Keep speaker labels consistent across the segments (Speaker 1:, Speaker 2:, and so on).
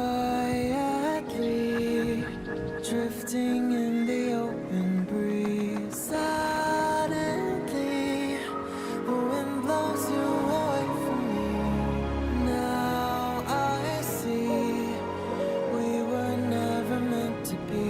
Speaker 1: quietly drifting in the open breeze. Silently, the wind blows you away from me. Now I see we were never meant to be.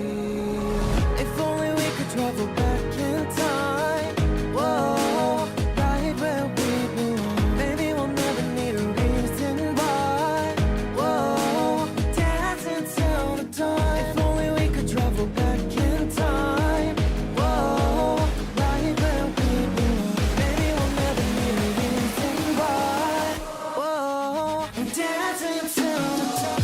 Speaker 1: If only we could travel back in time. Whoa, right where we belong. Maybe we'll never need a reason why. Whoa, dancing till the dawn. If only we could travel back in time. Whoa, right where we belong. Maybe we'll never need a reason why. Whoa, dancing till the dawn.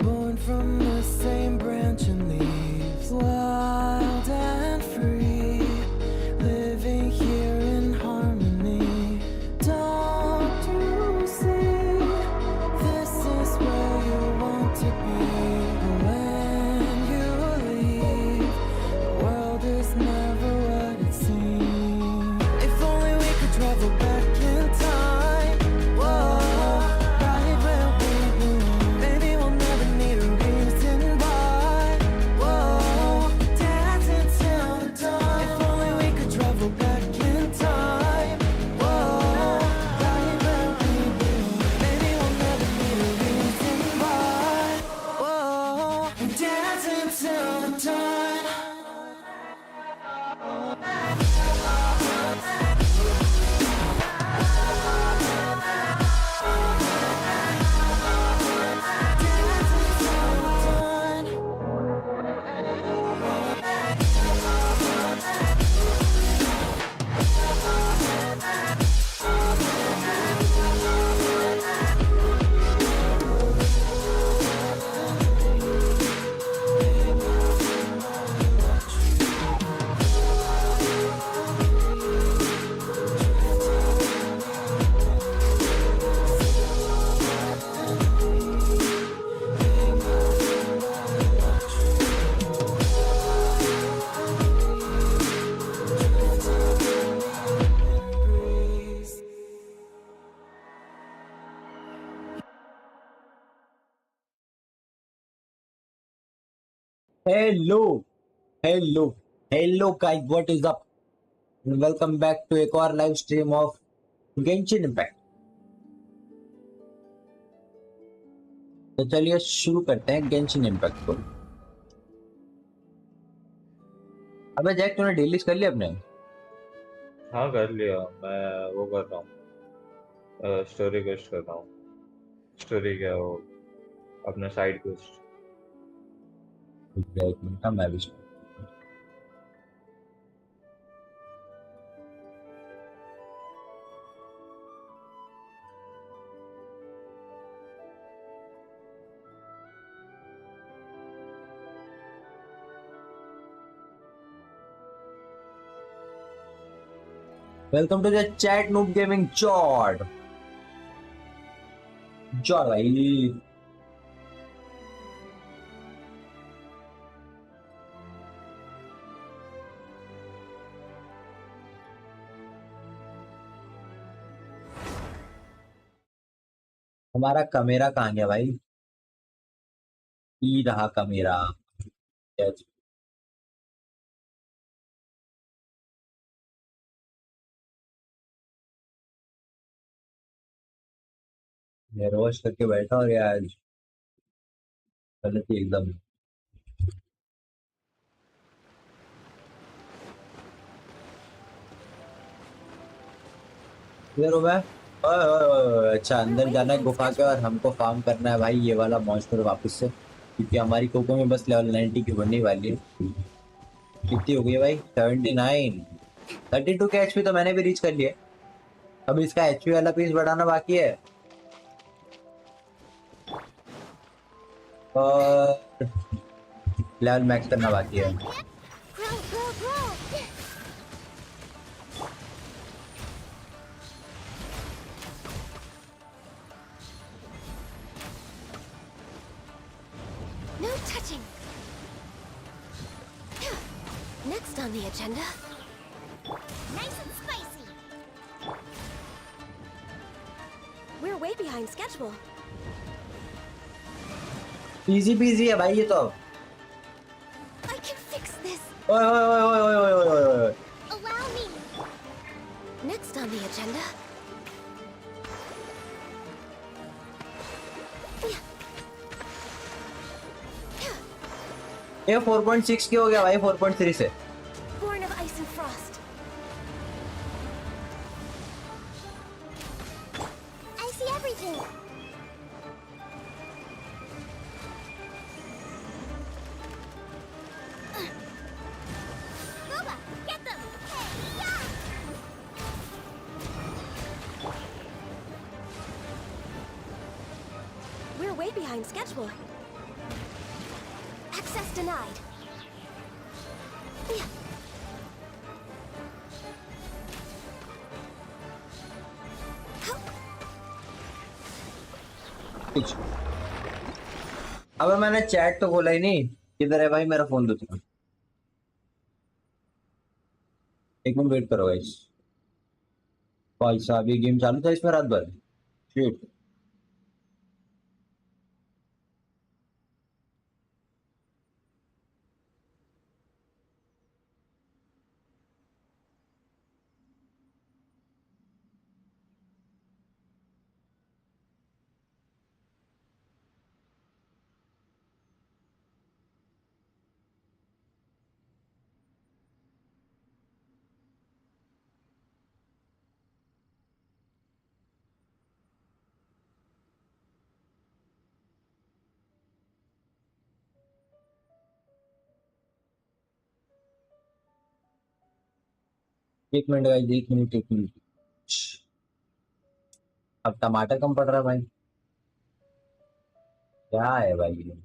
Speaker 1: Born from the same branch and leaves, wild and free, living here in harmony. Don't you see? This is where you want to be. When you leave, the world is never what it seems. If only we could travel back in time. Whoa, right where we belong. Maybe we'll never need a reason why. Whoa, dancing till the dawn. If only we could travel back in time. Whoa, right where we belong. Maybe we'll never need a reason why. Whoa, dancing till the dawn.
Speaker 2: Hello hello hello guys, what is up? Welcome back to एक और live stream of Genshin Impact. तो चलिए शुरू करते हैं Genshin impact को। अबे Jack, तूने डिलीट कर लिया अपने?
Speaker 3: हाँ कर लिया। मैं वो कर रहा हूँ, स्टोरी क्वेस्ट कर रहा हूँ। स्टोरी क्या वो अपना साइड क्वेस्ट।
Speaker 2: एक मिनट, मैं भी welcome to the chat noob gaming Jord. Jord भाई, हमारा कमेरा कहाँ गया भाई? ई रहा कमेरा। Yes. मैं रोज करके बैठा और यार गलत ही एकदम। इधर हो मैं। ओए, ओए, ओए, अच्छा अंदर जाना है गुफा के और हमको फार्म करना है भाई ये वाला मॉन्स्टर वापस से, क्योंकि हमारी कोको में बस लेवल 90 की बनने वाली है। कितनी हो गई है भाई? 79। 32 के एचपी तो मैंने भी रीच कर लिया। अब इसका एचपी वाला पीस बढ़ाना बाकी है। और लेवल मैक्स करना बाकी है।
Speaker 4: Grow, grow, grow. No touching. Next on the agenda. Nice and spicy. We're way behind schedule.
Speaker 2: Easy PG है भाई ये तो।
Speaker 4: I can fix this.
Speaker 2: ओए ओए ओए ओए ओए ओए ओए ओए।
Speaker 4: Allow me. Next on the agenda.
Speaker 2: ये 4.6 की हो गया भाई 4.3 से।
Speaker 4: Born of ice and frost. I see everything. Boba, get them. Hey-ya! We're way behind schedule. Access denied.
Speaker 2: कुछ अबे मैंने चैट तो खोला ही नहीं। किधर है भाई मेरा फोन? दूसरा एक मिनट वेट करो गाइस। भाई साहब ये गेम चालू था इसमें रात भर। Shit. 1 minute guys 1 minute 1 minute. अब टमाटर कम पड़ रहा है भाई। क्या है भाई ये?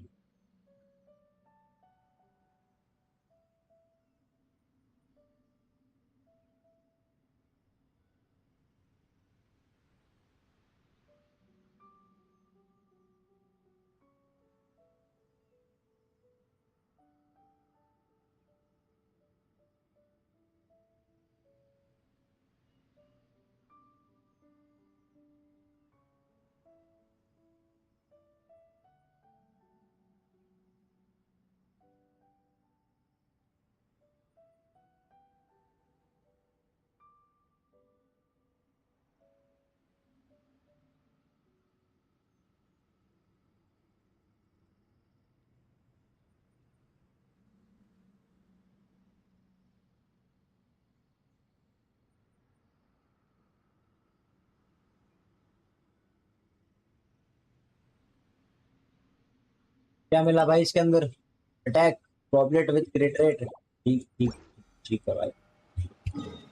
Speaker 2: क्या मिला भाई इसके अंदर? अटैक प्रॉब्लेट विद क्रिट रेट। ठीक ठीक ठीक है भाई।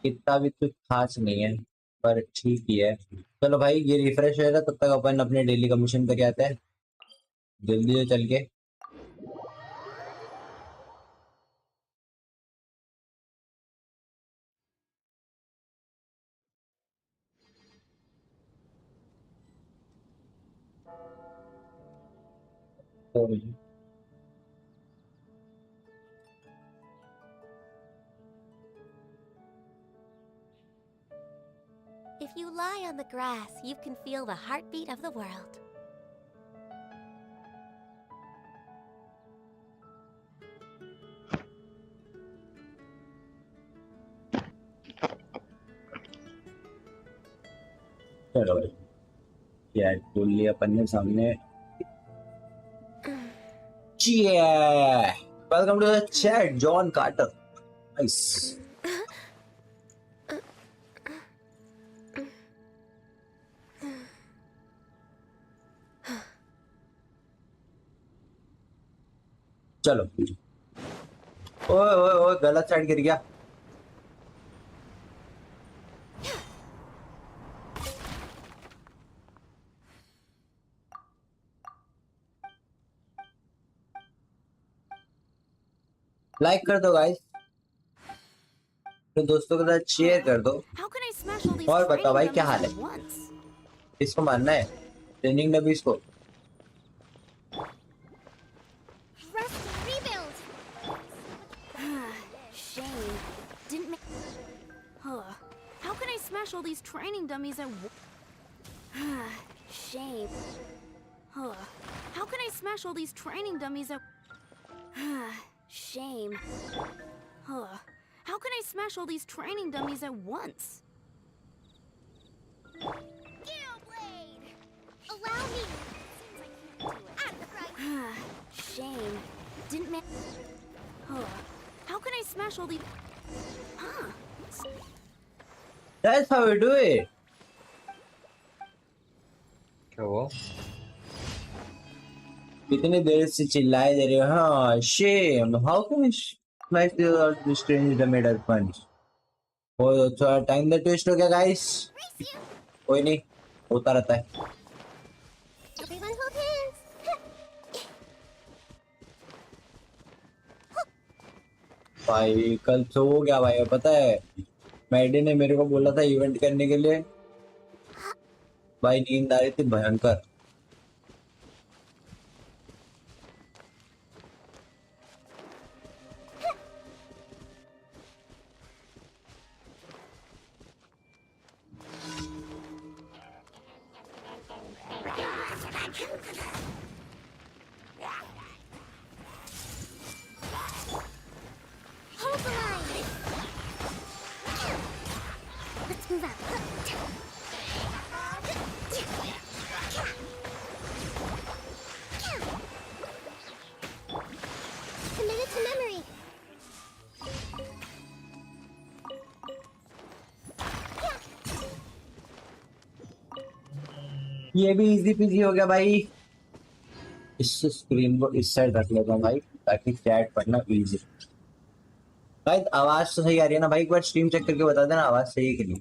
Speaker 2: इतना भी कुछ खास नहीं है पर ठीक ही है। चलो भाई ये रिफ्रेश होएगा तब तक अपन अपने डेली कमीशन पे आते हैं जल्दी से चल के। तो
Speaker 4: If you lie on the grass, you can feel the heartbeat of the world.
Speaker 2: चलो भाई चैट बोल लिया अपन ने सामने। Welcome to the chat John Carter. Nice. चलो ओए ओए ओए गलत साइड गिर गया। लाइक कर दो गाइस, तो दोस्तों के साथ शेयर कर दो।
Speaker 4: How can I smash all these
Speaker 2: और बताओ भाई
Speaker 4: training
Speaker 2: क्या
Speaker 4: dummies
Speaker 2: हाल है,
Speaker 4: at once?
Speaker 2: इसको मानना है ट्रेनिंग डबी इसको?
Speaker 4: Rest rebuild. Shame. Didn't make. Huh. How can I smash all these training dummies at once? Shame. Huh. How can I smash all these training dummies at? Shame. Huh. How can I smash all these training dummies at once? Blade. Allow me. Seems like you can do it. At the right. Shame. Didn't make. Huh. How can I smash all these? Huh.
Speaker 2: That's how we do it.
Speaker 3: क्या हुआ?
Speaker 2: कितनी देर से चिल्लाए दे रहे हो? हाँ, shame. How can we smash this strange made us punch? वो थोड़ा टाइम द ट्विस्ट हो गया गाइस,
Speaker 4: Race you.
Speaker 2: कोई नहीं, होता रहता है।
Speaker 4: Everyone hold hands.
Speaker 2: भाई कल सो हो गया भाई, पता है मैडी ने मेरे को बोला था इवेंट करने के लिए, भाई नींद आ रही थी भयंकर।
Speaker 4: Hold the line. Let's move out. Committed to memory.
Speaker 2: ये भी इजी पीजी हो गया भाई। इस स्क्रीन को इस साइड रख लेता हूँ भाई, ताकि चैट पढ़ना इजी। भाई आवाज तो सही आ रही है ना भाई? एक बार स्ट्रीम चेक करके बता देना आवाज सही है कि नहीं।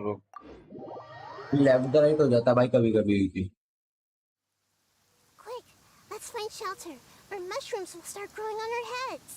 Speaker 3: रुक।
Speaker 2: लेफ्ट द राइट हो जाता है भाई कभी कभी।
Speaker 4: Quick, let's find shelter, or mushrooms will start growing on our heads.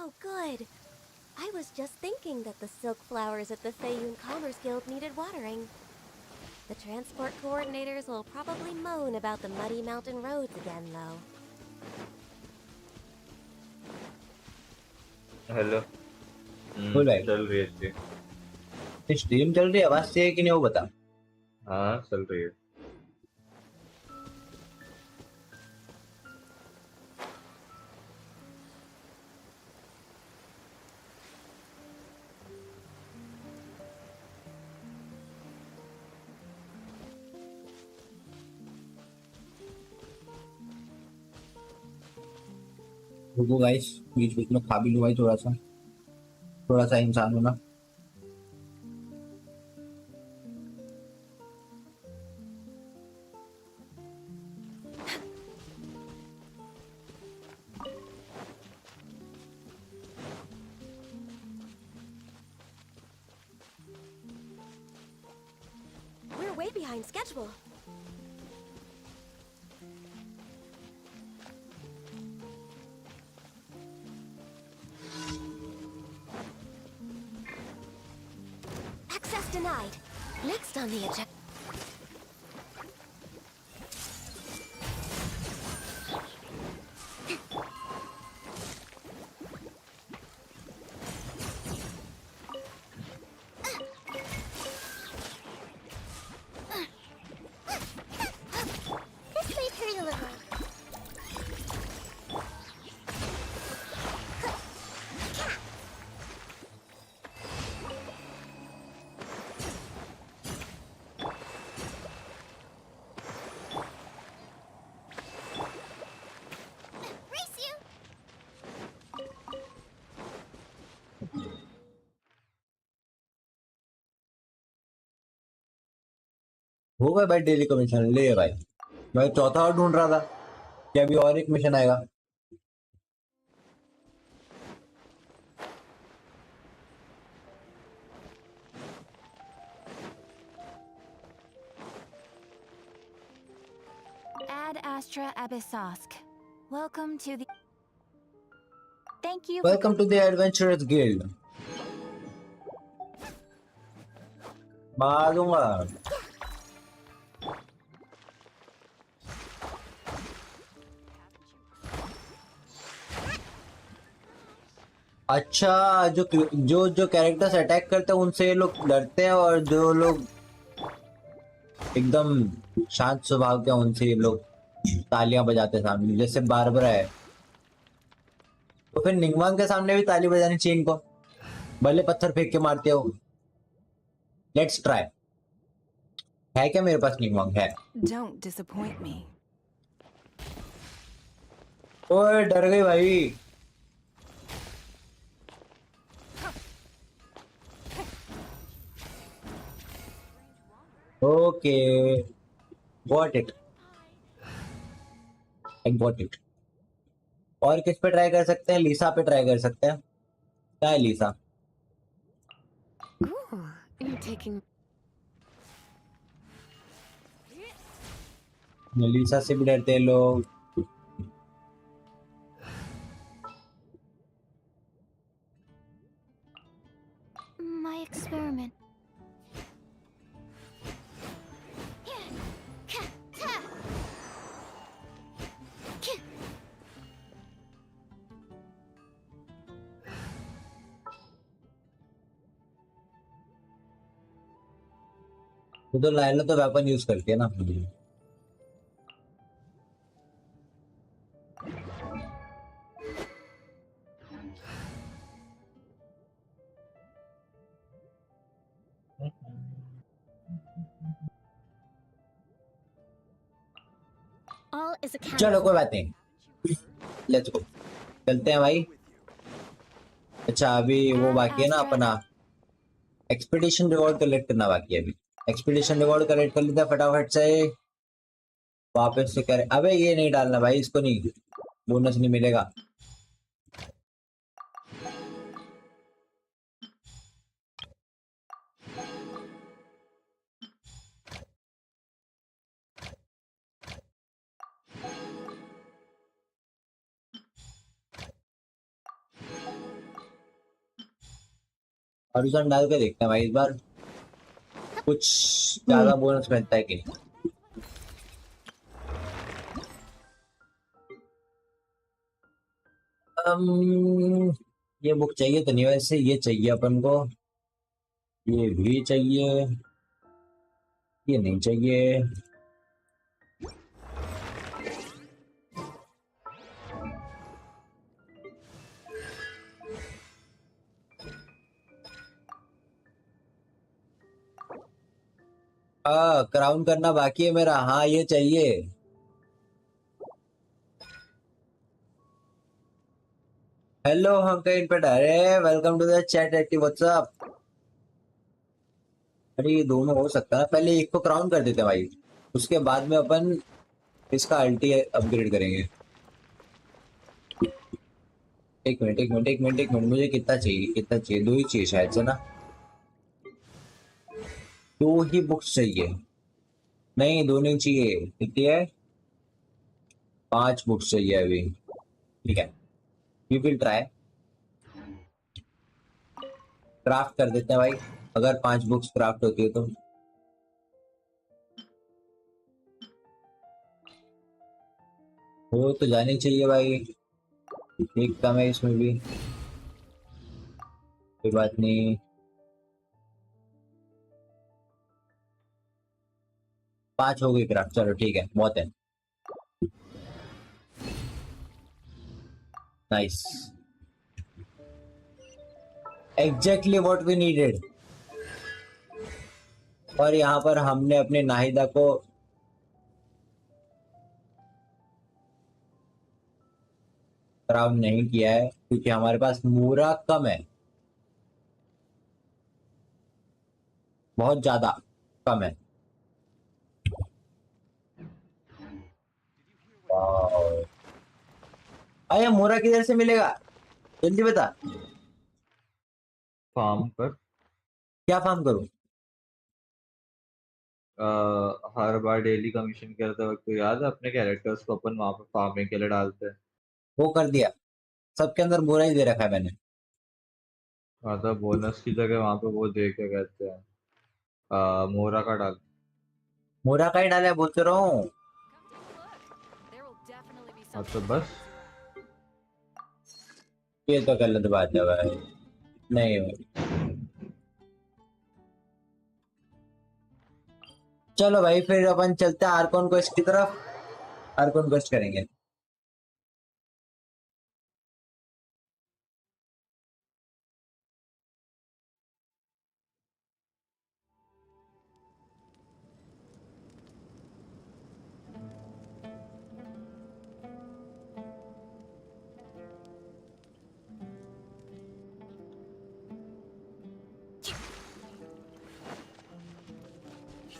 Speaker 4: Oh, good. I was just thinking that the silk flowers at the Feiyun Commerce Guild needed watering. The transport coordinators will probably moan about the muddy mountain roads again, though.
Speaker 3: Hello.
Speaker 2: बोल भाई।
Speaker 3: चल रही है
Speaker 2: stream चल रही है, आवाज सही है कि नहीं वो बता।
Speaker 3: हाँ चल रही है।
Speaker 2: रुको गाइस, बीच बीच में खा भी लो भाई, थोड़ा सा इंसान हो ना।
Speaker 4: We're way behind schedule. Access denied. Next on the agenda.
Speaker 2: हो गए भाई डेली का मिशन, ले भाई। मैं चौथा और ढूंढ रहा था कि अभी और एक मिशन आएगा।
Speaker 5: Ad Astra Abyssosk. Welcome to the. Thank you for.
Speaker 2: Welcome to the adventurers guild. मार दूंगा। अच्छा, जो जो जो कैरेक्टर्स अटैक करते हैं उनसे ये लोग डरते हैं, और जो लोग एकदम शांत स्वभाव के हैं उनसे ये लोग तालियां बजाते हैं सामने, जैसे बारबरा है। तो फिर निंगवांग के सामने भी ताली बजानी चाहिए इनको, भले पत्थर फेंक के मारते हो। Let's try. है क्या मेरे पास निंगवांग? है।
Speaker 5: Don't disappoint me.
Speaker 2: ओए डर गई भाई। Okay, got it, I got it. और किस पे ट्राई कर सकते हैं? लीसा पे ट्राई कर सकते हैं। क्या है लीसा?
Speaker 5: Ooh, you're taking.
Speaker 2: लीसा से भी डरते हैं लोग।
Speaker 5: My experiment.
Speaker 2: तो लाइला तो वेपन यूज करती है ना।
Speaker 5: All is accounted
Speaker 2: चलो कोई
Speaker 5: for.
Speaker 2: बात नहीं, लेट्स गो, चलते हैं भाई। अच्छा अभी वो बाकी है ना अपना एक्सपीडिशन रिवॉर्ड कलेक्ट करना बाकी है अभी। एक्सपीडिशन रिवॉर्ड कलेक्ट कर लेते हैं फटाफट से। वापस से करें। अबे ये नहीं डालना भाई, इसको नहीं, बोनस नहीं मिलेगा। हॉरिजॉन डाल के देखते हैं भाई इस बार कुछ ज्यादा बोनस मिलता है कि नहीं। ये बुक चाहिए तो नहीं, वैसे ये चाहिए अपन को, ये भी चाहिए, ये नहीं चाहिए। क्राउन करना बाकी है मेरा। हाँ ये चाहिए। हेलो हम इन पे डाले, welcome to the chat AT WhatsApp. अरे ये दोनों हो सकता है, पहले एक को क्राउन कर देते हैं भाई, उसके बाद में अपन इसका अल्टी अपग्रेड करेंगे। एक मिनट एक मिनट एक मिनट एक मिनट, मुझे कितना चाहिए, कितना चाहिए? दो ही चाहिए शायद से ना, दो ही बुक्स चाहिए। नहीं दो नहीं चाहिए, कितनी है? 5 बुक्स चाहिए अभी। ठीक है, वी विल ट्राई, क्राफ्ट कर देते हैं भाई, अगर 5 बुक्स क्राफ्ट होती है तो। वो तो जानी चाहिए भाई, देखता मैं इसमें भी, कोई बात नहीं। पांच हो गई क्राफ्ट, चलो ठीक है, बहुत है। Nice, exactly what we needed. और यहाँ पर हमने अपने नाहिदा को क्राउन नहीं किया है क्योंकि हमारे पास मूरा कम है, बहुत ज्यादा कम है। अरे मोरा किधर से मिलेगा? जल्दी बता।
Speaker 3: फार्म कर।
Speaker 2: क्या फार्म करूं?
Speaker 3: हर बार डेली कमीशन करते वक्त तो याद है अपने कैरेक्टर्स को अपन वहां पे फार्मिंग के लिए डालते हैं।
Speaker 2: वो कर दिया। सबके अंदर मोरा ही दे रखा है मैंने।
Speaker 3: हाँ तो बोनस की जगह वहां पे वो दे के कहते हैं मोरा का डाल।
Speaker 2: मोरा का ही डाला है, बोल तो रहा हूँ।
Speaker 5: There will definitely be
Speaker 3: हाँ
Speaker 5: something
Speaker 3: तो
Speaker 5: to
Speaker 3: बस
Speaker 5: tell as
Speaker 2: ये तो गलत बात है भाई। नहीं भाई। चलो भाई फिर अपन चलते हैं आर्कोन क्वेस्ट की तरफ। आर्कोन क्वेस्ट करेंगे।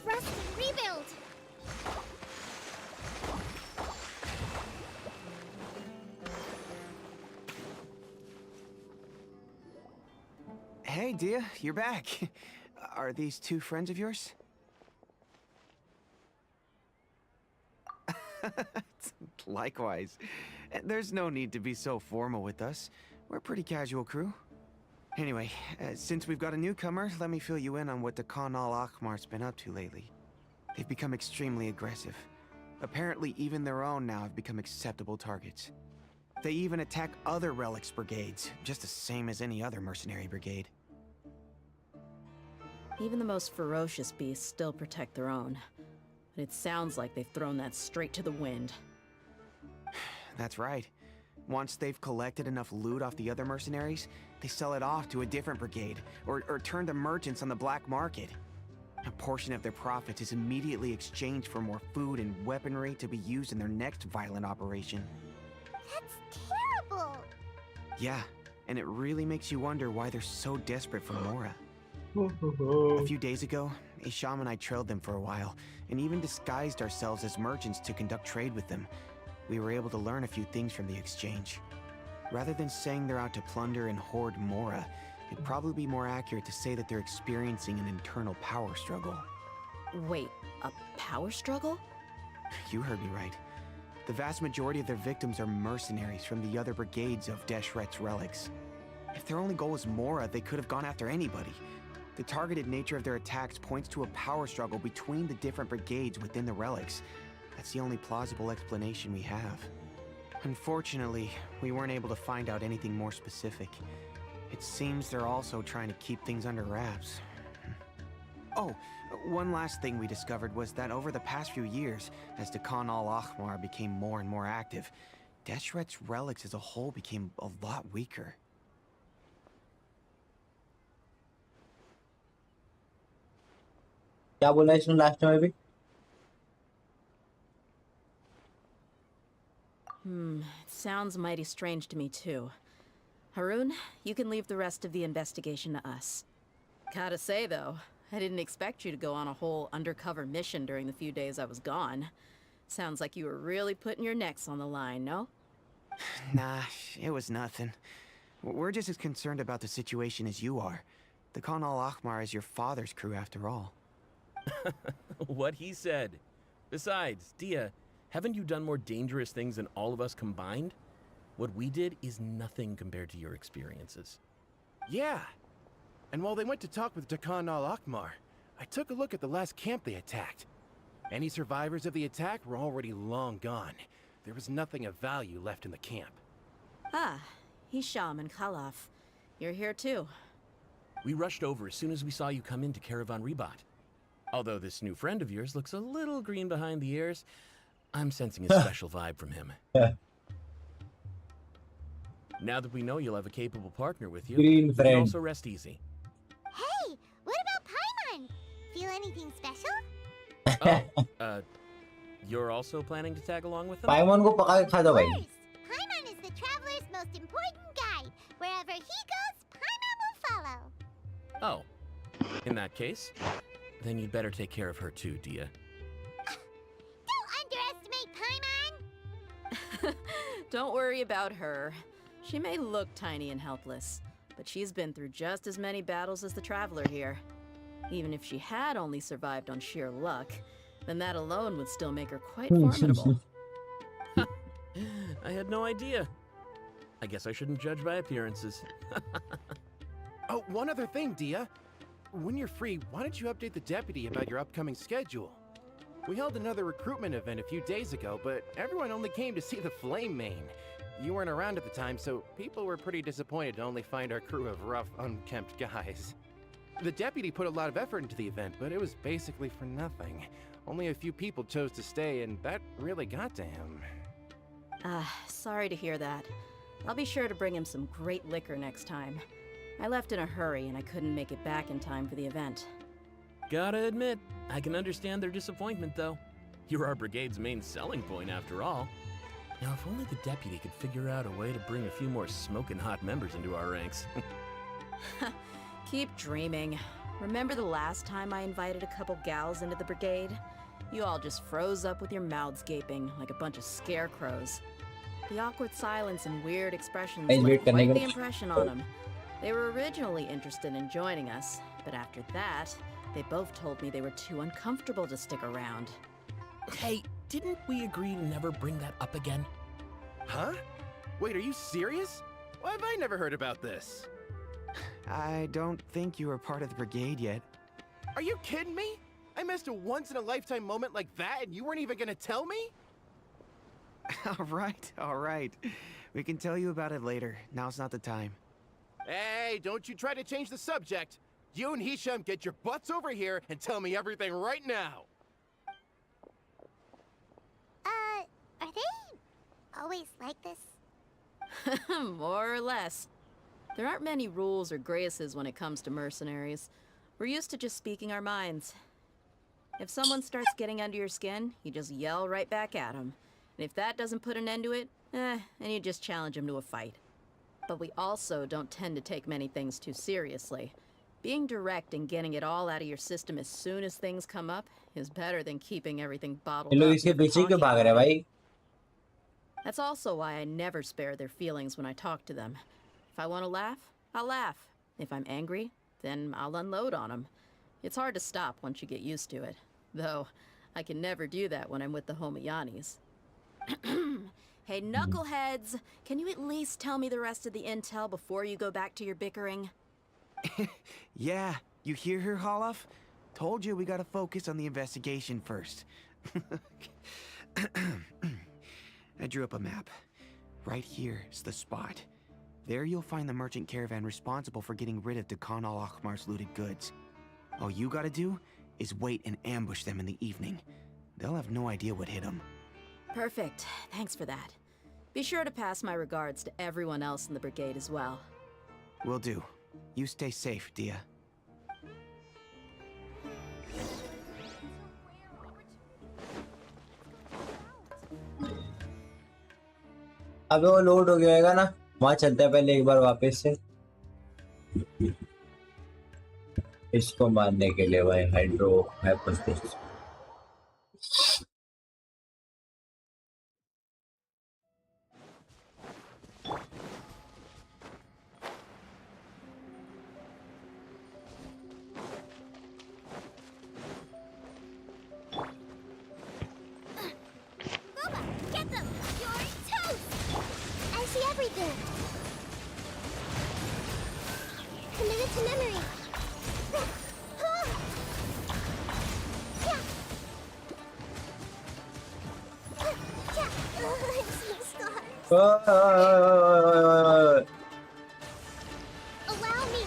Speaker 4: Rest and rebuild!
Speaker 6: Hey, Dia, you're back. Are these two friends of yours? Likewise. There's no need to be so formal with us. We're a pretty casual crew. Anyway, since we've got a newcomer, let me fill you in on what the Khan al-Akhmar's been up to lately. They've become extremely aggressive. Apparently, even their own now have become acceptable targets. They even attack other relics brigades, just the same as any other mercenary brigade.
Speaker 7: Even the most ferocious beasts still protect their own. But it sounds like they've thrown that straight to the wind.
Speaker 6: That's right. Once they've collected enough loot off the other mercenaries, they sell it off to a different brigade, or turn to merchants on the black market. A portion of their profits is immediately exchanged for more food and weaponry to be used in their next violent operation.
Speaker 4: That's terrible!
Speaker 6: Yeah, and it really makes you wonder why they're so desperate for Mora. A few days ago, Isham and I trailed them for a while, and even disguised ourselves as merchants to conduct trade with them. We were able to learn a few things from the exchange. Rather than saying they're out to plunder and hoard Mora, it'd probably be more accurate to say that they're experiencing an internal power struggle.
Speaker 7: Wait, a power struggle?
Speaker 6: You heard me right. The vast majority of their victims are mercenaries from the other brigades of Deshret's relics. If their only goal was Mora, they could have gone after anybody. The targeted nature of their attacks points to a power struggle between the different brigades within the relics. That's the only plausible explanation we have. Unfortunately, we weren't able to find out anything more specific. It seems they're also trying to keep things under wraps. Oh, one last thing we discovered was that over the past few years, as the Khan al-Akhmar became more and more active, Deshret's relics as a whole became a lot weaker.
Speaker 2: क्या बोला इसने last में भी?
Speaker 7: It sounds mighty strange to me too. Harun, you can leave the rest of the investigation to us. Gotta say though, I didn't expect you to go on a whole undercover mission during the few days I was gone. Sounds like you were really putting your necks on the line, no?
Speaker 6: Nah, it was nothing. We're just as concerned about the situation as you are. The Khan al-Akhmar is your father's crew after all.
Speaker 8: What he said. Besides, Dia, haven't you done more dangerous things than all of us combined? What we did is nothing compared to your experiences.
Speaker 9: Yeah. And while they went to talk with Dakan al-Akhmar, I took a look at the last camp they attacked. Any survivors of the attack were already long gone. There was nothing of value left in the camp.
Speaker 7: Ah, Hisham and Khalaf. You're here too.
Speaker 8: We rushed over as soon as we saw you come into Caravan Rebat. Although this new friend of yours looks a little green behind the ears, I'm sensing a special vibe from him. Now that we know you'll have a capable partner with you,
Speaker 2: Green
Speaker 8: you can
Speaker 2: friend.
Speaker 8: also rest easy.
Speaker 4: Hey, what about Paimon? Feel anything special?
Speaker 8: Oh, you're also planning to tag along with them?
Speaker 2: पाइमन को पका के खा दो भाई।
Speaker 4: Of course! Paimon is the traveler's most important guide. Wherever he goes, Paimon will follow.
Speaker 8: Oh, in that case, then you'd better take care of her too, Dia.
Speaker 4: Don't underestimate Paimon!
Speaker 7: Don't worry about her. She may look tiny and helpless, but she's been through just as many battles as the Traveler here. Even if she had only survived on sheer luck, then that alone would still make her quite formidable.
Speaker 8: I had no idea. I guess I shouldn't judge by appearances.
Speaker 9: Oh, one other thing, Dia. When you're free, why don't you update the deputy about your upcoming schedule? We held another recruitment event a few days ago, but everyone only came to see the Flame Main. You weren't around at the time, so people were pretty disappointed to only find our crew of rough, unkempt guys. The deputy put a lot of effort into the event, but it was basically for nothing. Only a few people chose to stay, and that really got to him.
Speaker 7: Sorry to hear that. I'll be sure to bring him some great liquor next time. I left in a hurry and I couldn't make it back in time for the event.
Speaker 8: Gotta admit, I can understand their disappointment, though. You're our brigade's main selling point, after all. Now, if only the deputy could figure out a way to bring a few more smoking hot members into our ranks.
Speaker 7: Keep dreaming. Remember the last time I invited a couple gals into the brigade? You all just froze up with your mouths gaping like a bunch of scarecrows. The awkward silence and weird expressions left quite the impression on them. They were originally interested in joining us, but after that, they both told me they were too uncomfortable to stick around.
Speaker 8: Hey, didn't we agree to never bring that up again?
Speaker 9: Huh? Wait, are you serious? Why have I never heard about this?
Speaker 6: I don't think you were part of the brigade yet.
Speaker 9: Are you kidding me? I missed a once-in-a-lifetime moment like that and you weren't even gonna tell me?
Speaker 6: All right. We can tell you about it later. Now's not the time.
Speaker 9: Hey, don't you try to change the subject. You and Hisham get your butts over here and tell me everything right now.
Speaker 4: Are they always like this?
Speaker 7: More or less. There aren't many rules or graces when it comes to mercenaries. We're used to just speaking our minds. If someone starts getting under your skin, you just yell right back at them. And if that doesn't put an end to it, then you just challenge them to a fight. But we also don't tend to take many things too seriously. Being direct and getting it all out of your system as soon as things come up is better than keeping everything bottled up.
Speaker 2: इसके पीछे क्यों भाग रहे भाई?
Speaker 7: That's also why I never spare their feelings when I talk to them. If I want to laugh, I'll laugh. If I'm angry, then I'll unload on them. It's hard to stop once you get used to it. Though, I can never do that when I'm with the Homiyanis. Hey, knuckleheads! Can you at least tell me the rest of the intel before you go back to your bickering?
Speaker 6: Yeah, you hear her, Holloff? Told you we gotta focus on the investigation first. I drew up a map. Right here is the spot. There you'll find the merchant caravan responsible for getting rid of Dakan al-Akhmar's looted goods. All you gotta do is wait and ambush them in the evening. They'll have no idea what hit them.
Speaker 7: Perfect. Thanks for that. Be sure to pass my regards to everyone else in the brigade as well.
Speaker 6: Will do. You stay safe, Dia.
Speaker 2: अब वो load हो गया ना, वहाँ चलते हैं पहले एक बार वापस से इसको मारने के लिए भाई hydro hypostasis
Speaker 4: Committed to memory. Allow me.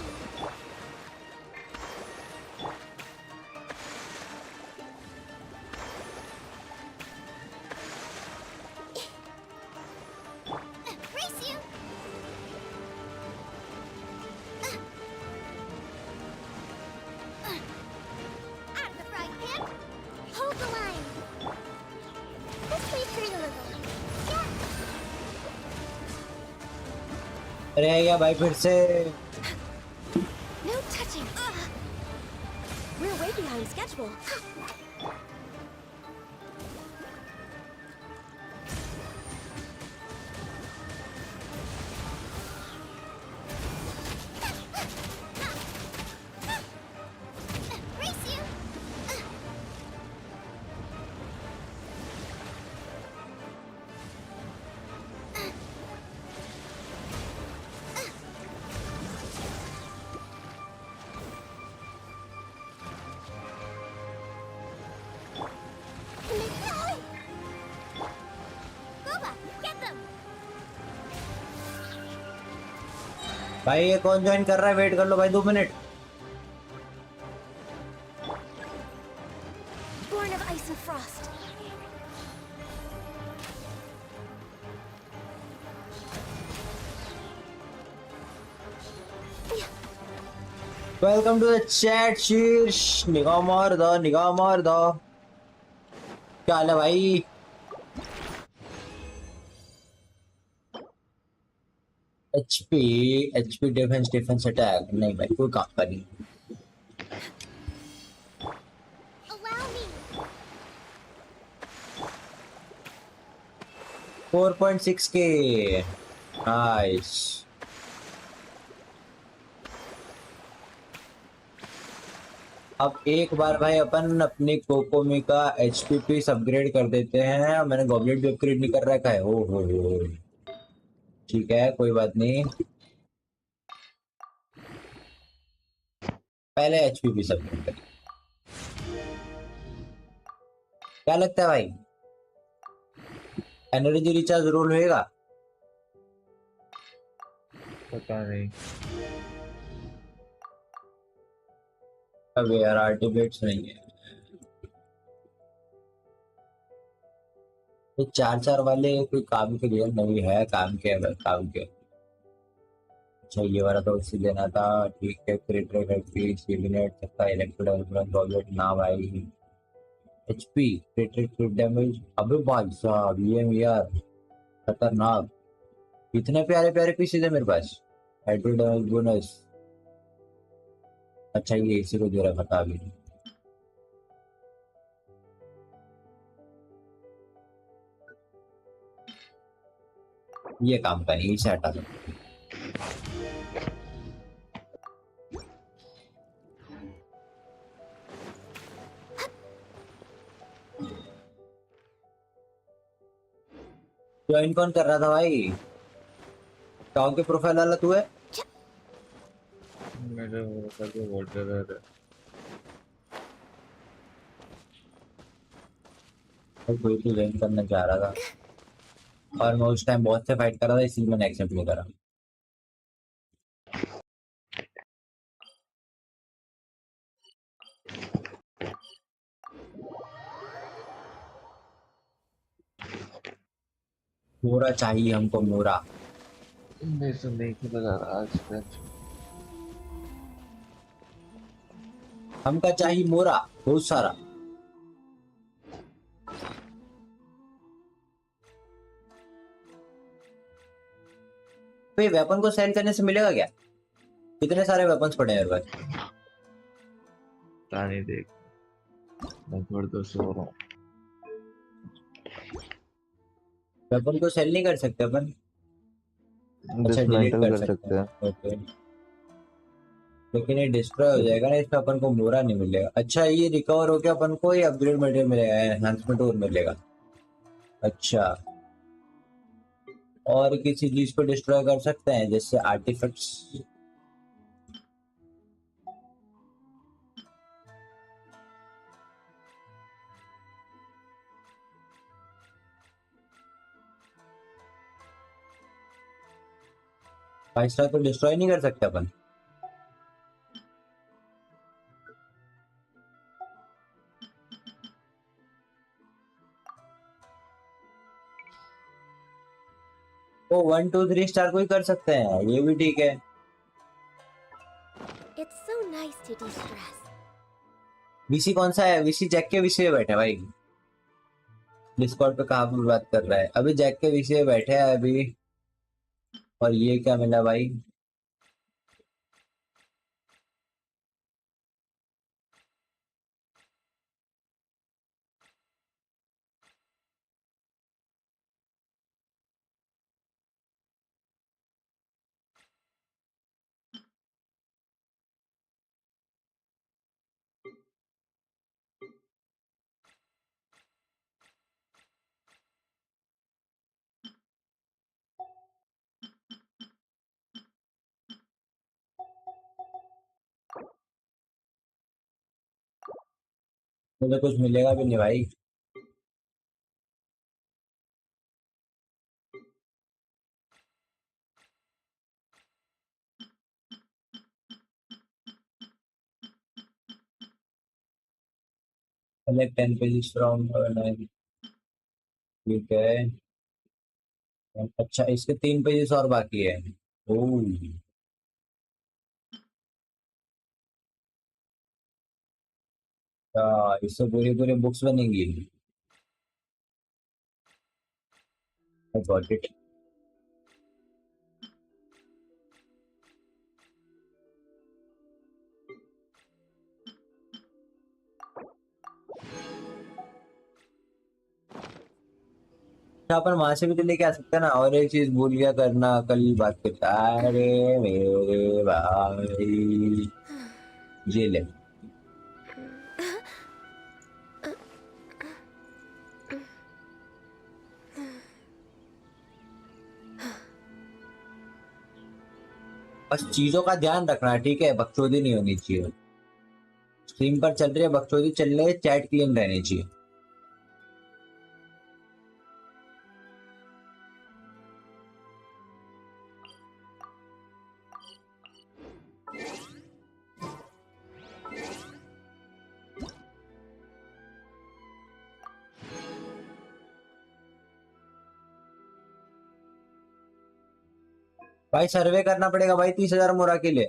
Speaker 4: Race you. Out of the frying pan. Hold the line. This way through a little. Yeah.
Speaker 2: रह गया भाई फिर से
Speaker 4: No touching. We're way behind schedule.
Speaker 2: भाई ये कौन ज्वाइन कर रहा है? वेट कर लो भाई 2 minute.
Speaker 4: Born of ice and frost.
Speaker 2: Welcome to the chat शीर्ष। निगाह मार दो, निगाह मार दो। क्या हाल है भाई? HP, HP defence, defence attack नहीं भाई, कोई काम का नहीं।
Speaker 4: Allow me.
Speaker 2: 4.6 के। नाइस। अब एक बार भाई अपन अपनी कोकोमी का एचपी पीस अपग्रेड कर देते हैं। मैंने गॉबलेट भी अपग्रेड नहीं कर रखा है। हो ठीक है, कोई बात नहीं। पहले एचपी पीस अपग्रेड करें। क्या लगता है भाई, एनर्जी रिचार्ज रोल होएगा?
Speaker 3: पता नहीं।
Speaker 2: अब यार आर्टिफैक्ट्स नहीं है ये 4-4 वाले, कोई काम के लिए नहीं है। काम के, अगर काम के। अच्छा ये वाला तो उससे देना था। ठीक है, क्रिटिकल सीलिनेट तक इलेक्ट्रो ना भाई। एचपी क्रिटिकल डैमेज, अबे भाई साहब ये यार खतरनाक। इतने प्यारे प्यारे पीसेज है मेरे पास। Hydro damage bonus. अच्छा ये इसी को दे रहा, पता भी नहीं। ये काम का नहीं, इसे हटा दो। ज्वाइन कौन कर रहा था भाई? टॉम के प्रोफाइल वाला तू है?
Speaker 3: मेरे वो करके बोलते रहे।
Speaker 2: कोई तो ज्वाइन करना चाह रहा था और मैं उस टाइम बहुत से फाइट कर रहा था, इसलिए मैंने एक्सेप्ट नहीं करा। मोरा चाहिए हमको, मोरा।
Speaker 3: मैं तो नहीं खेला आज फ्रेंड्स।
Speaker 2: हमका चाहिए मोरा बहुत सारा। तो ये वेपन को सेल करने से मिलेगा क्या? कितने सारे वेपन्स पड़े हैं मेरे पास?
Speaker 3: नहीं देख, मैं थोड़ा तो सो रहा हूँ।
Speaker 2: वेपन को सेल नहीं कर सकते अपन? अच्छा डिलीट
Speaker 3: डिसमेंटल
Speaker 2: कर
Speaker 3: कर
Speaker 2: सकते
Speaker 3: सकते हैं।
Speaker 2: हैं, ओके। लेकिन ये डिस्ट्रॉय हो जाएगा ना, इसमें अपन को मोरा नहीं मिलेगा। अच्छा ये रिकवर होके अपन को ये अपग्रेड मटेरियल मिलेगा, एनहांसमेंट और मिलेगा। अच्छा, और किसी चीज को डिस्ट्रॉय कर सकते हैं जैसे आर्टिफैक्ट्स? 5 स्टार तो डिस्ट्रॉय नहीं कर सकते अपन? वो 1 2 3 स्टार को ही कर सकते हैं, ये भी ठीक है।
Speaker 4: It's so nice to de-stress.
Speaker 2: VC कौन सा है? वीसी जैक के वीसी पे बैठे भाई। डिस्कॉर्ड पे कहाँ पे बात कर रहा है? अभी जैक के वीसी पे बैठे हैं अभी। और ये क्या मिला भाई? मुझे कुछ मिलेगा भी नहीं भाई। Collect 10 pages from. ठीक है। अच्छा, इसके 3 पेजेस और बाकी है। ओह। इससे पूरी पूरी बुक्स बनेंगी। I got it. अपन वहां से भी तो लेके आ सकते हैं ना। और एक चीज भूल गया करना, कल बात करता। अरे मेरे भाई, ये ले। बस चीजों का ध्यान रखना, ठीक है? बकचोदी नहीं होनी चाहिए। स्ट्रीम पर चल रही है बकचोदी, चल रही है, चैट क्लीन रहनी चाहिए। भाई सर्वे करना पड़ेगा भाई 30,000 मोरा के लिए।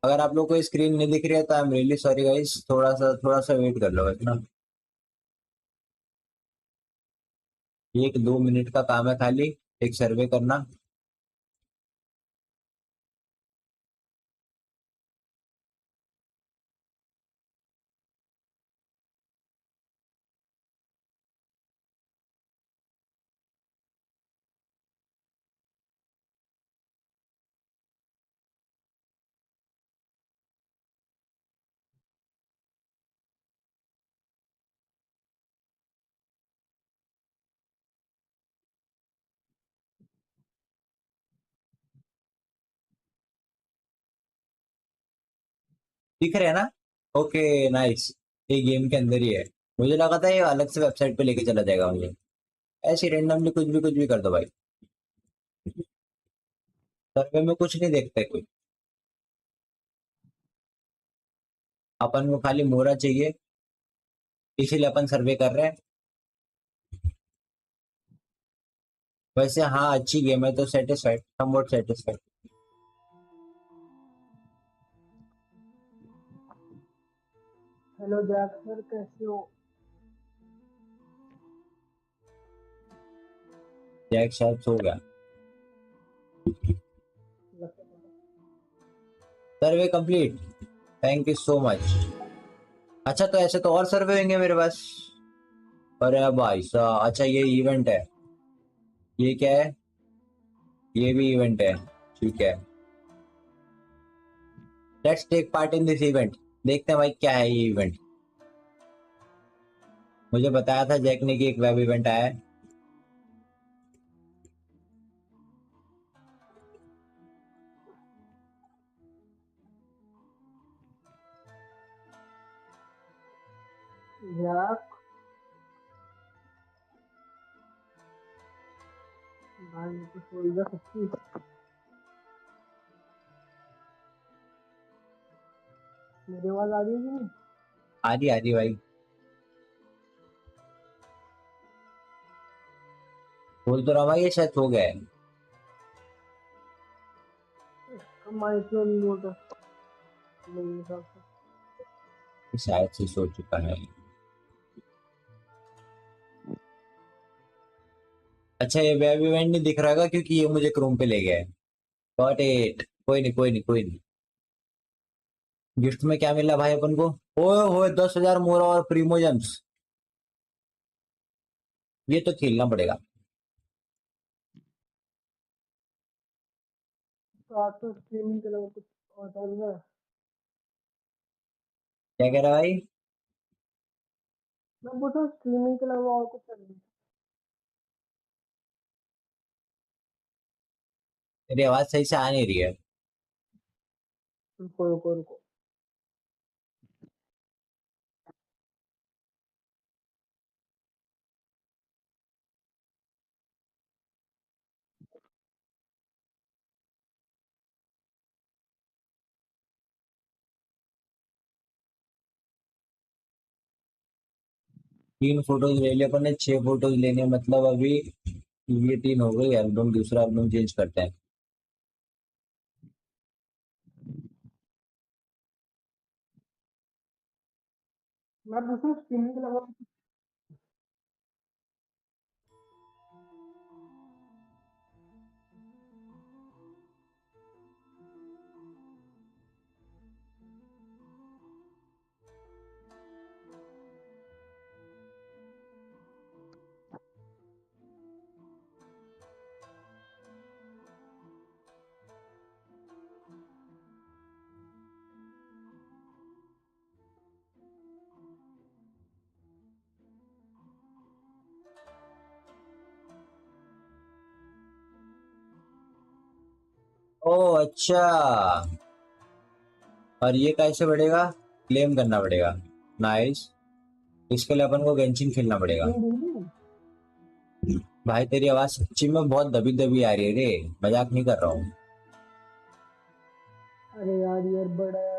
Speaker 2: अगर आप लोग को स्क्रीन नहीं दिख रही है तो I am really sorry guys, थोड़ा सा वेट कर लो बस ना। 1-2 मिनट का काम है खाली, एक सर्वे करना। दिख रहे हैं ना? Okay nice. ये गेम के अंदर ही है। मुझे लगा था ये अलग से वेबसाइट पे लेके चला जाएगा मुझे। ऐसे रेंडमली कुछ भी कर दो भाई। सर्वे में कुछ नहीं देखते कोई। अपन को खाली मोरा चाहिए, इसीलिए अपन सर्वे कर रहे हैं। वैसे हाँ, अच्छी गेम है तो satisfied, somewhat satisfied.
Speaker 10: Hello Jack sir, कैसे हो?
Speaker 2: जैक शायद सो गया। Survey complete. Thank you so much. अच्छा, तो ऐसे तो और सर्वे होंगे मेरे पास। अरे भाई साहब, अच्छा ये इवेंट है। ये क्या है? ये भी इवेंट है। ठीक है, let's take part in this event. देखते हैं भाई क्या है ये इवेंट। मुझे बताया था जैक ने कि एक वेब इवेंट आया है।
Speaker 10: जैक भाई, मैं तो सो गया सच्ची। मेरी आवाज आ रही है कि नहीं?
Speaker 2: आदि भाई, बोल तो रहा हूँ भाई, ये शायद हो गया है।
Speaker 10: माइक में म्यूट है मेरे हिसाब से।
Speaker 2: ये शायद से सो चुका है। अच्छा, ये वेब इवेंट नहीं दिख रहा है क्योंकि ये मुझे क्रोम पे ले गया है। Got it. कोई नहीं कोई नहीं कोई नहीं। गिफ्ट में क्या मिला भाई अपन को? ओए होए, 10,000 मोरा और प्रीमोजेम्स। ये तो खेलना पड़ेगा।
Speaker 10: तो आज तो स्ट्रीमिंग के अलावा कुछ और चल रहा है?
Speaker 2: क्या कह रहा है भाई?
Speaker 10: मैं बोल रहा हूँ स्ट्रीमिंग के अलावा और कुछ चल रहा
Speaker 2: मेरी आवाज सही से आ नहीं रही है।
Speaker 10: है? रुको रुको रुको।
Speaker 2: 3 फोटोज ले लिए अपन ने, 6 फोटोज लेने, मतलब अभी ये 3 हो गई। एल्बम, दूसरा एल्बम चेंज करते हैं।
Speaker 10: मैं दूसरा स्ट्रीमिंग लगा।
Speaker 2: ओह अच्छा, और ये कैसे बढ़ेगा? क्लेम करना पड़ेगा। नाइस। इसके लिए अपन को गेंशिन खेलना पड़ेगा। भाई तेरी आवाज सच्ची में बहुत दबी दबी आ रही है रे, मजाक नहीं कर रहा हूँ।
Speaker 10: अरे यार यार बड़ा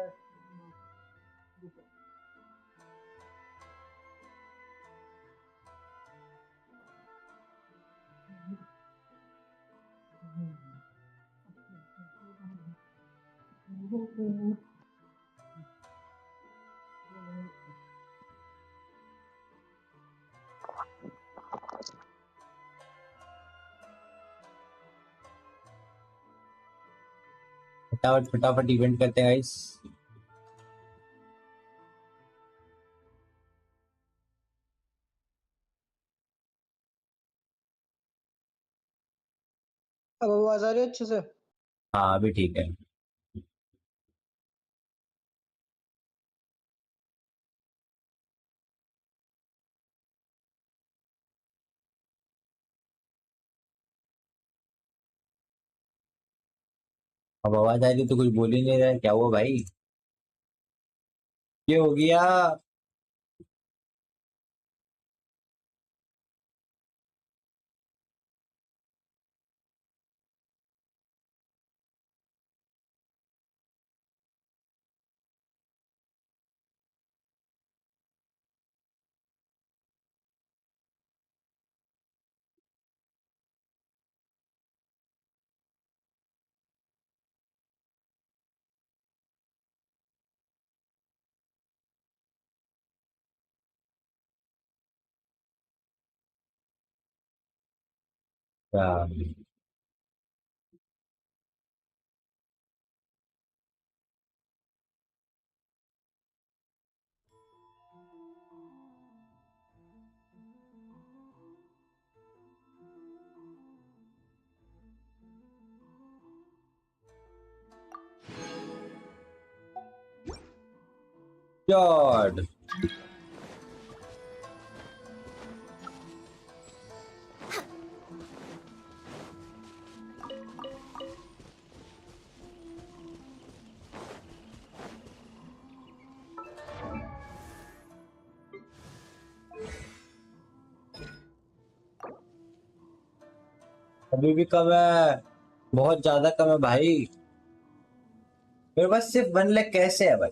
Speaker 2: फटाफट फटाफट इवेंट करते हैं गाइस।
Speaker 10: अब आवाज आ रही है अच्छे से?
Speaker 2: हाँ अभी ठीक है। अब आवाज आ रही तो कुछ बोल ही नहीं रहा है, क्या हुआ भाई? ये हो गया। क्या? गॉड। अभी भी कम है, बहुत ज्यादा कम है भाई। मेरे पास सिर्फ 1 लाख कैसे है भाई?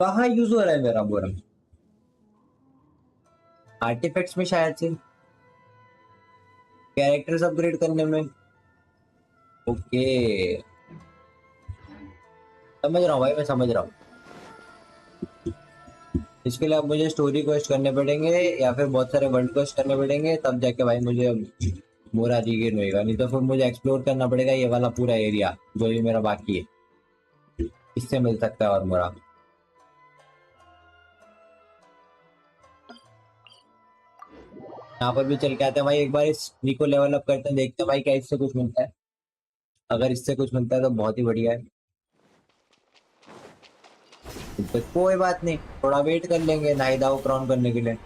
Speaker 2: कहाँ यूज हो रहा है मेरा बोरा? आर्टिफैक्ट्स में शायद से, कैरेक्टर्स अपग्रेड करने में। ओके, समझ रहा हूँ भाई, मैं समझ रहा हूँ। इसके लिए अब मुझे स्टोरी क्वेस्ट करने पड़ेंगे या फिर बहुत सारे वर्ल्ड क्वेस्ट करने पड़ेंगे, तब जाके भाई मुझे मोरा रीगेन होएगा। नहीं तो फिर मुझे एक्सप्लोर करना पड़ेगा ये वाला पूरा एरिया जो भी मेरा बाकी है। इससे मिल सकता है और मोरा। यहाँ पर भी चल के आते हैं भाई, एक बार इस ट्री को लेवल अप करते हैं, देखते हैं भाई क्या इससे कुछ मिलता है। अगर इससे कुछ मिलता है तो बहुत ही बढ़िया है। तो कोई बात नहीं, थोड़ा वेट कर लेंगे नाइदाओ क्रॉन करने के लिए।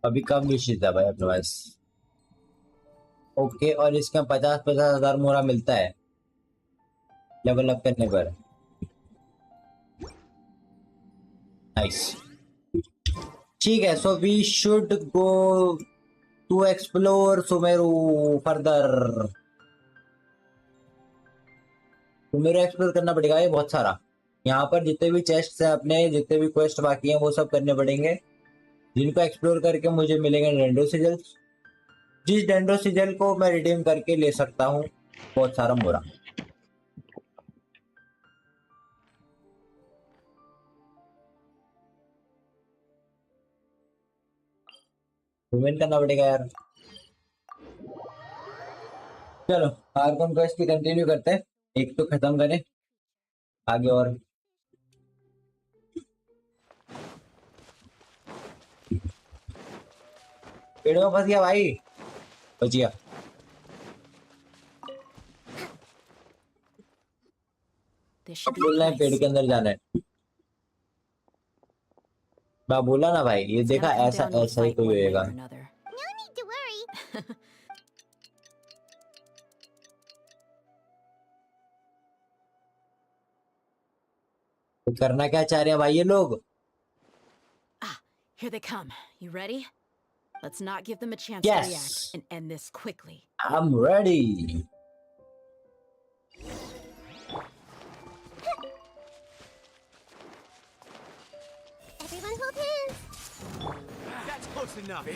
Speaker 2: अभी कम विशेष है भाई अपने पास। ओके, और इसका 50,000 मोरा मिलता है लेवल अप करने पर। नाइस, ठीक है। So we should go to explore Sumeru further. Sumeru explore करना पड़ेगा ये बहुत सारा। यहाँ पर जितने भी चेस्ट हैं अपने, जितने भी क्वेस्ट बाकी हैं वो सब करने पड़ेंगे, जिनको एक्सप्लोर करके मुझे मिलेंगे डेंडो सिजल्स, जिस डेंडो सिजल को मैं रिडीम करके ले सकता हूँ बहुत सारा मोरा। वुमेन करना पड़ेगा यार। चलो आर्कन क्वेस्ट की कंटिन्यू करते हैं, एक तो खत्म करें आगे। और पेड़ में फंस गया भाई, बच गया।
Speaker 7: This
Speaker 2: अब
Speaker 7: should be
Speaker 2: बोलना
Speaker 7: the
Speaker 2: है पेड़
Speaker 7: place.
Speaker 2: के अंदर जाना है। मैं बोला ना भाई, ये
Speaker 7: It's
Speaker 2: देखा
Speaker 7: gonna come
Speaker 2: ऐसा
Speaker 7: down to a
Speaker 2: ऐसा ही
Speaker 7: fight
Speaker 2: कोई
Speaker 7: one way
Speaker 2: होएगा।
Speaker 7: or another.
Speaker 4: No need to worry.
Speaker 2: तो करना क्या चाह रहे हैं भाई ये लोग?
Speaker 7: Ah, here they come. You ready? Let's not give them a chance to react
Speaker 2: Yes,
Speaker 7: and end this quickly.
Speaker 2: I'm ready.
Speaker 4: Everyone hold hands.
Speaker 6: That's close enough.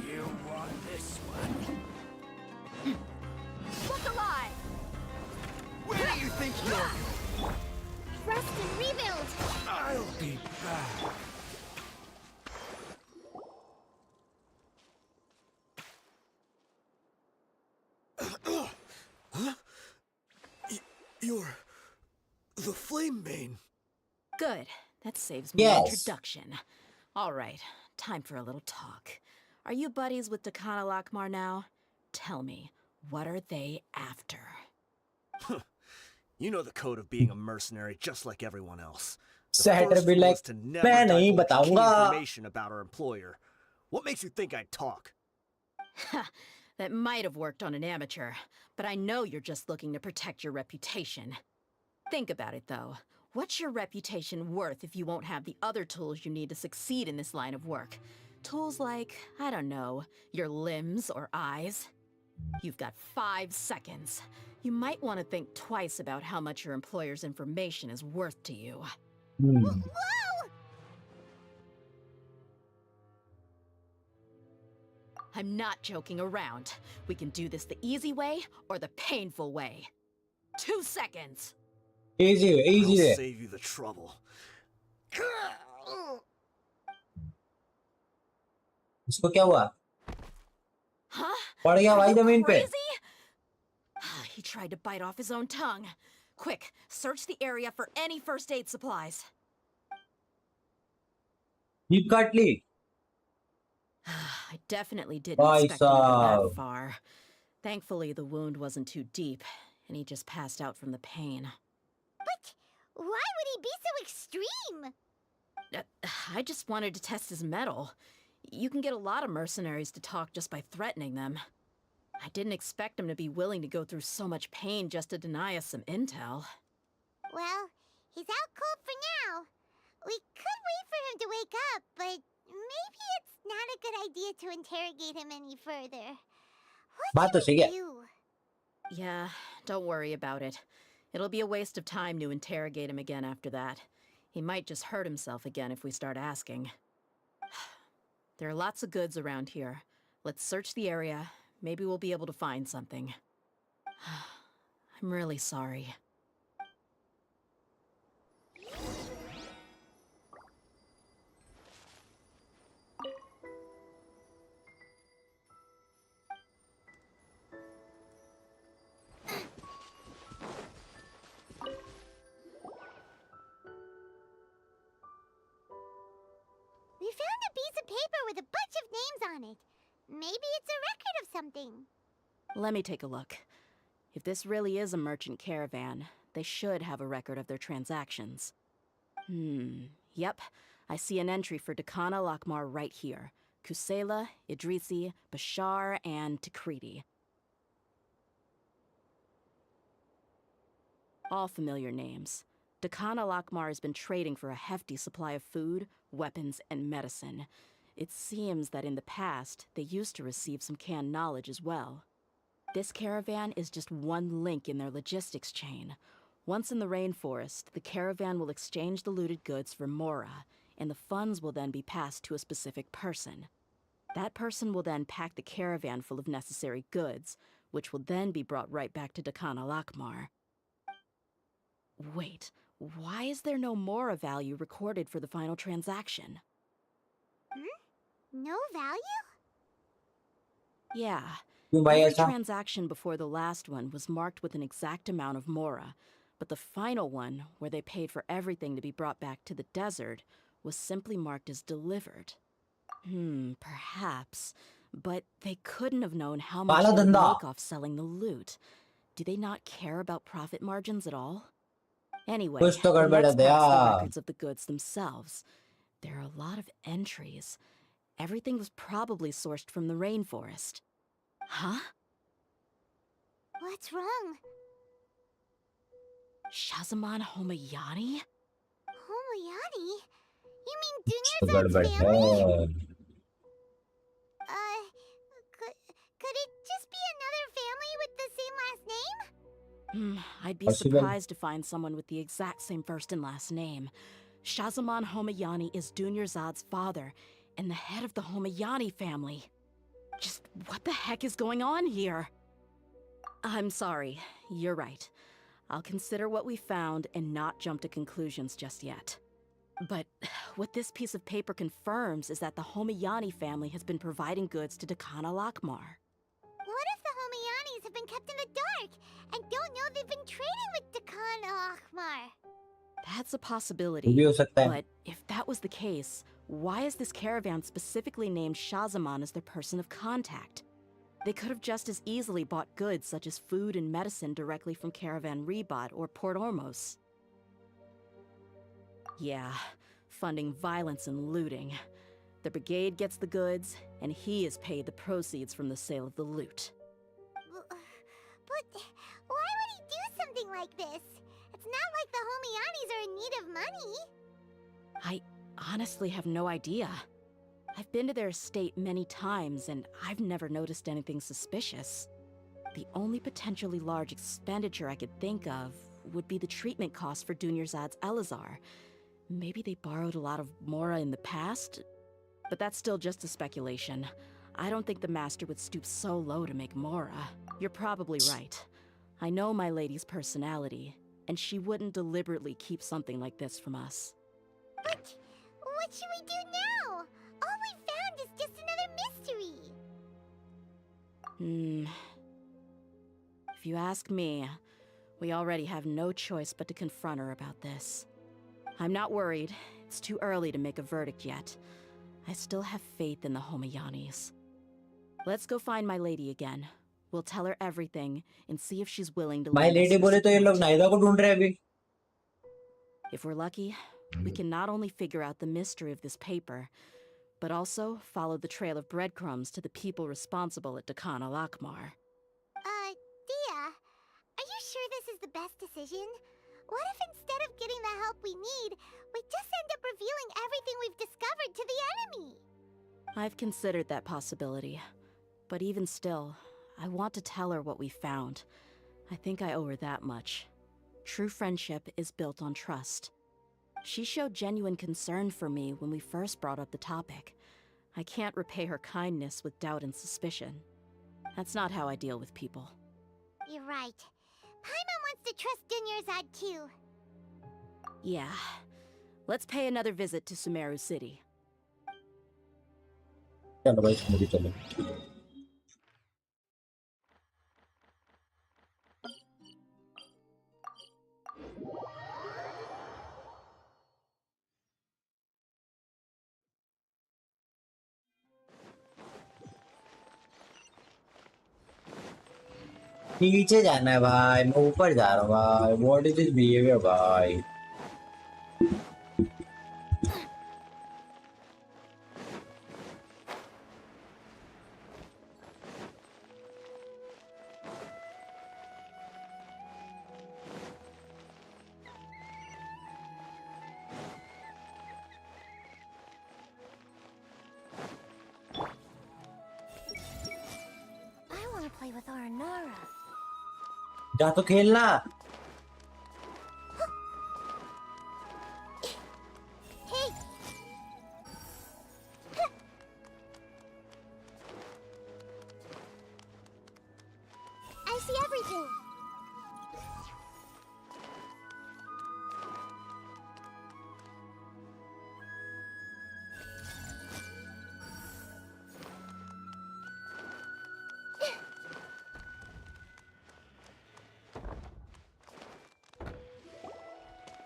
Speaker 9: You want this one?
Speaker 5: Look alive!
Speaker 6: Where do you think you're?
Speaker 4: Rest and rebuild.
Speaker 9: I'll be back.
Speaker 11: You're the Flame Bane.
Speaker 7: Good. That saves me
Speaker 2: Yes.
Speaker 7: an introduction. All right, time for a little talk. Are you buddies with Dakana Lakmar now? Tell me, what are they after?
Speaker 11: You know the code of being a mercenary just like everyone else. The
Speaker 2: Satyr
Speaker 11: first
Speaker 2: be
Speaker 11: rule
Speaker 2: like,
Speaker 11: is to never
Speaker 2: "मैं नहीं
Speaker 11: divulge key
Speaker 2: बताऊंगा."
Speaker 11: information about our employer. What makes you think I'd talk?
Speaker 7: That might have worked on an amateur, but I know you're just looking to protect your reputation. Think about it, though. What's your reputation worth if you won't have the other tools you need to succeed in this line of work? Tools like, I don't know, your limbs or eyes? You've got 5 seconds. You might want to think twice about how much your employer's information is worth to you.
Speaker 4: Whoa!
Speaker 7: I'm not joking around. We can do this the easy way or the painful way. 2 seconds!
Speaker 2: Easy,
Speaker 11: I'll
Speaker 2: easy है।
Speaker 11: save you the trouble.
Speaker 2: इसको क्या हुआ?
Speaker 7: Huh?
Speaker 2: पड़ गया
Speaker 7: Are
Speaker 2: भाई
Speaker 7: you
Speaker 2: जमीन पे।
Speaker 7: crazy? He tried to bite off his own tongue. Quick, search the area for any first aid supplies.
Speaker 2: Jeep काट ली।
Speaker 7: I definitely didn't
Speaker 2: भाई
Speaker 7: expect him to go
Speaker 2: साहब।
Speaker 7: that far. Thankfully, the wound wasn't too deep, and he just passed out from the pain.
Speaker 4: But why would he be so extreme?
Speaker 7: I just wanted to test his mettle. You can get a lot of mercenaries to talk just by threatening them. I didn't expect him to be willing to go through so much pain just to deny us some intel.
Speaker 4: Well, he's out cold for now. We could wait for him to wake up, but maybe it's not a good idea to interrogate him any further.
Speaker 2: बात
Speaker 4: What
Speaker 2: तो
Speaker 4: should
Speaker 2: सही
Speaker 4: we
Speaker 2: है।
Speaker 4: do?
Speaker 7: Yeah, don't worry about it. It'll be a waste of time to interrogate him again after that. He might just hurt himself again if we start asking. There are lots of goods around here. Let's search the area. Maybe we'll be able to find something. I'm really sorry.
Speaker 12: Maybe it's a record of something.
Speaker 7: Let me take a look. If this really is a merchant caravan, they should have a record of their transactions. Yep. I see an entry for Dakana Lakmar right here. Kusela, Idrisi, Bashar, and Takriti. All familiar names. Dakana Lakmar has been trading for a hefty supply of food, weapons, and medicine. It seems that in the past, they used to receive some canned knowledge as well. This caravan is just one link in their logistics chain. Once in the rainforest, the caravan will exchange the looted goods for Mora, and the funds will then be passed to a specific person. That person will then pack the caravan full of necessary goods, which will then be brought right back to Dakana Lakmar. Wait, why is there no Mora value recorded for the final transaction?
Speaker 12: No value?
Speaker 7: Yeah.
Speaker 2: क्यों भाई
Speaker 7: Every
Speaker 2: ऐसा?
Speaker 7: transaction before the last one was marked with an exact amount of Mora, but the final one, where they paid for everything to be brought back to the desert, was simply marked as delivered. Perhaps. But they couldn't have known how much
Speaker 2: काला
Speaker 7: they would
Speaker 2: धंधा.
Speaker 7: make off selling the loot. Do they not care about profit margins at all? Anyway,
Speaker 2: कुछ तो
Speaker 7: the
Speaker 2: गड़बड़ है
Speaker 7: next part's the
Speaker 2: Daya.
Speaker 7: records of the goods themselves. There are a lot of entries. Everything was probably sourced from the rainforest. Huh?
Speaker 12: What's wrong?
Speaker 7: Shazamon Homayani?
Speaker 12: Homoyani? You mean
Speaker 2: कुछ तो
Speaker 12: Dunyarzad's
Speaker 2: गड़बड़
Speaker 12: family?
Speaker 2: है.
Speaker 12: Could it just be another family with the same last name?
Speaker 7: I'd be
Speaker 2: Possible.
Speaker 7: surprised to find someone with the exact same first and last name. Shazamon Homayani is Dunyarzad's father, and the head of the Homayani family. Just what the heck is going on here? I'm sorry, you're right. I'll consider what we found and not jump to conclusions just yet. But what this piece of paper confirms is that the Homayani family has been providing goods to Dakana Lakmar.
Speaker 12: What if the Homayanis have been kept in the dark and don't know they've been trading with Dakana Akhmar?
Speaker 7: That's a
Speaker 2: वो
Speaker 7: possibility.
Speaker 2: भी हो सकता है.
Speaker 7: But if that was the case, why is this caravan specifically named Shazamon as their person of contact? They could have just as easily bought goods such as food and medicine directly from Caravan Rebot or Port Ormos. Yeah, funding violence and looting. The brigade gets the goods, and he is paid the proceeds from the sale of the loot.
Speaker 12: But why would he do something like this? It's not like the Homayanis are in need of money.
Speaker 7: I honestly have no idea. I've been to their estate many times, and I've never noticed anything suspicious. The only potentially large expenditure I could think of would be the treatment costs for Dunyarzad's Elazar. Maybe they borrowed a lot of Mora in the past? But that's still just a speculation. I don't think the Master would stoop so low to make Mora. You're probably right. I know my lady's personality, and she wouldn't deliberately keep something like this from us.
Speaker 12: But what should we do now? All we found is just another mystery.
Speaker 7: If you ask me, we already have no choice but to confront her about this. I'm not worried. It's too early to make a verdict yet. I still have faith in the Homayanis. Let's go find my lady again. We'll tell her everything and see if she's willing to
Speaker 2: My
Speaker 7: lend us
Speaker 2: lady
Speaker 7: her
Speaker 2: बोले तो ये लोग
Speaker 7: support.
Speaker 2: नायदा को ढूंढ रहे हैं अभी.
Speaker 7: If we're lucky, we can not only figure out the mystery of this paper, but also follow the trail of breadcrumbs to the people responsible at Dakana Lakmar.
Speaker 12: Dia, are you sure this is the best decision? What if instead of getting the help we need, we just end up revealing everything we've discovered to the enemy?
Speaker 7: I've considered that possibility. But even still, I want to tell her what we found. I think I owe her that much. True friendship is built on trust. She showed genuine concern for me when we first brought up the topic. I can't repay her kindness with doubt and suspicion. That's not how I deal with people.
Speaker 12: You're right. Paimon wants to trust Dunyarzad too.
Speaker 7: Yeah. Let's pay another visit to Sumeru City.
Speaker 2: चलो भाई इसमें भी चलो. नीचे जाना है भाई, मैं ऊपर जा रहा हूँ भाई। व्हाट इज दिस बिहेवियर भाई?
Speaker 12: I want to play with Aranara.
Speaker 2: जा तो खेलना।
Speaker 12: Hey! I see everything.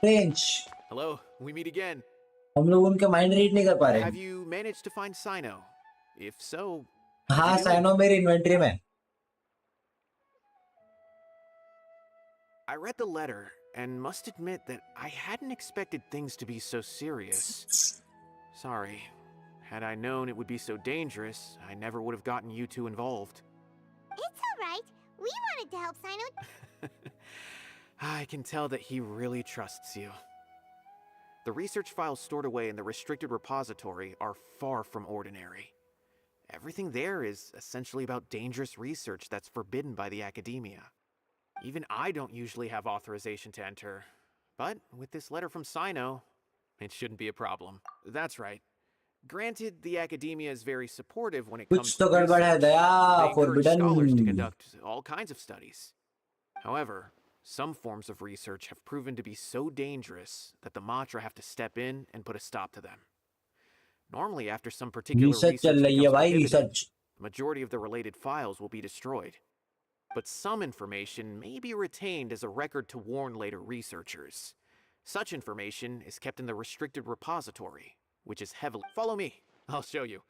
Speaker 2: Range.
Speaker 6: Hello, we meet again.
Speaker 2: हम लोग उनके माइंड रीड नहीं कर पा रहे।
Speaker 6: Have you managed to find Sino? If so,
Speaker 2: हाँ,
Speaker 6: how's he doing?
Speaker 2: साइनो मेरी इन्वेंटरी में।
Speaker 6: I read the letter and must admit that I hadn't expected things to be so serious. Sorry. Had I known it would be so dangerous, I never would have gotten you two involved.
Speaker 12: It's alright. We wanted to help Sino.
Speaker 6: I can tell that he really trusts you. The research files stored away in the restricted repository are far from ordinary. Everything there is essentially about dangerous research that's forbidden by the academia. Even I don't usually have authorization to enter. But with this letter from Sino, it shouldn't be a problem. That's right. Granted, the academia is very supportive when it comes
Speaker 2: कुछ
Speaker 6: to
Speaker 2: तो गड़बड़ है
Speaker 6: research.
Speaker 2: Daya.
Speaker 6: They encourage scholars to
Speaker 2: Forbidden।
Speaker 6: conduct all kinds of studies. However, some forms of research have proven to be so dangerous that the Matra have to step in and put a stop to them. Normally, after some particular
Speaker 2: research
Speaker 6: research
Speaker 2: चल रही है
Speaker 6: becomes
Speaker 2: भाई,
Speaker 6: prohibited,
Speaker 2: research.
Speaker 6: the majority of the related files will be destroyed. But some information may be retained as a record to warn later researchers. Such information is kept in the restricted repository, which is heavily... Follow me. I'll show you.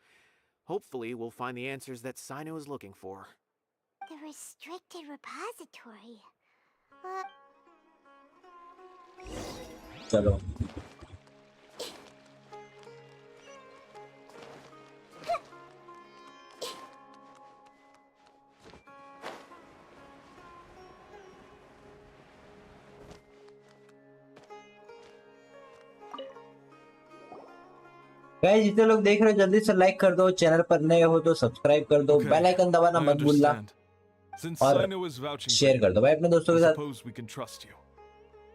Speaker 6: Hopefully, we'll find the answers that Sino is looking for.
Speaker 12: The restricted repository.
Speaker 2: चलो। Guys जितने लोग देख रहे हो जल्दी से like कर दो, चैनल पर नए हो तो सब्सक्राइब कर दो, बेल आइकन दबाना मत भूलना और शेयर कर दो भाई अपने दोस्तों के साथ।
Speaker 13: Suppose we can trust you.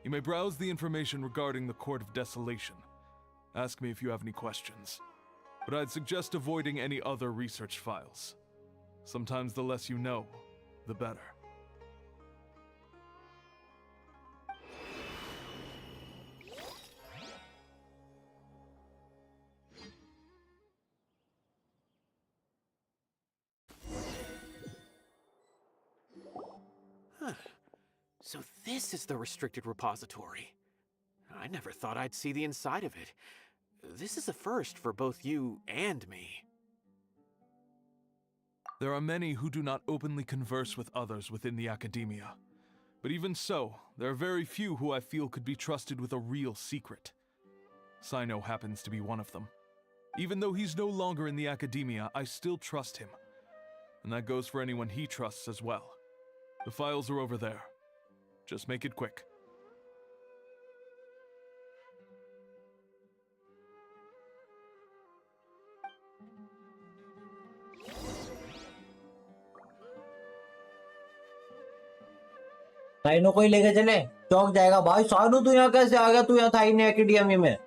Speaker 13: You may browse the information regarding the Court of Desolation. Ask me if you have any questions. But I'd suggest avoiding any other research files. Sometimes the less you know, the better.
Speaker 6: So this is the restricted repository. I never thought I'd see the inside of it. This is a first for both you and me.
Speaker 13: There are many who do not openly converse with others within the academia. But even so, there are very few who I feel could be trusted with a real secret. Sino happens to be one of them. Even though he's no longer in the academia, I still trust him. And that goes for anyone he trusts as well. The files are over there. Just make it quick.
Speaker 2: साइनो को ही लेके चले, चौक जाएगा भाई। Cyano तू यहाँ कैसे आ गया? तू यहाँ था ही नहीं एकेडमी में।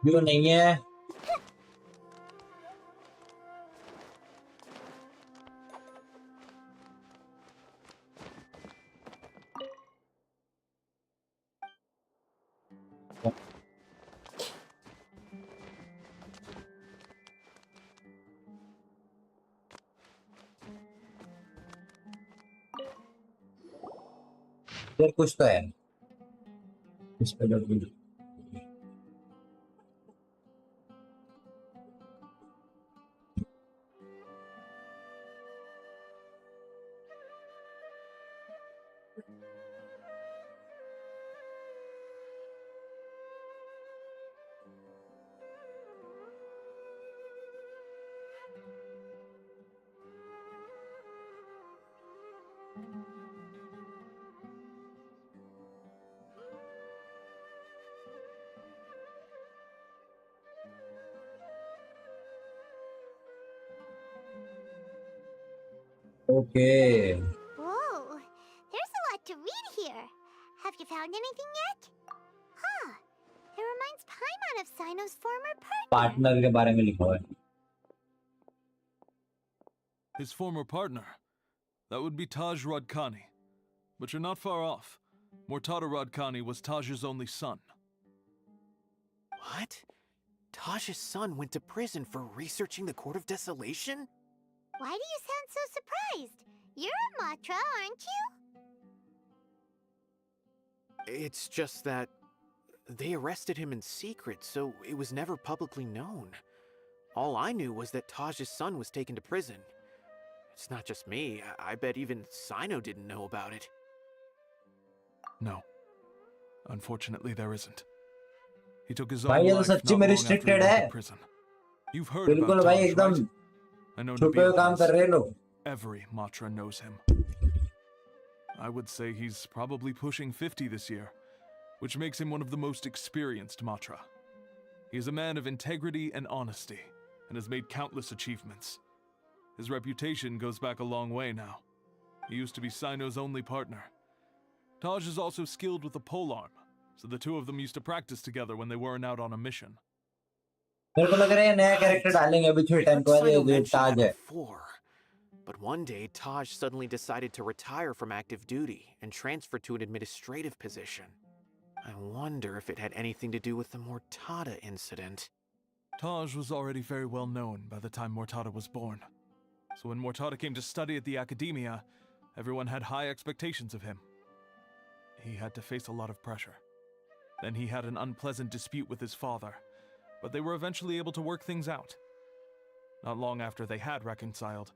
Speaker 2: क्यों नहीं है? इधर कुछ तो है इस पे लग गई। Okay.
Speaker 12: Whoa, there's a lot to read here. Have you found anything yet? Huh. It reminds Paimon of Sino's former partner.
Speaker 2: Partner के बारे में लिखा हुआ है.
Speaker 13: His former partner? That would be Taj Rodkani. But you're not far off. Mortada Rodkani was Taj's only son.
Speaker 6: What? Taj's son went to prison for researching the Court of Desolation?
Speaker 12: Why do you sound so surprised? You're a Matra, aren't you?
Speaker 6: It's just that they arrested him in secret, so it was never publicly known. All I knew was that Taj's son was taken to prison. It's not just me. I bet even Sino didn't know about it.
Speaker 13: No. Unfortunately, there isn't. He took his
Speaker 2: भाई
Speaker 13: own
Speaker 2: ये तो
Speaker 13: life
Speaker 2: सच्ची
Speaker 13: not
Speaker 2: में
Speaker 13: long after he
Speaker 2: restricted
Speaker 13: went
Speaker 2: है.
Speaker 13: to prison. You've heard
Speaker 2: बिल्कुल
Speaker 13: about
Speaker 2: भाई
Speaker 13: Taj,
Speaker 2: एकदम
Speaker 13: right? I know
Speaker 2: छुपे हुए
Speaker 13: Nabil
Speaker 2: काम
Speaker 13: has.
Speaker 2: कर रहे हैं लोग.
Speaker 13: Every Matra knows him. I would say he's probably pushing 50 this year, which makes him one of the most experienced Matra. He is a man of integrity and honesty, and has made countless achievements. His reputation goes back a long way now. He used to be Sino's only partner. Taj is also skilled with the polearm, so the two of them used to practice together when they weren't out on a mission.
Speaker 2: मेरे को लग रहा है नया character डालेंगे अभी थोड़े time के बाद.
Speaker 6: Sino
Speaker 2: ये
Speaker 6: mentioned
Speaker 2: ताज
Speaker 6: that
Speaker 2: है.
Speaker 6: before. But one day, Taj suddenly decided to retire from active duty and transfer to an administrative position. I wonder if it had anything to do with the Mortada incident.
Speaker 13: Taj was already very well known by the time Mortada was born. So when Mortada came to study at the academia, everyone had high expectations of him. He had to face a lot of pressure. Then he had an unpleasant dispute with his father, but they were eventually able to work things out. Not long after they had reconciled,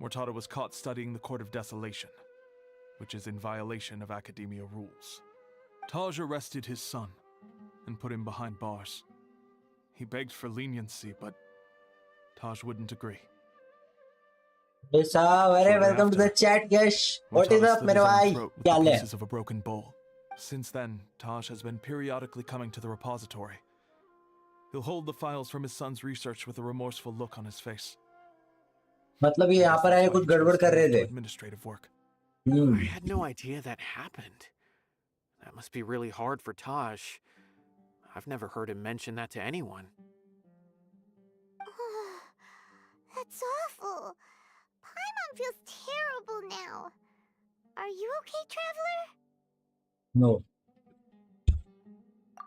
Speaker 13: Mortada was caught studying the Court of Desolation, which is in violation of academia rules. Taj arrested his son and put him behind bars. He begged for leniency, but Taj wouldn't agree.
Speaker 2: Hey साहब, अरे welcome to the chat, Gash. What is up, मेरे भाई?
Speaker 13: With
Speaker 2: क्या
Speaker 13: the
Speaker 2: ले?
Speaker 13: pieces of a broken bowl. Since then, Taj has been periodically coming to the repository. He'll hold the files from his son's research with a remorseful look on his face.
Speaker 2: मतलब ये यहाँ पर आए कुछ गड़बड़ कर रहे थे.
Speaker 13: Administrative work.
Speaker 6: I had no idea that happened. That must be really hard for Taj. I've never heard him mention that to anyone.
Speaker 12: That's awful. Paimon feels terrible now. Are you okay, Traveler?
Speaker 2: No.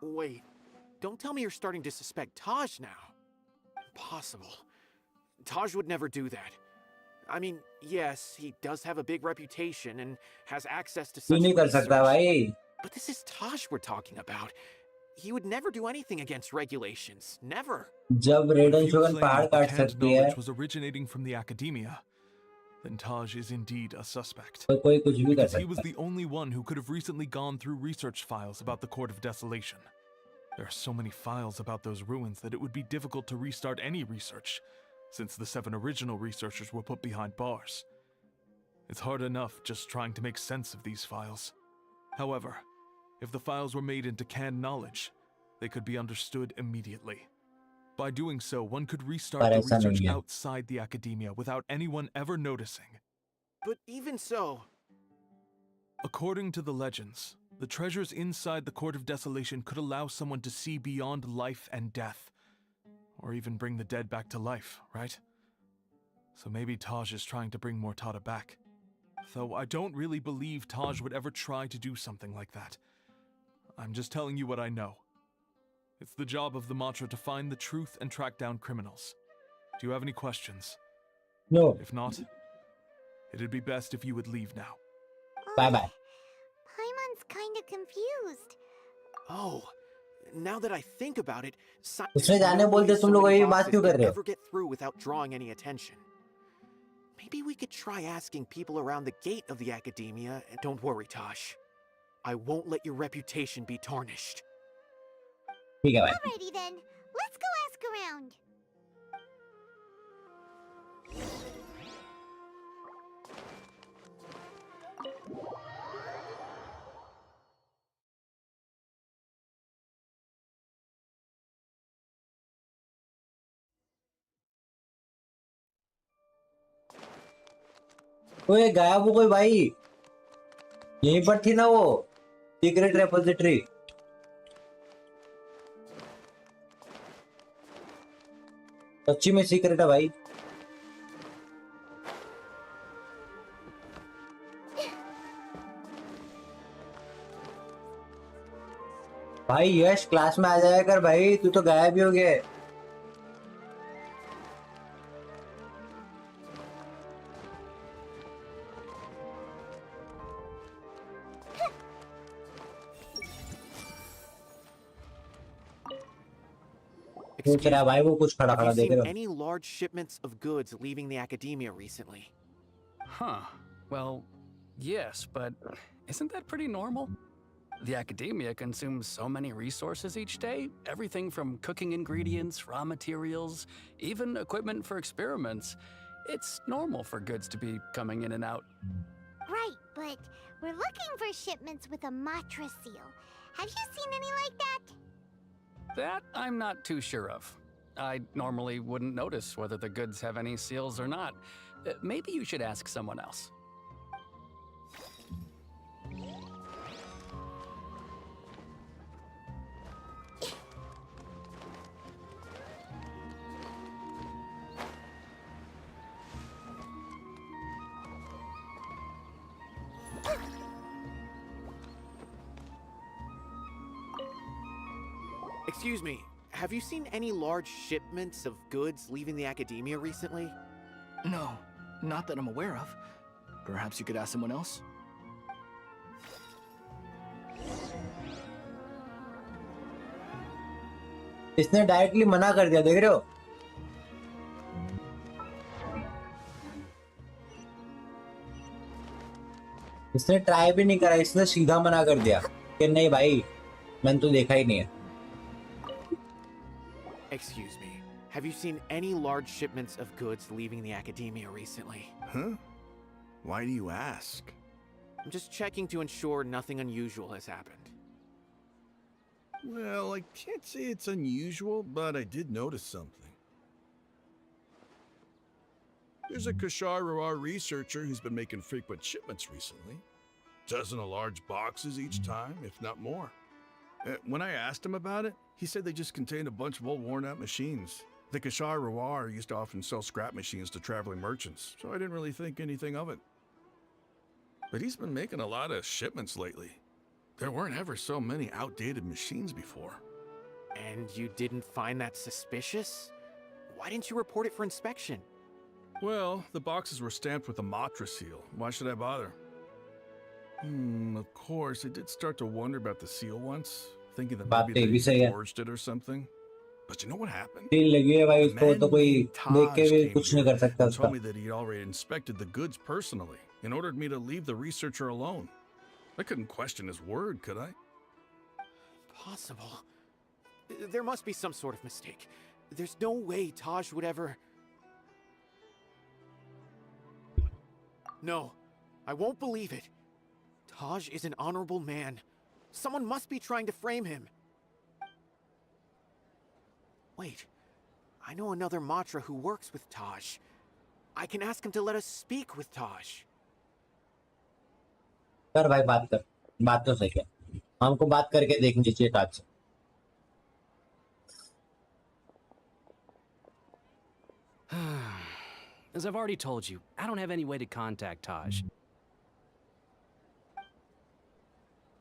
Speaker 6: Wait, don't tell me you're starting to suspect Taj now. Impossible. Taj would never do that. I mean, yes, he does have a big reputation and has access to such
Speaker 2: नहीं कर
Speaker 6: research.
Speaker 2: सकता भाई.
Speaker 6: But this is Taj we're talking about. He would never do anything against regulations. Never.
Speaker 2: जब
Speaker 13: If
Speaker 2: रेडन
Speaker 13: you
Speaker 2: शोगन
Speaker 13: claim
Speaker 2: पहाड़
Speaker 13: that the
Speaker 2: काट
Speaker 13: canned
Speaker 2: सकती है,
Speaker 13: knowledge was originating from the academia, then Taj is indeed a suspect.
Speaker 2: तो कोई कुछ भी कर
Speaker 13: Because he was
Speaker 2: सकता है.
Speaker 13: the only one who could have recently gone through research files about the Court of Desolation. There are so many files about those ruins that it would be difficult to restart any research, since the 7 original researchers were put behind bars. It's hard enough just trying to make sense of these files. However, if the files were made into canned knowledge, they could be understood immediately. By doing so, one could restart
Speaker 2: पर
Speaker 13: the
Speaker 2: ऐसा
Speaker 13: research
Speaker 2: नहीं है.
Speaker 13: outside the academia without anyone ever noticing.
Speaker 6: But even so,
Speaker 13: According to the legends, the treasures inside the Court of Desolation could allow someone to see beyond life and death, or even bring the dead back to life, right? So maybe Taj is trying to bring Mortada back. Though I don't really believe Taj would ever try to do something like that. I'm just telling you what I know. It's the job of the Matra to find the truth and track down criminals. Do you have any questions?
Speaker 2: No.
Speaker 13: If not, it'd be best if you would leave now.
Speaker 2: Bye bye.
Speaker 12: Paimon's kinda confused.
Speaker 6: oh, now that I think about it,
Speaker 2: उसने जाने बोलते तुम लोग ये बात क्यों कर रहे हो?
Speaker 6: never get through without drawing any attention. Maybe we could try asking people around the gate of the academia. And don't worry, Tosh. I won't let your reputation be tarnished.
Speaker 2: ठीक है भाई.
Speaker 12: Alrighty then, let's go ask around.
Speaker 2: ओए गायब हो गई भाई, यहीं पर थी ना वो सीक्रेट रेपोजिटरी। सच्ची में सीक्रेट है भाई। भाई यश क्लास में आ जाया कर भाई, तू तो गायब ही हो गया है। पूछ रहा है भाई वो कुछ खड़ा
Speaker 6: Have
Speaker 2: खड़ा
Speaker 6: you
Speaker 2: देख
Speaker 6: seen
Speaker 2: रहे हो।
Speaker 6: any large shipments of goods leaving the academia recently?
Speaker 14: Huh. Well, yes, but isn't that pretty normal? The academia consumes so many resources each day, everything from cooking ingredients, raw materials, even equipment for experiments. It's normal for goods to be coming in and out.
Speaker 12: Right, but we're looking for shipments with a Matra seal. Have you seen any like that?
Speaker 14: That I'm not too sure of. I normally wouldn't notice whether the goods have any seals or not. Maybe you should ask someone else.
Speaker 6: Excuse me, have you seen any large shipments of goods leaving the academia recently?
Speaker 15: No, not that I'm aware of. Perhaps you could ask someone else?
Speaker 2: इसने directly मना कर दिया, देख रहे हो। इसने try भी नहीं करा, इसने सीधा मना कर दिया कि नहीं भाई मैंने तो देखा ही नहीं है।
Speaker 6: Excuse me, have you seen any large shipments of goods leaving the academia recently?
Speaker 9: Huh? Why do you ask?
Speaker 6: I'm just checking to ensure nothing unusual has happened.
Speaker 9: Well, I can't say it's unusual, but I did notice something. There's a Kashar researcher who's been making frequent shipments recently. Dozen of large boxes each time, if not more. When I asked him about it, he said they just contained a bunch of old worn-out machines. The Kashar used to often sell scrap machines to traveling merchants, so I didn't really think anything of it. But he's been making a lot of shipments lately. There weren't ever so many outdated machines before.
Speaker 6: And you didn't find that suspicious? Why didn't you report it for inspection?
Speaker 9: Well, the boxes were stamped with a Matra seal. Why should I bother? Of course, I did start to wonder about the seal once, thinking that maybe they forged it or something. But you know what happened?
Speaker 2: लगी है भाई उसको तो कोई देख के भी कुछ नहीं कर सकता उसका।
Speaker 9: Told me that he'd already inspected the goods personally and ordered me to leave the researcher alone. I couldn't question his word, could I?
Speaker 6: Possible. There must be some sort of mistake. There's no way Taj would ever... No, I won't believe it. Taj is an honorable man. Someone must be trying to frame him. Wait, I know another Matra who works with Taj. I can ask him to let us speak with Taj.
Speaker 2: कर भाई बात कर, बात तो सही है, हमको बात करके देखनी चाहिए ताज से।
Speaker 16: As I've already told you, I don't have any way to contact Taj.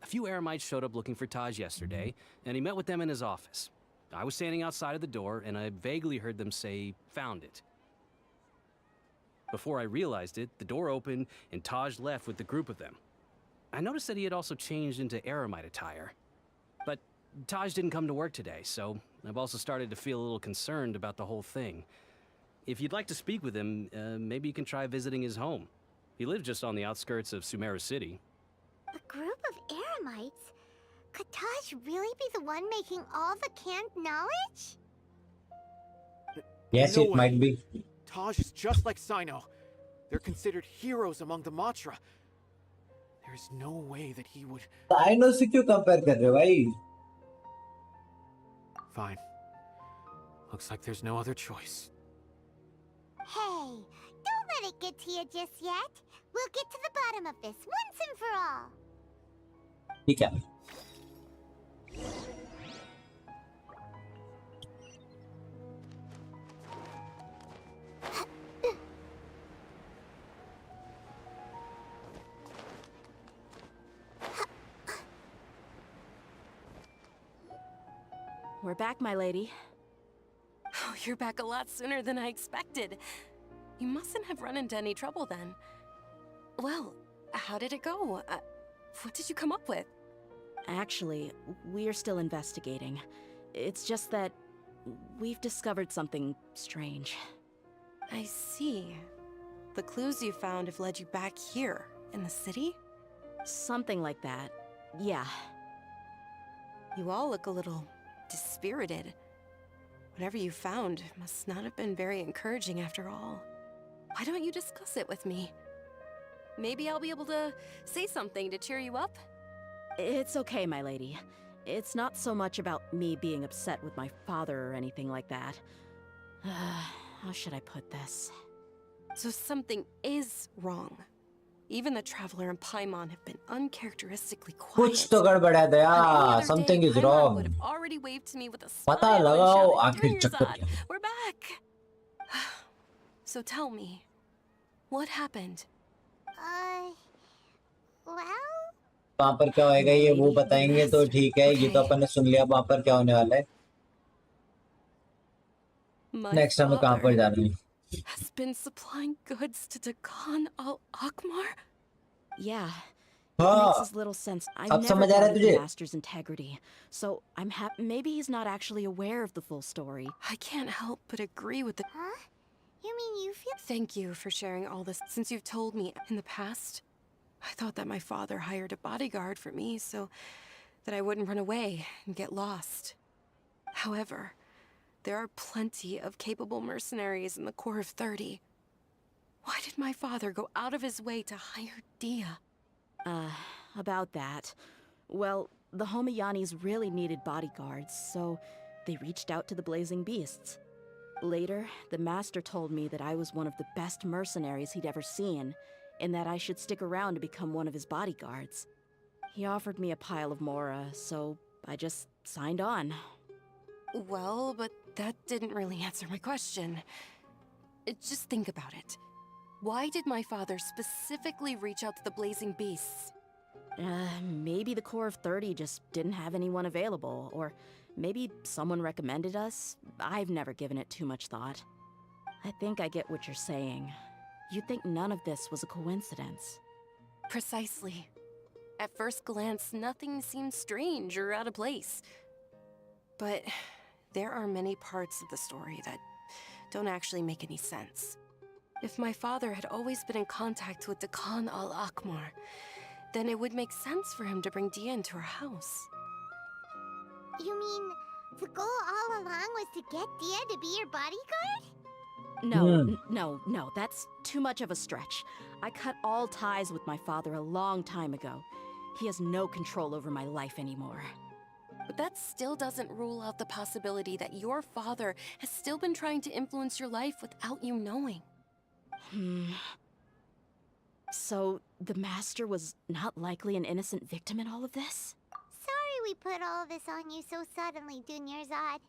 Speaker 16: A few Eremites showed up looking for Taj yesterday, and he met with them in his office. I was standing outside of the door, and I vaguely heard them say, "Found it." Before I realized it, the door opened, and Taj left with the group of them. I noticed that he had also changed into Eremite attire. But Taj didn't come to work today, so I've also started to feel a little concerned about the whole thing. If you'd like to speak with him, maybe you can try visiting his home. He lives just on the outskirts of Sumeru City.
Speaker 12: A group of Eremites? Could Taj really be the one making all the canned knowledge?
Speaker 2: Yes, it might be.
Speaker 6: Taj is just like Sino. They're considered heroes among the Matra. There's no way that he would...
Speaker 2: Sino से क्यों compare कर रहे हो भाई?
Speaker 6: Fine. Looks like there's no other choice.
Speaker 12: Hey, don't let it get to you just yet. We'll get to the bottom of this once and for all.
Speaker 2: ठीक है.
Speaker 7: We're back, my lady.
Speaker 17: Oh, you're back a lot sooner than I expected. You mustn't have run into any trouble then. Well, how did it go? What did you come up with?
Speaker 7: Actually, we're still investigating. It's just that we've discovered something strange.
Speaker 17: I see. The clues you found have led you back here, in the city?
Speaker 7: Something like that, yeah.
Speaker 17: You all look a little dispirited. Whatever you found must not have been very encouraging after all. Why don't you discuss it with me? Maybe I'll be able to say something to cheer you up?
Speaker 7: It's okay, my lady. It's not so much about me being upset with my father or anything like that. How should I put this?
Speaker 17: So something is wrong. Even the Traveler and Paimon have been uncharacteristically quiet.
Speaker 2: कुछ तो गड़बड़ है दया. Something is wrong.
Speaker 17: Would have already waved to me with a
Speaker 2: पता
Speaker 17: smile and
Speaker 2: लगाओ
Speaker 17: shouted,
Speaker 2: आखिर
Speaker 17: "Bring yours
Speaker 2: चक्कर
Speaker 17: on.
Speaker 2: क्या.
Speaker 17: We're back." So tell me, what happened?
Speaker 12: Well?
Speaker 2: वहाँ पर क्या होएगा ये वो बताएंगे तो ठीक है. ये तो अपन ने सुन लिया वहाँ पर क्या होने वाला है. Next हमें कहाँ पर जाना है?
Speaker 17: Has been supplying goods to Dakan al-Akmar?
Speaker 7: Yeah. It
Speaker 2: हाँ.
Speaker 7: makes as little sense. I
Speaker 2: अब
Speaker 7: never
Speaker 2: समझ आ रहा है
Speaker 7: doubted the
Speaker 2: तुझे?
Speaker 7: Master's integrity. So I'm happy. Maybe he's not actually aware of the full story.
Speaker 17: I can't help but agree with the...
Speaker 12: Huh? You mean you feel...
Speaker 17: Thank you for sharing all this. Since you've told me in the past, I thought that my father hired a bodyguard for me so that I wouldn't run away and get lost. However, there are plenty of capable mercenaries in the Corps of 30. Why did my father go out of his way to hire Dia?
Speaker 7: About that. Well, the Homiyanis really needed bodyguards, so they reached out to the Blazing Beasts. Later, the Master told me that I was one of the best mercenaries he'd ever seen, and that I should stick around to become one of his bodyguards. He offered me a pile of Mora, so I just signed on.
Speaker 17: Well, but that didn't really answer my question. Just think about it. Why did my father specifically reach out to the Blazing Beasts?
Speaker 7: Maybe the Corps of 30 just didn't have anyone available, or maybe someone recommended us. I've never given it too much thought. I think I get what you're saying. You'd think none of this was a coincidence.
Speaker 17: Precisely. At first glance, nothing seems strange or out of place. But there are many parts of the story that don't actually make any sense. If my father had always been in contact with Dakan al-Akmar, then it would make sense for him to bring Dia into our house.
Speaker 12: You mean the goal all along was to get Dia to be your bodyguard?
Speaker 7: No, that's too much of a stretch. I cut all ties with my father a long time ago. He has no control over my life anymore.
Speaker 17: But that still doesn't rule out the possibility that your father has still been trying to influence your life without you knowing.
Speaker 7: So, the Master was not likely an innocent victim in all of this?
Speaker 12: Sorry we put all of this on you so suddenly, Dunyarzad.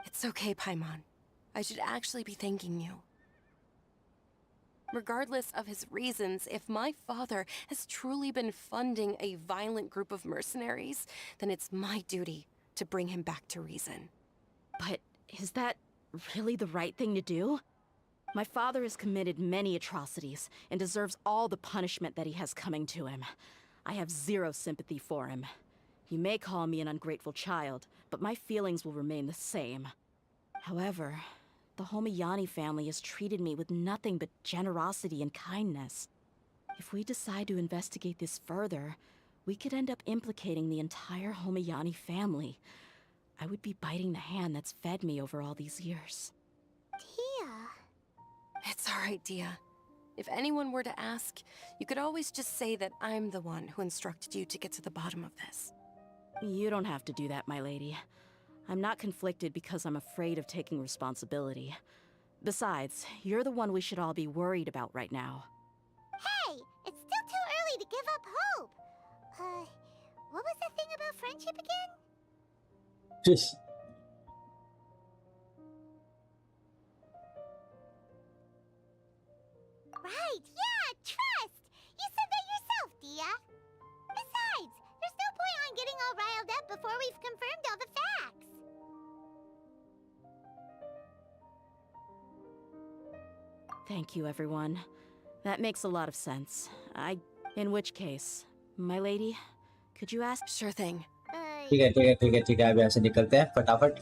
Speaker 17: It's okay, Paimon. I should actually be thanking you. Regardless of his reasons, if my father has truly been funding a violent group of mercenaries, then it's my duty to bring him back to reason.
Speaker 7: But is that really the right thing to do? My father has committed many atrocities and deserves all the punishment that he has coming to him. I have zero sympathy for him. You may call me an ungrateful child, but my feelings will remain the same. However, the Homiyani family has treated me with nothing but generosity and kindness. If we decide to investigate this further, we could end up implicating the entire Homiyani family. I would be biting the hand that's fed me over all these years.
Speaker 12: Dia.
Speaker 17: It's all right, Dia. If anyone were to ask, you could always just say that I'm the one who instructed you to get to the bottom of this.
Speaker 7: You don't have to do that, my lady. I'm not conflicted because I'm afraid of taking responsibility. Besides, you're the one we should all be worried about right now.
Speaker 12: Hey! to give up hope. What was that thing about friendship again?
Speaker 2: Just
Speaker 12: Right, yeah, trust! You said that yourself, Dia. Besides, there's no point on getting all riled up before we've confirmed all the facts.
Speaker 7: Thank you, everyone. That makes a lot of sense. In which case, my lady, could you ask?
Speaker 17: Sure thing.
Speaker 2: ठीक है ठीक है ठीक है ठीक है, अब यहाँ से निकलते हैं फटाफट।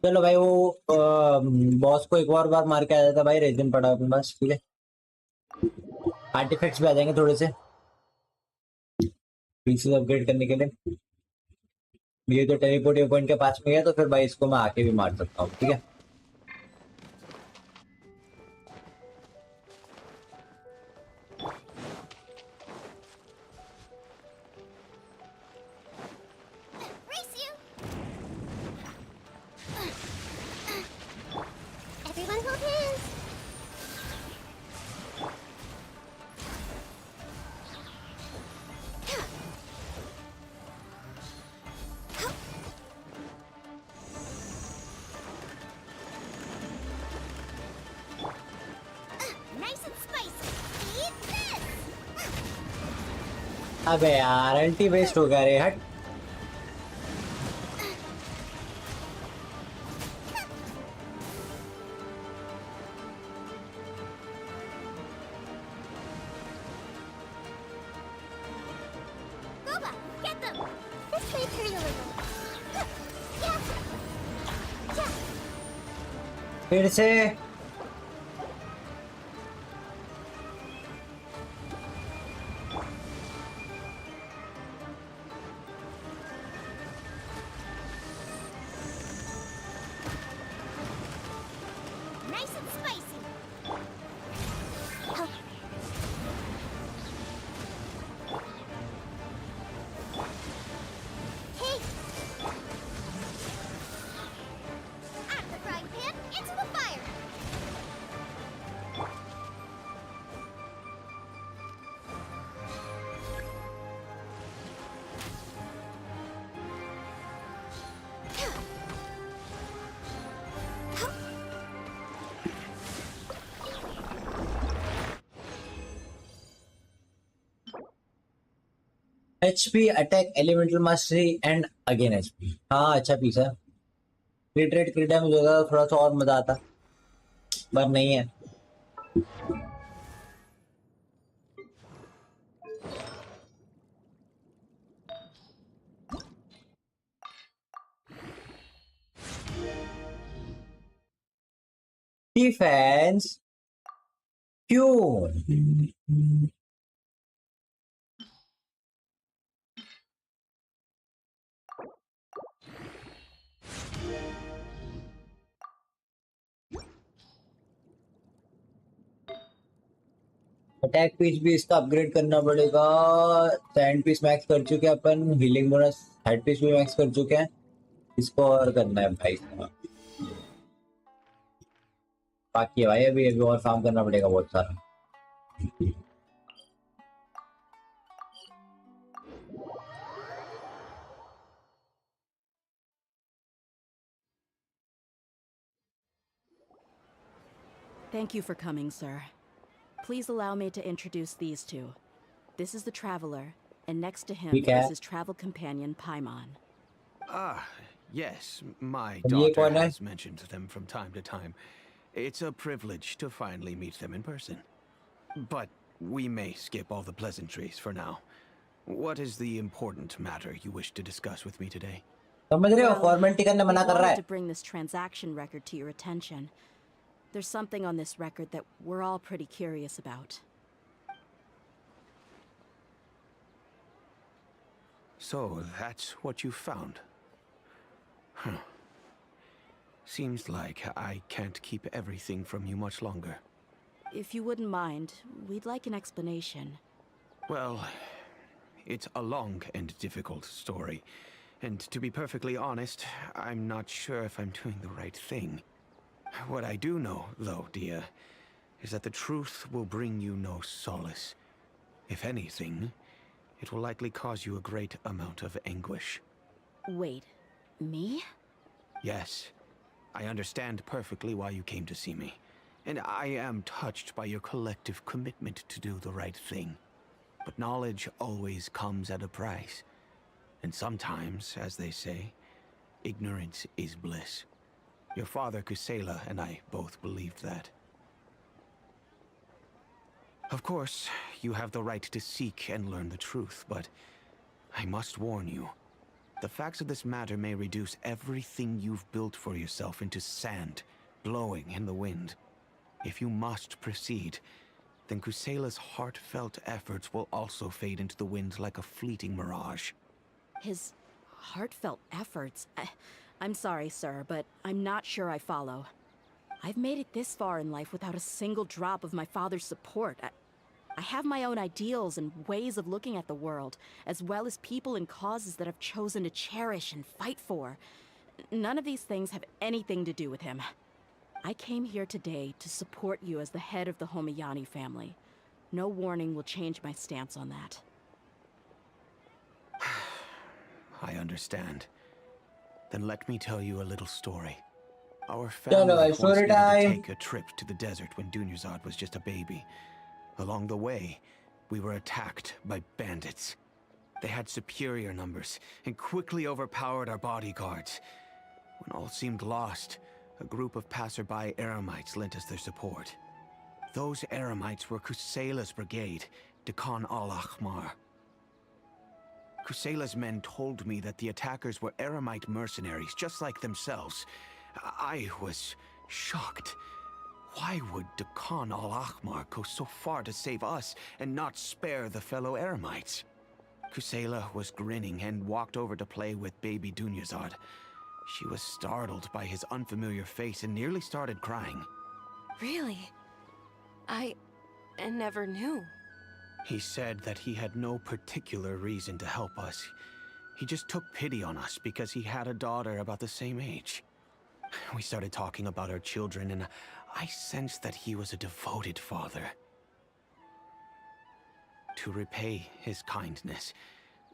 Speaker 2: चलो भाई, वो बॉस को एक और बार मार के आ जाता भाई, रेजिन पड़ा अपने पास। ठीक है, आर्टिफैक्ट्स भी आ जाएंगे थोड़े से पीसेस अपग्रेड करने के लिए। ये तो टेलीपोर्ट पॉइंट के पास में है, तो फिर भाई इसको मैं आके भी मार सकता हूँ। ठीक है,
Speaker 12: Everyone hold hands. Nice and spicy. Eat this.
Speaker 2: अबे यार अल्टी वेस्ट हो गया रे, हट।
Speaker 12: Boba, get them. This may hurt a little. Yeah. Yeah.
Speaker 2: फिर से
Speaker 12: Nice and spicy. Hey. Out of the frying pan, into the fire.
Speaker 2: HP attack elemental mastery and again HP। हाँ अच्छा पीस है। क्रिट rate क्रिट damage होगा तो थोड़ा सा और मजा आता, पर नहीं है। डिफेंस क्यों? अटैक पीस भी इसका अपग्रेड करना पड़ेगा। सैंड पीस मैक्स कर चुके हैं अपन, हीलिंग बोनस हेड पीस भी मैक्स कर चुके हैं, इसको और करना है भाई। बाकी है भाई, अभी और फार्म करना पड़ेगा बहुत सारा।
Speaker 7: Thank you for coming, sir. Please allow me to introduce these two. This is the Traveler, and next to him is his travel companion, Paimon.
Speaker 6: Ah, yes, my
Speaker 2: ये
Speaker 6: daughter
Speaker 2: कौन है?
Speaker 6: has mentioned them from time to time. It's a privilege to finally meet them in person. But we may skip all the pleasantries for now. What is the important matter you wish to discuss with me today?
Speaker 2: समझ रहे हो
Speaker 7: Well,
Speaker 2: formality करने
Speaker 7: we
Speaker 2: मना कर रहा
Speaker 7: wanted
Speaker 2: है.
Speaker 7: to bring this transaction record to your attention. There's something on this record that we're all pretty curious about.
Speaker 6: So, that's what you found. Huh. Seems like I can't keep everything from you much longer.
Speaker 7: If you wouldn't mind, we'd like an explanation.
Speaker 6: Well, it's a long and difficult story. And to be perfectly honest, I'm not sure if I'm doing the right thing. What I do know, though, Dia, is that the truth will bring you no solace. If anything, it will likely cause you a great amount of anguish.
Speaker 7: Wait, me?
Speaker 6: Yes, I understand perfectly why you came to see me. And I am touched by your collective commitment to do the right thing. But knowledge always comes at a price. And sometimes, as they say, ignorance is bliss. Your father, Kusela, and I both believed that. Of course, you have the right to seek and learn the truth, but I must warn you. The facts of this matter may reduce everything you've built for yourself into sand, blowing in the wind. If you must proceed, then Kusela's heartfelt efforts will also fade into the wind like a fleeting mirage.
Speaker 7: His heartfelt efforts? I'm sorry, sir, but I'm not sure I follow. I've made it this far in life without a single drop of my father's support. I have my own ideals and ways of looking at the world, as well as people and causes that I've chosen to cherish and fight for. None of these things have anything to do with him. I came here today to support you as the head of the Homiyani family. No warning will change my stance on that.
Speaker 6: I understand. Then let me tell you a little story. Our family once needed to take a trip to the desert when Dunyarzad was just a baby. Along the way, we were attacked by bandits. They had superior numbers and quickly overpowered our bodyguards. When all seemed lost, a group of passerby Eremites lent us their support. Those Eremites were Kusela's brigade, Dekan al-Ahmar. Kusela's men told me that the attackers were Eremite mercenaries, just like themselves. I was shocked. Why would Dekan al-Ahmar go so far to save us and not spare the fellow Eremites? Kusela was grinning and walked over to play with baby Dunyarzad. She was startled by his unfamiliar face and nearly started crying.
Speaker 17: Really? I never knew.
Speaker 6: He said that he had no particular reason to help us. He just took pity on us because he had a daughter about the same age. We started talking about our children, and I sensed that he was a devoted father. To repay his kindness,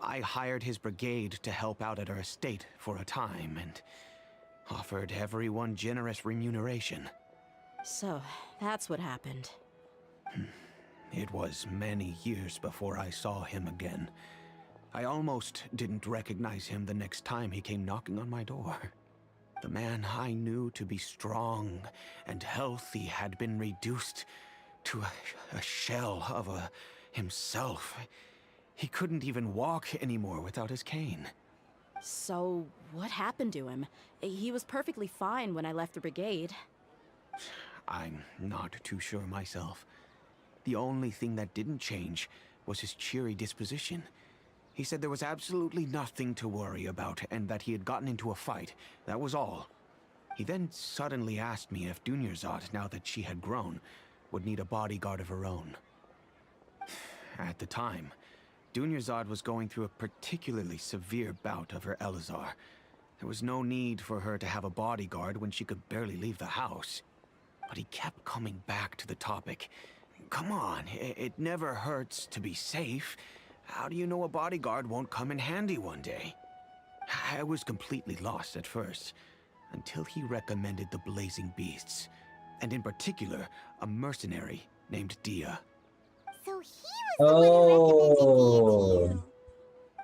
Speaker 6: I hired his brigade to help out at our estate for a time, and offered everyone generous remuneration.
Speaker 7: So, that's what happened.
Speaker 6: It was many years before I saw him again. I almost didn't recognize him the next time he came knocking on my door. The man I knew to be strong and healthy had been reduced to a shell of himself. He couldn't even walk anymore without his cane.
Speaker 7: So, what happened to him? He was perfectly fine when I left the brigade.
Speaker 6: I'm not too sure myself. The only thing that didn't change was his cheery disposition. He said there was absolutely nothing to worry about and that he had gotten into a fight. That was all. He then suddenly asked me if Dunyarzad, now that she had grown, would need a bodyguard of her own. At the time, Dunyarzad was going through a particularly severe bout of her Elazar. There was no need for her to have a bodyguard when she could barely leave the house. But he kept coming back to the topic. Come on, it never hurts to be safe. How do you know a bodyguard won't come in handy one day? I was completely lost at first, until he recommended the Blazing Beasts, and in particular, a mercenary named Dia.
Speaker 12: So he was the one who recommended Dia to you.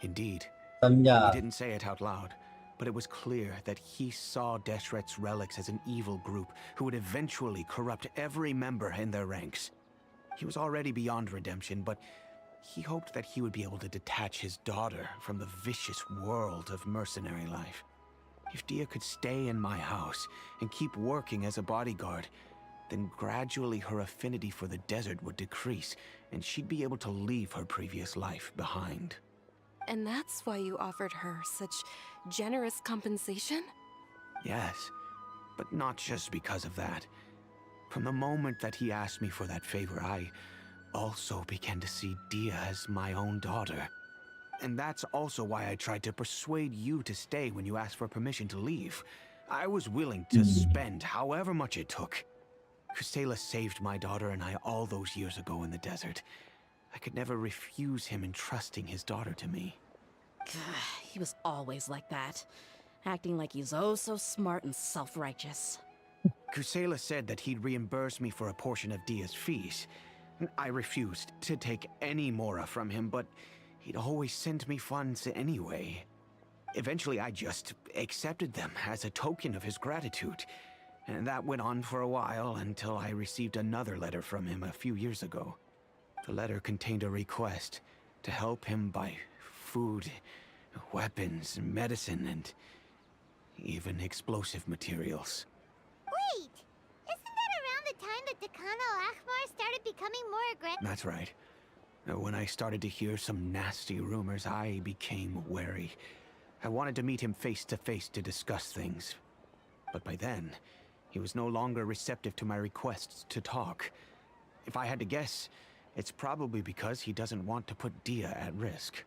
Speaker 6: Indeed.
Speaker 2: समझा.
Speaker 6: He didn't say it out loud, but it was clear that he saw Deshret's relics as an evil group who would eventually corrupt every member in their ranks. He was already beyond redemption, but he hoped that he would be able to detach his daughter from the vicious world of mercenary life. If Dia could stay in my house and keep working as a bodyguard, then gradually her affinity for the desert would decrease, and she'd be able to leave her previous life behind.
Speaker 17: And that's why you offered her such generous compensation?
Speaker 6: Yes, but not just because of that. From the moment that he asked me for that favor, I also began to see Dia as my own daughter. And that's also why I tried to persuade you to stay when you asked for permission to leave. I was willing to spend however much it took. Kusela saved my daughter and I all those years ago in the desert. I could never refuse him entrusting his daughter to me.
Speaker 7: He was always like that, acting like he's oh so smart and self-righteous.
Speaker 6: Kusela said that he'd reimburse me for a portion of Dia's fees. I refused to take any mora from him, but he'd always sent me funds anyway. Eventually, I just accepted them as a token of his gratitude. And that went on for a while until I received another letter from him a few years ago. The letter contained a request to help him buy food, weapons, medicine, and even explosive materials.
Speaker 12: Wait! Isn't that around the time that Dakan al-Ahmar started becoming more aggressive?
Speaker 6: That's right. When I started to hear some nasty rumors, I became wary. I wanted to meet him face to face to discuss things. But by then, he was no longer receptive to my requests to talk. If I had to guess, it's probably because he doesn't want to put Dia at risk.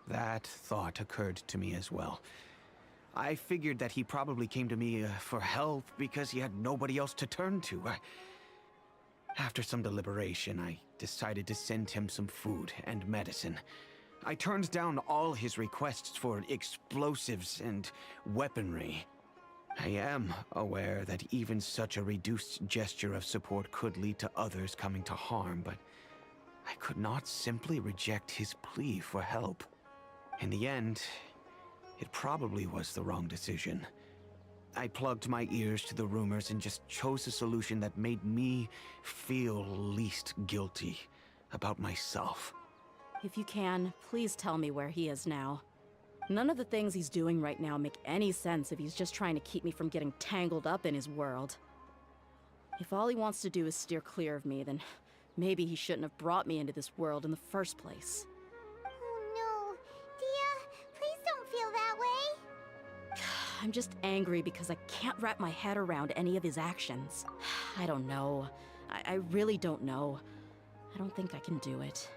Speaker 6: That thought occurred to me as well. I figured that he probably came to me for help because he had nobody else to turn to. After some deliberation, I decided to send him some food and medicine. I turned down all his requests for explosives and weaponry. I am aware that even such a reduced gesture of support could lead to others coming to harm, but I could not simply reject his plea for help. In the end, it probably was the wrong decision. I plugged my ears to the rumors and just chose a solution that made me feel least guilty about myself.
Speaker 7: If you can, please tell me where he is now. None of the things he's doing right now make any sense if he's just trying to keep me from getting tangled up in his world. If all he wants to do is steer clear of me, then maybe he shouldn't have brought me into this world in the first place.
Speaker 12: Oh no. Dia, please don't feel that way.
Speaker 7: I'm just angry because I can't wrap my head around any of his actions. I don't know. I really don't know. I don't think I can do it.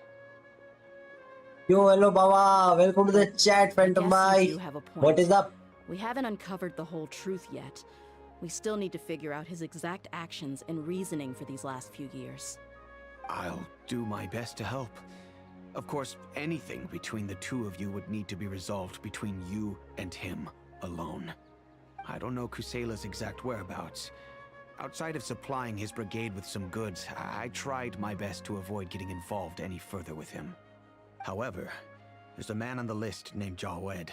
Speaker 2: Yo, hello, Baba. Welcome to the chat, Phantom
Speaker 7: I guess you
Speaker 2: Bike.
Speaker 7: do have a point.
Speaker 2: What is up?
Speaker 7: We haven't uncovered the whole truth yet. We still need to figure out his exact actions and reasoning for these last few years.
Speaker 6: I'll do my best to help. Of course, anything between the two of you would need to be resolved between you and him alone. I don't know Kusela's exact whereabouts. Outside of supplying his brigade with some goods, I tried my best to avoid getting involved any further with him. However, there's a man on the list named Jawed.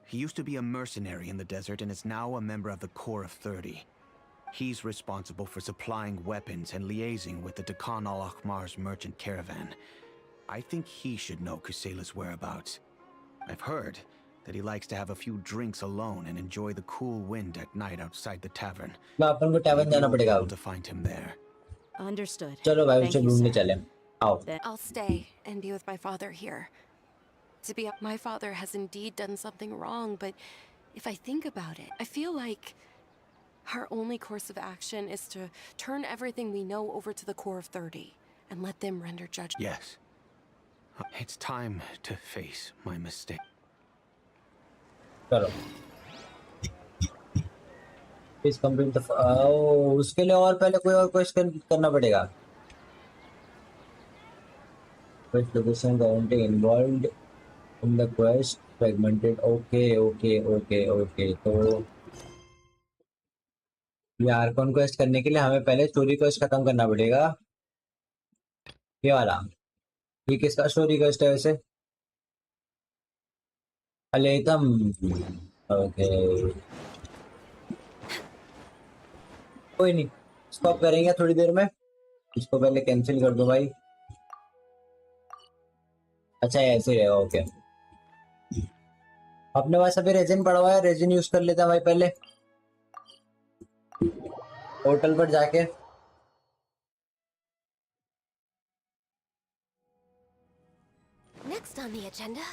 Speaker 6: He used to be a mercenary in the desert and is now a member of the Corps of 30. He's responsible for supplying weapons and liaising with the Dakan al-Ahmar's merchant caravan. I think he should know Kusela's whereabouts. I've heard that he likes to have a few drinks alone and enjoy the cool wind at night outside the tavern.
Speaker 2: अपन को tavern जाना
Speaker 6: Maybe
Speaker 2: पड़ेगा.
Speaker 6: we'll be able to find him there.
Speaker 7: Understood.
Speaker 2: चलो भाई
Speaker 7: Thank
Speaker 2: उसे
Speaker 7: you,
Speaker 2: ढूंढने
Speaker 7: sir.
Speaker 2: चले. आओ.
Speaker 17: I'll stay and be with my father here. To be my father has indeed done something wrong, but if I think about it, I feel like our only course of action is to turn everything we know over to the Corps of 30 and let them render judgment.
Speaker 6: Yes. It's time to face my mistake.
Speaker 2: चलो. Please complete the. Oh, उसके लिए और पहले कोई और question करना पड़ेगा. Which location county involved in the quest fragmented. Okay. तो ये आर्कॉन क्वेस्ट करने के लिए हमें पहले स्टोरी क्वेस्ट खत्म करना पड़ेगा. ये वाला, ये किसका स्टोरी कास्ट है वैसे? अलेतम। ओके, कोई नहीं, स्टॉप करेंगे थोड़ी देर में। इसको पहले कैंसिल कर दो भाई। अच्छा ऐसे रहेगा, ओके। अपने पास अभी रेजिन पड़ा हुआ है, रेजिन यूज कर लेते हैं भाई पहले होटल पर जाके।
Speaker 4: Next on the agenda.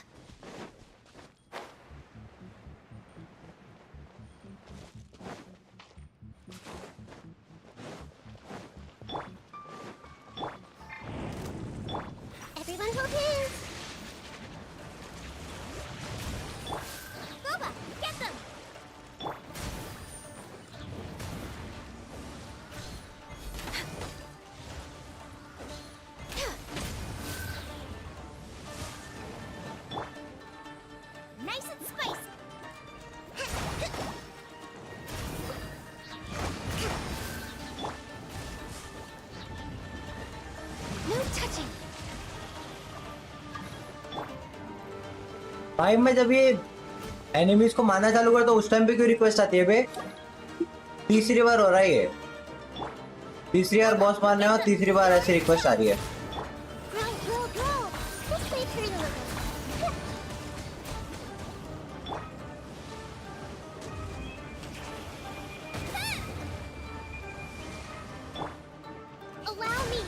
Speaker 12: Everyone hold hands. Boba, get them. Nice and spicy. No touching.
Speaker 2: भाई मैं जब ये एनिमीज को मारना चालू करता हूँ उस टाइम पे क्यों रिक्वेस्ट आती है बे? तीसरी बार हो रहा है ये, तीसरी बार बॉस मारने और तीसरी बार ऐसी रिक्वेस्ट आ रही है।
Speaker 12: Go. Just wait for a little. Allow me.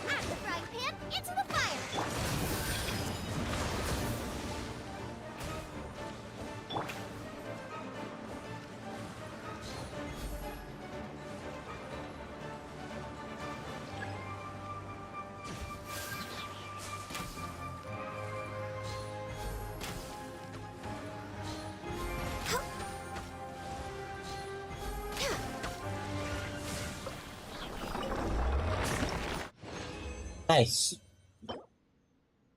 Speaker 12: Out of the frying pan, into the fire.
Speaker 2: Nice,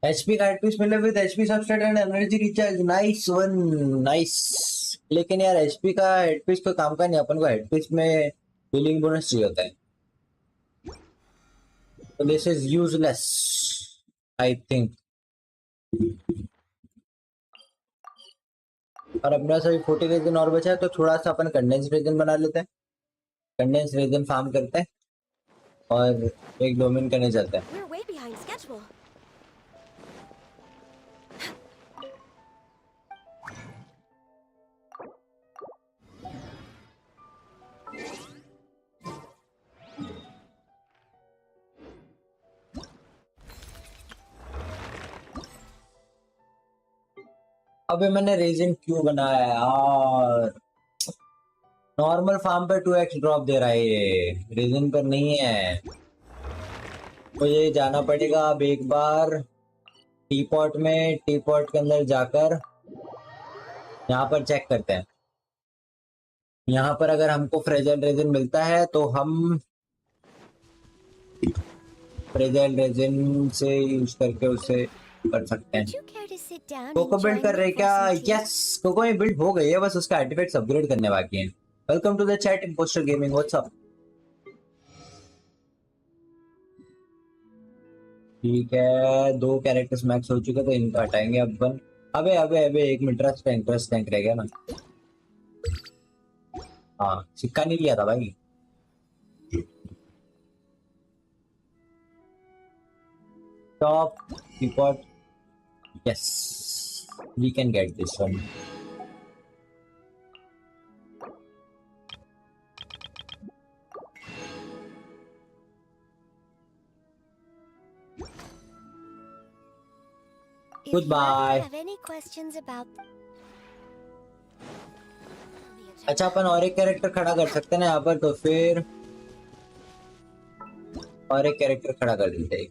Speaker 2: HP का एडपीस मिले with HP substrate and energy recharge. Nice one, nice. लेकिन यार एचपी का हेडपीस कोई काम का नहीं, अपन को हेडपीस में हीलिंग बोनस चाहिए होता है, तो this is useless I think. और अपने सभी 40 रेजन और बचा है, तो थोड़ा सा अपन कंडेंस रेजन बना लेते हैं, कंडेंस रेजन फार्म करते हैं और एक डोमेन करने चलते हैं।
Speaker 4: We're way behind schedule.
Speaker 2: अबे मैंने रेजिन क्यों बनाया यार? नॉर्मल फार्म पे 2x ड्रॉप दे रहा है, ये रेजिन पर नहीं है। मुझे जाना पड़ेगा अब एक बार टी पॉट में, टी पॉट के अंदर जाकर यहाँ पर चेक करते हैं। यहाँ पर अगर हमको फ्रेजाइल रेजिन मिलता है तो हम फ्रेजाइल रेजिन से यूज करके उसे कर सकते हैं। कोको बिल्ड कर रहे क्या? यस, कोको में बिल्ड हो गई है, बस उसका आर्टिफैक्ट्स अपग्रेड करने बाकी हैं। Welcome to the chat imposter gaming, what's up. ठीक है, 2 कैरेक्टर्स मैक्स हो चुके तो इनको हटाएंगे अपन। अबे अबे अबे एक मिनट, ट्रस्ट टैंक रह गया ना। हाँ, सिक्का नहीं लिया था भाई। Top report, yes we can get this one.
Speaker 12: If you
Speaker 2: Goodbye.
Speaker 12: ever have any questions about
Speaker 2: अच्छा, अपन और एक कैरेक्टर खड़ा कर सकते हैं ना यहाँ पर, तो फिर और एक कैरेक्टर खड़ा कर देते हैं।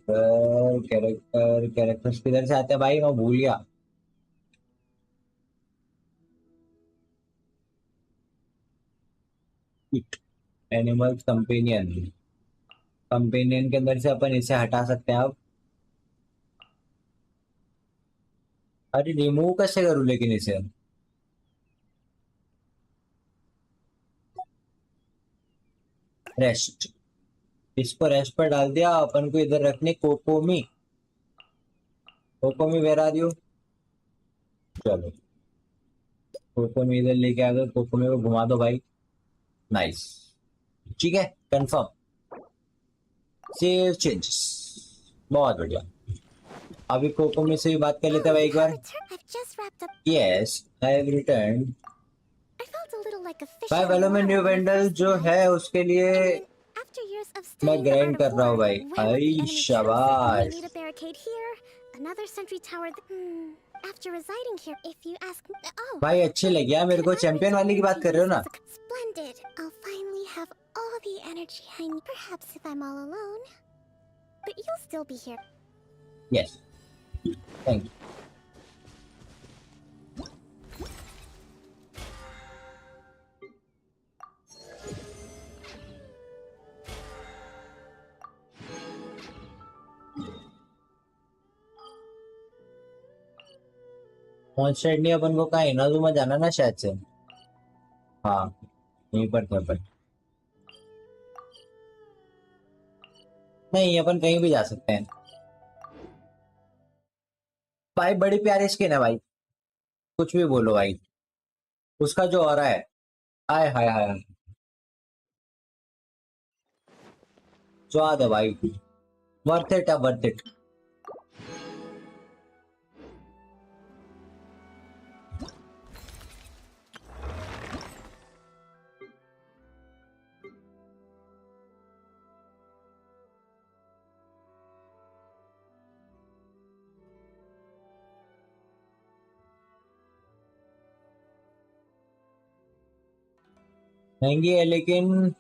Speaker 2: कैरेक्टर्स किधर से आते हैं भाई, मैं भूल गया। एनिमल्स कंपेनियन, कंपेनियन के अंदर से अपन इसे हटा सकते हैं अब। अरे रिमूव कैसे करूँ लेकिन इसे? रेस्ट, इसको रेस्ट पर डाल दिया। अपन को इधर रखने कोकोमी। कोकोमी वेयर आर यू? चलो कोकोमी इधर लेके आ गए। कोकोमी को घुमा दो भाई। नाइस, ठीक है, कंफर्म। सेव चेंजेस, बहुत बढ़िया। अभी कोकोमी से भी बात कर लेते हैं भाई एक बार। Yes I have return. भाई वेलोमेंट न्यू वेंडल जो है उसके लिए मैं ग्राइंड कर रहा हूँ भाई। आई शाबाश।
Speaker 12: After residing here, if you ask me, oh,
Speaker 2: भाई अच्छे लगे यार मेरे को। चैंपियन वाले की बात कर रहे हो ना?
Speaker 12: splendid. I'll finally have all the energy I need. Perhaps if I'm all alone, but you'll still be here.
Speaker 2: Yes, thank you. Constant नहीं अपन को कहाँ इनाजुमा जाना ना शायद से। हाँ यहीं पर थे अपन। नहीं अपन कहीं भी जा सकते हैं भाई। बड़ी प्यारी स्किन है भाई, कुछ भी बोलो भाई। उसका जो ऑरा है, आय हाय हाय, स्वाद है भाई। वर्थ इट है, वर्थ इट। महंगी है लेकिन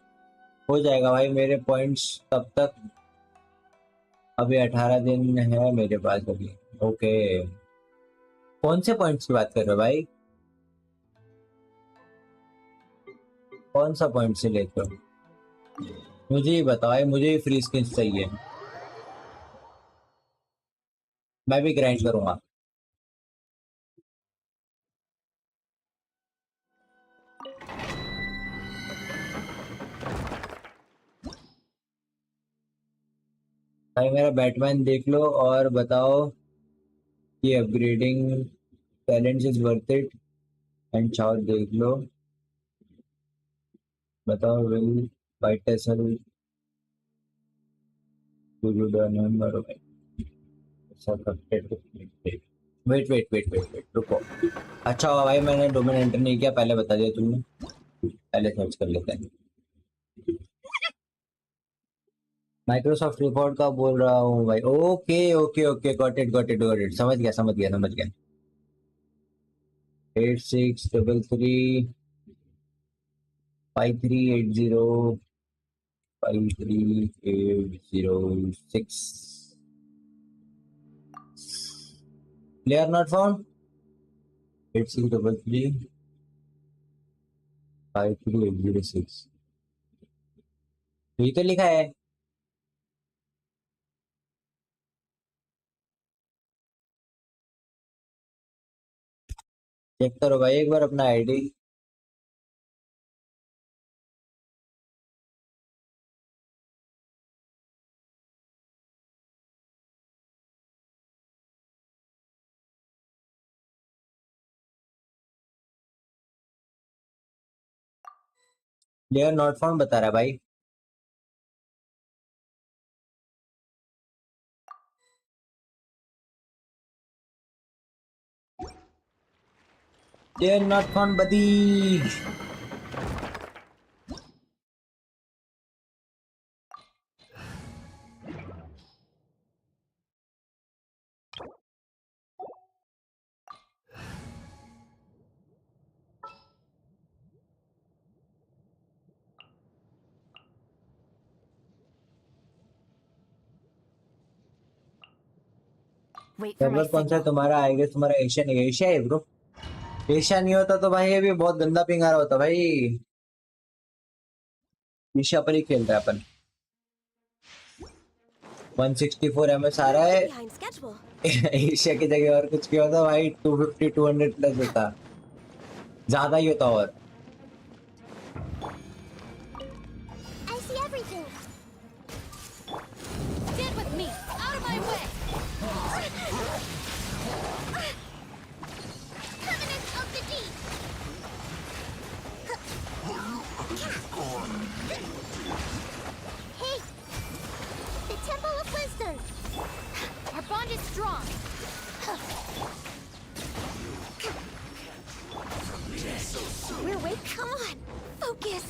Speaker 2: हो जाएगा भाई। मेरे पॉइंट्स तब तक अभी 18 दिन है मेरे पास अभी। ओके, कौन से पॉइंट्स की बात कर रहे हो भाई? कौन सा पॉइंट से लेते हो? मुझे ही बताओ भाई, मुझे ही फ्री स्किन्स चाहिए। मैं भी ग्राइंड करूंगा। भाई मेरा बैटमैन देख लो और बताओ कि upgrading talents is worth it. And चार देख लो, बताओ विल वाइटेसल wait wait wait wait wait रुको। अच्छा हुआ भाई मैंने डोमेन एंटर नहीं किया, पहले बता दिया तुमने। पहले सर्च कर लेते हैं। माइक्रोसॉफ्ट रिपोर्ट का बोल रहा हूँ भाई। Okay okay okay, got it got it got it, समझ गया समझ गया समझ गया। 863353805380 प्लेयर नॉट फाउंड। 86335380 यही तो लिखा है। चेक करो भाई एक बार अपना आईडी। प्लेयर नॉट फाउंड बता रहा है भाई। प्लेयर नॉट फाउंड बदी।
Speaker 5: Wait for my
Speaker 2: सर्वर कौन सा है
Speaker 5: signal.
Speaker 2: तुम्हारा? आएगा तुम्हारा एशिया नहीं, एशिया है ब्रो। एशिया नहीं होता तो भाई ये भी बहुत गंदा पिंग आ रहा होता भाई। एशिया पर ही खेल रहा है अपन। 164 एमएस आ रहा है। एशिया की जगह और कुछ किया होता भाई 250 200 प्लस होता, ज्यादा ही होता। और
Speaker 4: We're way. Come on, focus.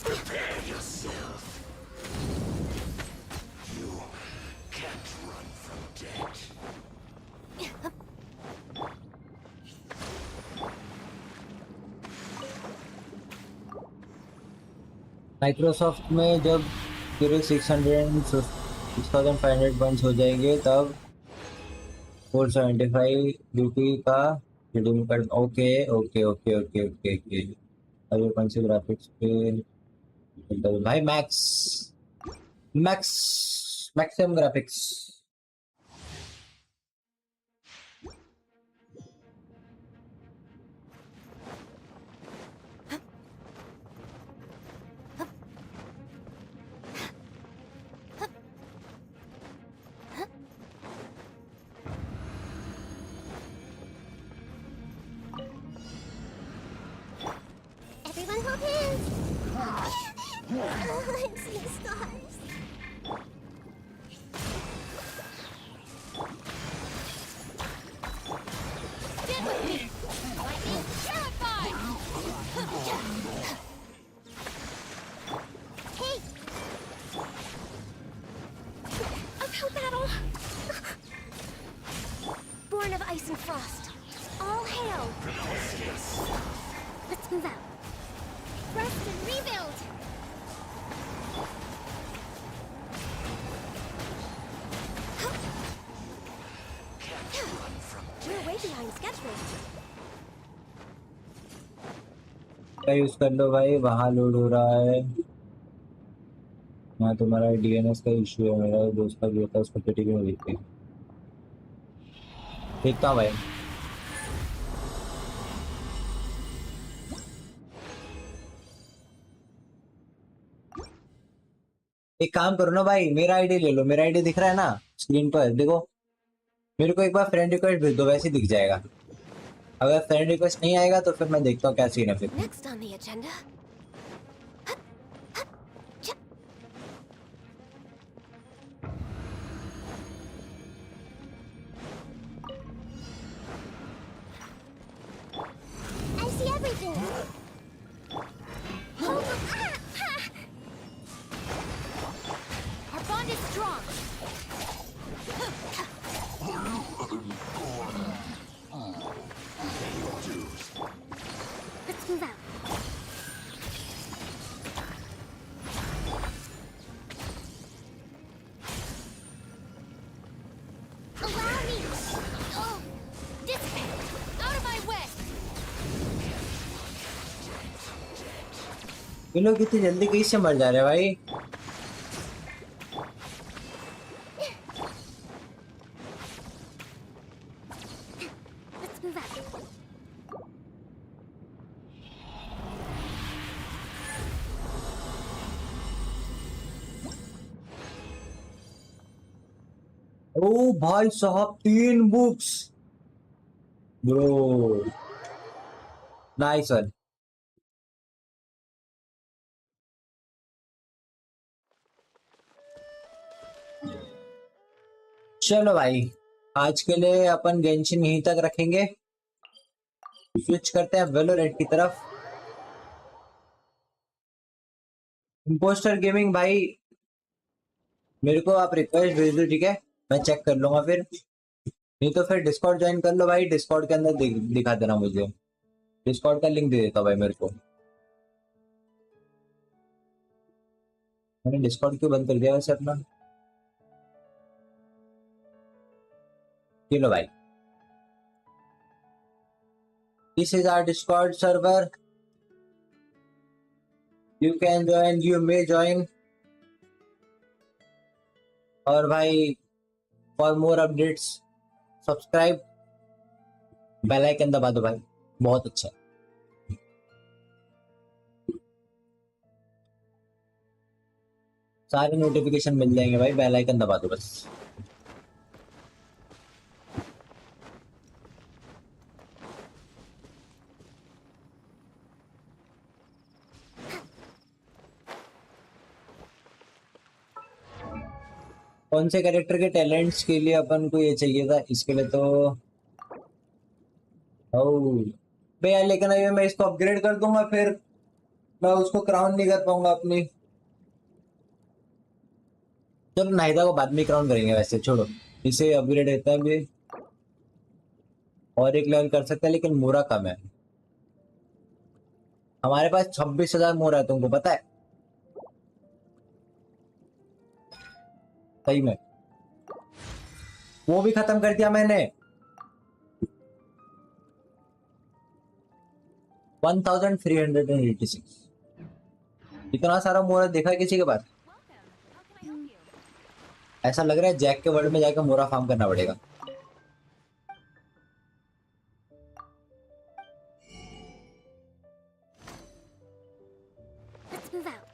Speaker 1: Prepare yourself. You can't run from death.
Speaker 2: Microsoft में जब पूरे 6,500 पॉइंट्स हो जाएंगे तब 475 रुपये का रिडीम कर। Okay okay okay okay okay okay. अभी कौन से ग्राफिक्स पे भाई? Max max maximum graphics.
Speaker 12: Everyone hold hands. It's the stars. Get with me. Lightning terrified. Hey.
Speaker 4: Uphill battle. Born of ice and frost. All hail. Let's move out.
Speaker 12: Rest and rebuild.
Speaker 4: We're way behind schedule.
Speaker 2: क्या use कर लो भाई? वहाँ load हो रहा है। यहाँ तुम्हारा डीएनएस का इशू है। मेरा दोस्त का भी होता है, उसको पेटी में देखते देखता हूँ भाई। एक काम करो ना भाई, मेरा आईडी ले लो। मेरा आईडी दिख रहा है ना स्क्रीन पर? देखो, मेरे को एक बार फ्रेंड रिक्वेस्ट भेज दो, वैसे ही दिख जाएगा। अगर फ्रेंड रिक्वेस्ट नहीं आएगा तो फिर मैं देखता हूँ क्या सीन है फिर।
Speaker 4: Next on the agenda.
Speaker 12: I see everything. Hold on.
Speaker 4: Our bond is strong.
Speaker 12: Let's move out. Allow me. Oh,
Speaker 4: Dissipate. Out of my way.
Speaker 2: ये लोग इतनी जल्दी कैसे मर जा रहे हैं भाई?
Speaker 12: let's move out.
Speaker 2: ओ भाई साहब, 3 बुक्स ब्रो। Nice one. चलो भाई, आज के लिए अपन गेंशिन यहीं तक रखेंगे। स्विच करते हैं वेलोरेंट की तरफ। इम्पोस्टर गेमिंग भाई, मेरे को आप रिक्वेस्ट भेज दो, ठीक है? मैं चेक कर लूंगा फिर। नहीं तो फिर डिस्कॉर्ड ज्वाइन कर लो भाई। डिस्कॉर्ड के अंदर दिखा देना मुझे। डिस्कॉर्ड का लिंक दे देता भाई मेरे को। मैंने डिस्कॉर्ड क्यों बंद कर दिया वैसे अपना? ये लो भाई, this is our Discord server. You can join, you may join. और भाई, for more updates subscribe, bell icon दबा दो भाई, बहुत अच्छा। सारे नोटिफिकेशन मिल जाएंगे भाई, बेल आइकन दबा दो बस। कौन से कैरेक्टर के टैलेंट्स के लिए अपन को ये चाहिए था? इसके लिए तो भैया लेकिन अभी मैं इसको अपग्रेड कर दूंगा फिर मैं उसको क्राउन नहीं कर पाऊंगा अपनी। चलो नाहिदा को बाद में क्राउन करेंगे, वैसे छोड़ो, इसे अपग्रेड रहता है भी और एक लेवल कर सकते हैं, लेकिन मोरा कम है हमारे पास। 26,000 मोरा है, तुमको पता है सही में। वो भी खत्म कर दिया मैंने। 1386। इतना सारा मोरा देखा है किसी के पास? ऐसा लग रहा है जैक के वर्ल्ड में जाकर मोरा फार्म करना पड़ेगा।
Speaker 12: Let's move out.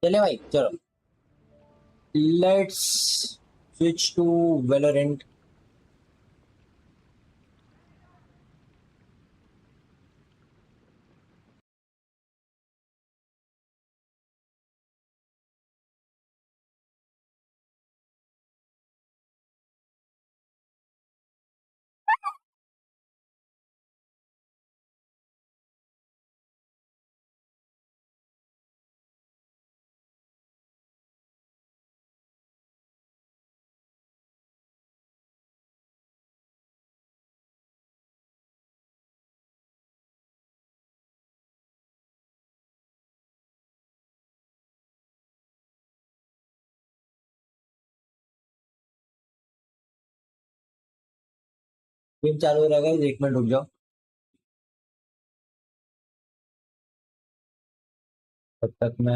Speaker 2: चले भाई चलो, let's switch to Valorant. Game चालू रहेगा, 1 मिनट रुक जाओ तब तक मैं।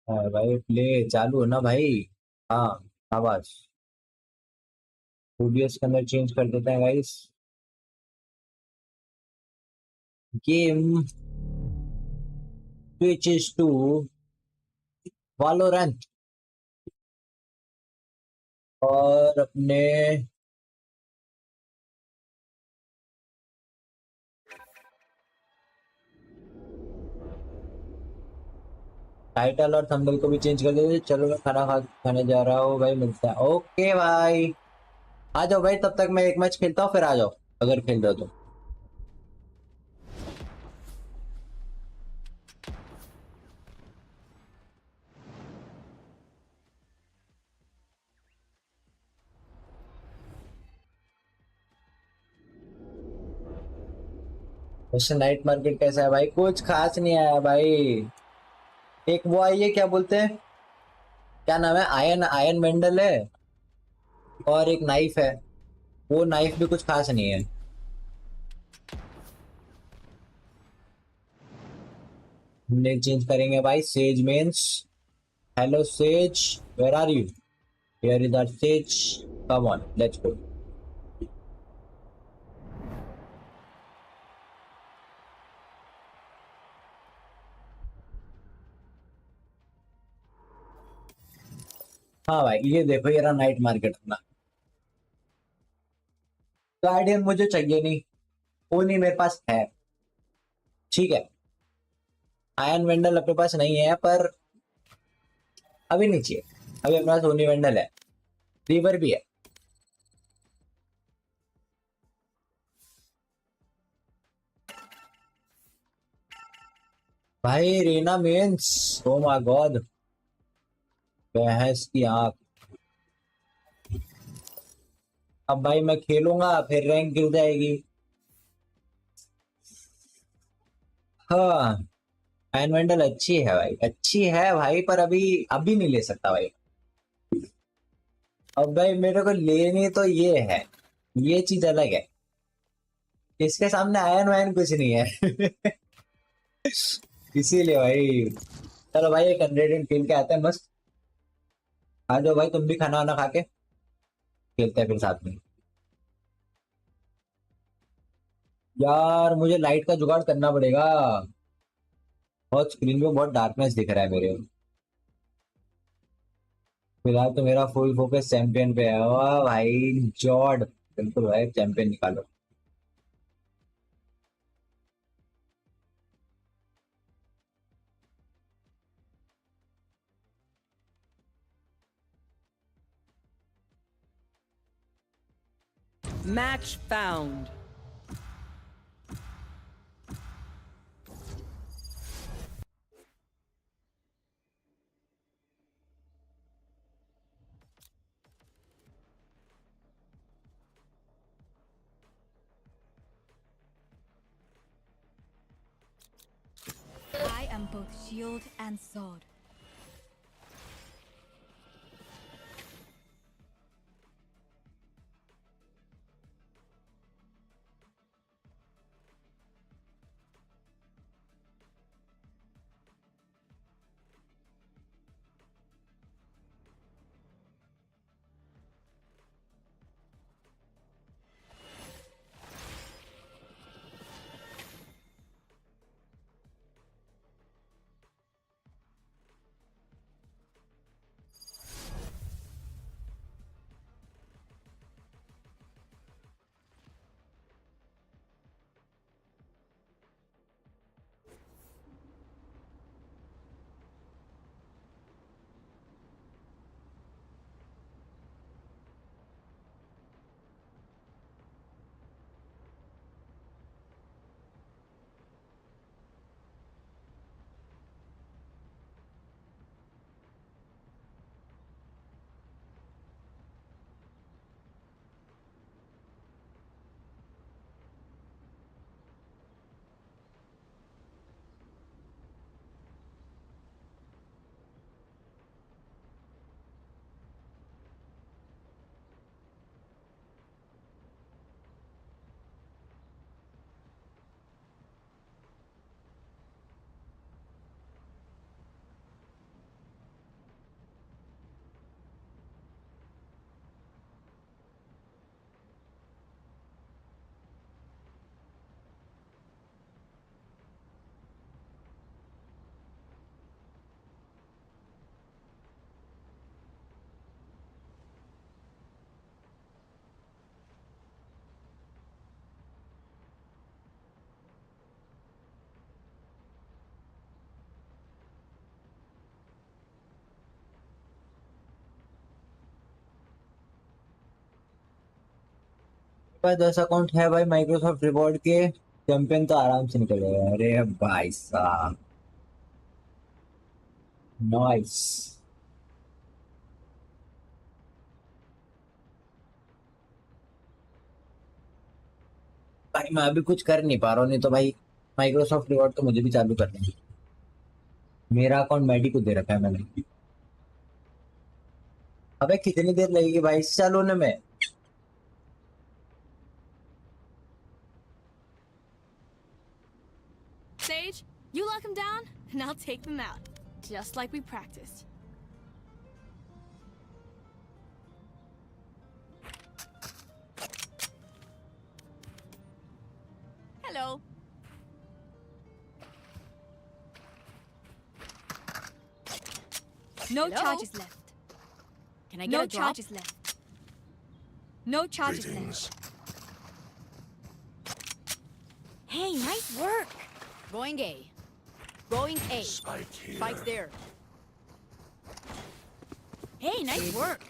Speaker 2: हाँ भाई प्ले चालू है ना भाई। हाँ आवाज ओबीएस के अंदर चेंज कर देते हैं guys. Game switches to Valorant और अपने टाइटल और थंबनेल को भी चेंज कर देते। चलो मैं खाने जा रहा हूँ भाई, मिलता है। ओके भाई आ जाओ भाई, तब तक मैं एक मैच खेलता हूँ फिर आ जाओ अगर खेल रहे हो तो। वैसे नाइट मार्केट कैसा है भाई? कुछ खास नहीं आया भाई। एक वो आई है, क्या बोलते हैं, क्या नाम है, आयन आयन मेंडल है और एक नाइफ है। वो नाइफ भी कुछ खास नहीं है। हमने चेंज करेंगे भाई। Sage mains hello Sage, where are you? Here is our Sage, come on let's go. हाँ भाई ये देखो, ये रहा नाइट मार्केट अपना। गार्डियन मुझे चाहिए नहीं, वो नहीं मेरे पास है, ठीक है। आयन वेंडल अपने पास नहीं है पर अभी नहीं चाहिए। अभी अपने पास ओनी वेंडल है, रिवर भी है। भाई Reena means oh my God, भैंस की आंख। अब भाई मैं खेलूंगा फिर रैंक गिर जाएगी। हाँ आयन वेंडल अच्छी है भाई, अच्छी है भाई, पर अभी अभी नहीं ले सकता भाई। अब भाई मेरे को लेनी तो ये है, ये चीज अलग है। इसके सामने आयन वायन कुछ नहीं है। इसीलिए भाई। चलो भाई एक 100 खेल के आते हैं मस्त। आ जाओ भाई तुम भी खाना वाना खा के खेलते हैं फिर साथ में। यार मुझे लाइट का जुगाड़ करना पड़ेगा, बहुत स्क्रीन पे बहुत डार्कनेस दिख रहा है मेरे। फिलहाल तो मेरा फुल फोकस चैंपियन पे है। वाह भाई जॉर्ड, बिल्कुल भाई चैंपियन निकालो।
Speaker 18: Match found.
Speaker 19: I am both shield and sword.
Speaker 2: भाई 10 अकाउंट है भाई माइक्रोसॉफ्ट रिवॉर्ड के। चैंपियन तो आराम से निकलेगा। अरे भाई साहब नाइस। भाई मैं अभी कुछ कर नहीं पा रहा हूँ, नहीं तो भाई माइक्रोसॉफ्ट रिवॉर्ड तो मुझे भी चालू करना है। मेरा अकाउंट मैडी को दे रखा है मैंने। अबे कितनी देर लगेगी भाई इसे चालू होने में?
Speaker 20: Sage, you lock them down, and I'll take them out. Just like we practiced. Hello.
Speaker 19: No
Speaker 20: Hello?
Speaker 19: charges left.
Speaker 20: Can I get
Speaker 19: No
Speaker 20: a drop?
Speaker 19: charges left. No charges left.
Speaker 20: Hey, nice work. Going A. Going A.
Speaker 11: Spike here.
Speaker 20: Spike's there. Hey, nice work.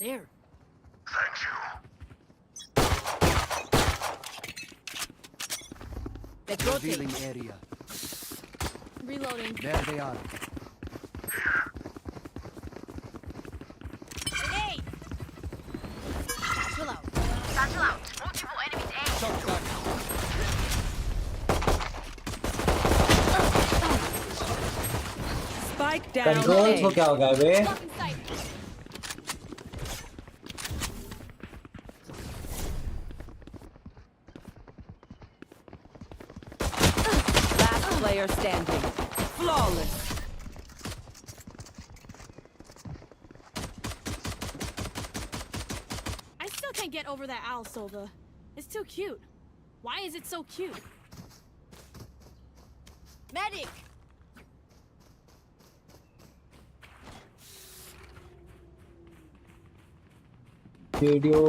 Speaker 20: There.
Speaker 11: Thank you.
Speaker 20: Let's rotate.
Speaker 15: Revealing area.
Speaker 20: Reloading.
Speaker 15: There they are.
Speaker 20: Grenade! Satchel out.
Speaker 21: Satchel out. Multiple enemies A.
Speaker 19: Spike down.
Speaker 2: Control
Speaker 19: A.
Speaker 2: तो क्या होगा बे?
Speaker 20: Blocking sight.
Speaker 18: Last player standing. Flawless.
Speaker 20: I still can't get over that owl, Silva. It's too cute. Why is it so cute? Medic!
Speaker 2: Video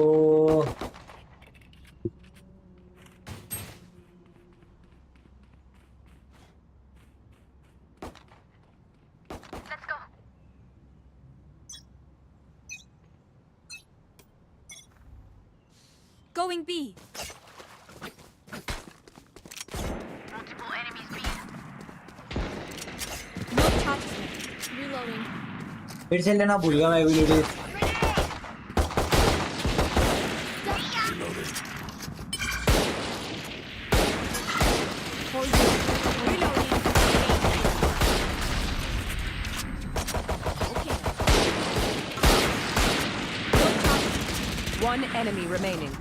Speaker 21: Let's go.
Speaker 19: Going B.
Speaker 21: Multiple enemies B.
Speaker 20: No charges left. Reloading.
Speaker 2: फिर से लेना भूल गया मैं ability.
Speaker 18: One enemy remaining.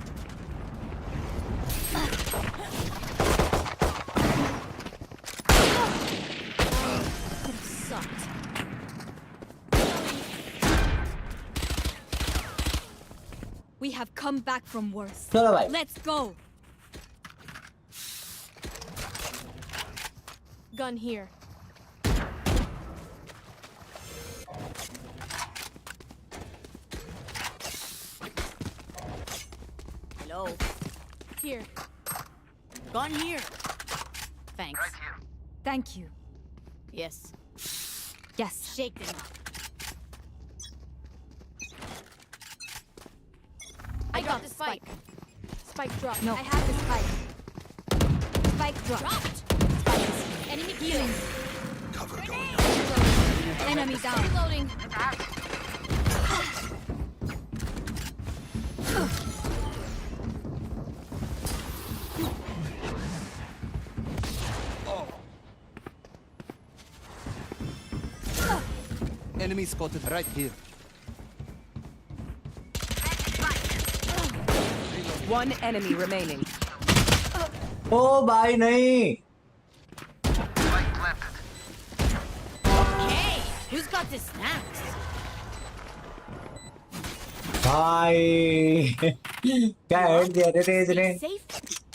Speaker 20: Sucked. We have come back from worse.
Speaker 2: चलो भाई.
Speaker 20: Let's go. Gun here. Hello. Here. Gun here. Thanks.
Speaker 21: Right here.
Speaker 19: Thank you.
Speaker 20: Yes.
Speaker 19: Yes.
Speaker 20: Shake them up. I got the spike. Spike dropped.
Speaker 19: No.
Speaker 20: I have the spike.
Speaker 19: Spike dropped.
Speaker 20: Dropped. Enemy healing.
Speaker 11: Cover going
Speaker 19: Enemy down.
Speaker 20: Reloading.
Speaker 11: Enemy spotted right here.
Speaker 18: One enemy remaining.
Speaker 2: ओ भाई नहीं.
Speaker 20: Hey, who's got the snacks?
Speaker 2: भाई क्या head दिया रे इसने.
Speaker 20: Safe.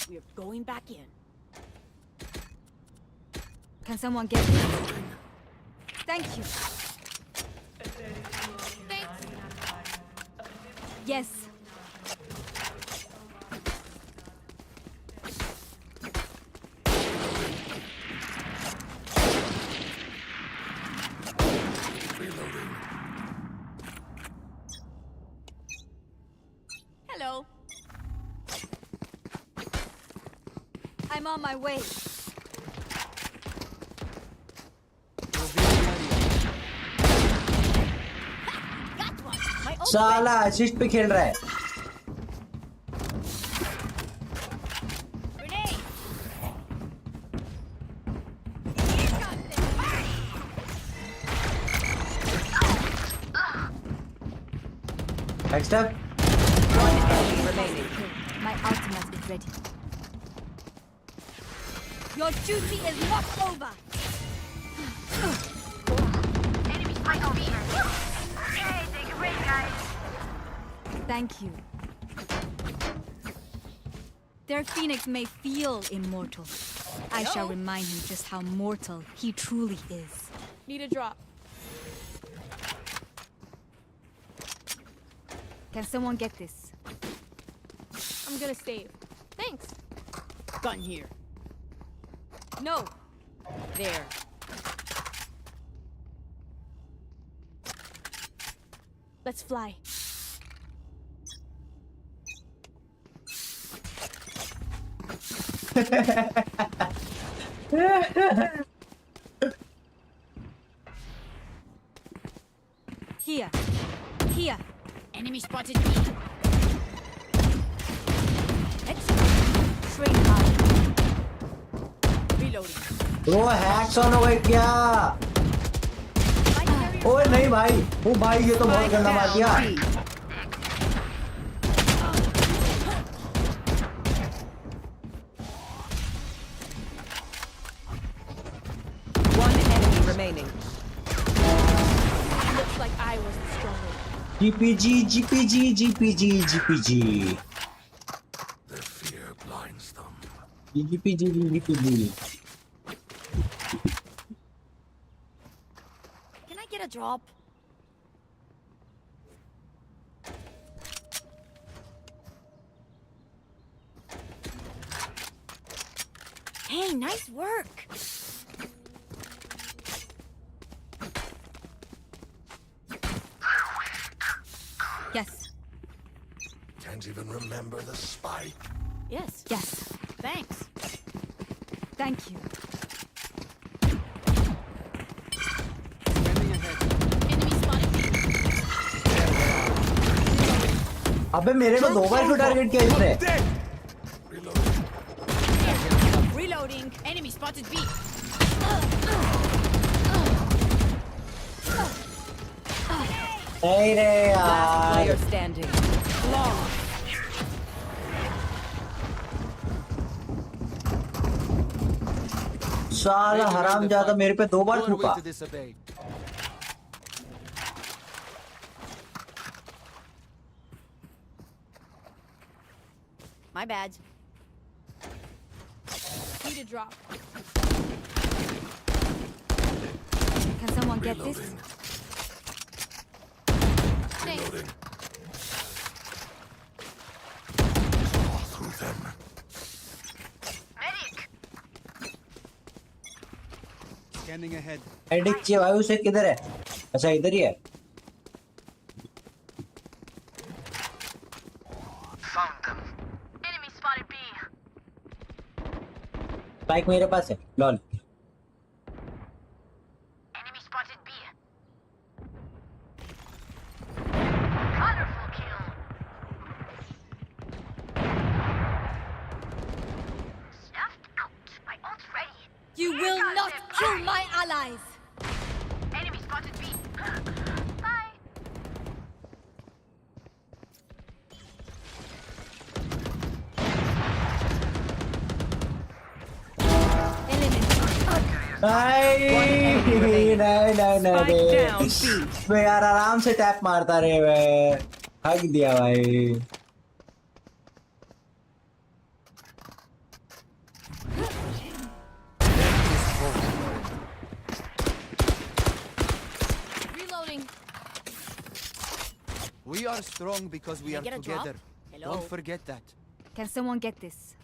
Speaker 20: We're going back in.
Speaker 19: Can someone get this? Thank you. Yes.
Speaker 20: Hello.
Speaker 19: I'm on my way.
Speaker 20: Got one. My ult.
Speaker 2: साला assist पे खेल रहा है.
Speaker 20: Grenade.
Speaker 2: Next up.
Speaker 18: One enemy remaining.
Speaker 19: My ultimate is ready. Your duty is not over.
Speaker 21: Enemy spike on B. Hey, take a break, guys.
Speaker 19: Thank you. Their phoenix may feel immortal. I shall remind him just how mortal he truly is.
Speaker 20: Need a drop.
Speaker 19: Can someone get this?
Speaker 20: I'm gonna save. Thanks.
Speaker 7: Gun here.
Speaker 20: No.
Speaker 7: There.
Speaker 20: Let's fly.
Speaker 19: Here. Here.
Speaker 20: Enemy spotted me.
Speaker 19: Let's train hard.
Speaker 20: Reloading.
Speaker 2: वो hacks on हो गया. ओए नहीं भाई. ओ भाई ये तो बहुत गंदा मार दिया.
Speaker 18: One enemy remaining.
Speaker 20: Looks like I was the stronger.
Speaker 2: GPG GPG GPG GPG.
Speaker 11: Their fear blinds them.
Speaker 2: GPG GPG.
Speaker 20: Can I get a drop? Hey, nice work.
Speaker 19: Yes.
Speaker 8: Can't even remember the spike.
Speaker 20: Yes.
Speaker 19: Yes.
Speaker 20: Thanks.
Speaker 19: Thank you.
Speaker 20: Enemy spotted.
Speaker 2: अबे मेरे को 2 बार क्यों target किया इसने?
Speaker 20: Reloading. Enemy spotted B.
Speaker 2: नहीं रे
Speaker 18: Last player
Speaker 2: यार.
Speaker 18: standing. Long.
Speaker 2: साला हराम ज्यादा मेरे पे 2 बार थूका.
Speaker 20: My bad. Need a drop.
Speaker 19: Can someone get this?
Speaker 8: Reloading. Through them.
Speaker 6: Scanning ahead.
Speaker 2: Edict चाहिए भाई उसे किधर है? अच्छा इधर ही है.
Speaker 21: Found them. Enemy spotted B.
Speaker 2: Spike मेरे पास है. Lol.
Speaker 21: Enemy spotted B. Colorful kill. Snuffed out. My ult's ready.
Speaker 19: You will not kill my allies.
Speaker 21: Enemy spotted B. Bye.
Speaker 2: नहीं मैं यार आराम से टैप मारता रहे. मैं हक दिया भाई.
Speaker 20: Reloading.
Speaker 6: We are strong because we
Speaker 20: Can I
Speaker 6: are
Speaker 20: get a drop?
Speaker 6: together.
Speaker 20: Hello?
Speaker 6: Don't forget that.
Speaker 19: Can someone get this?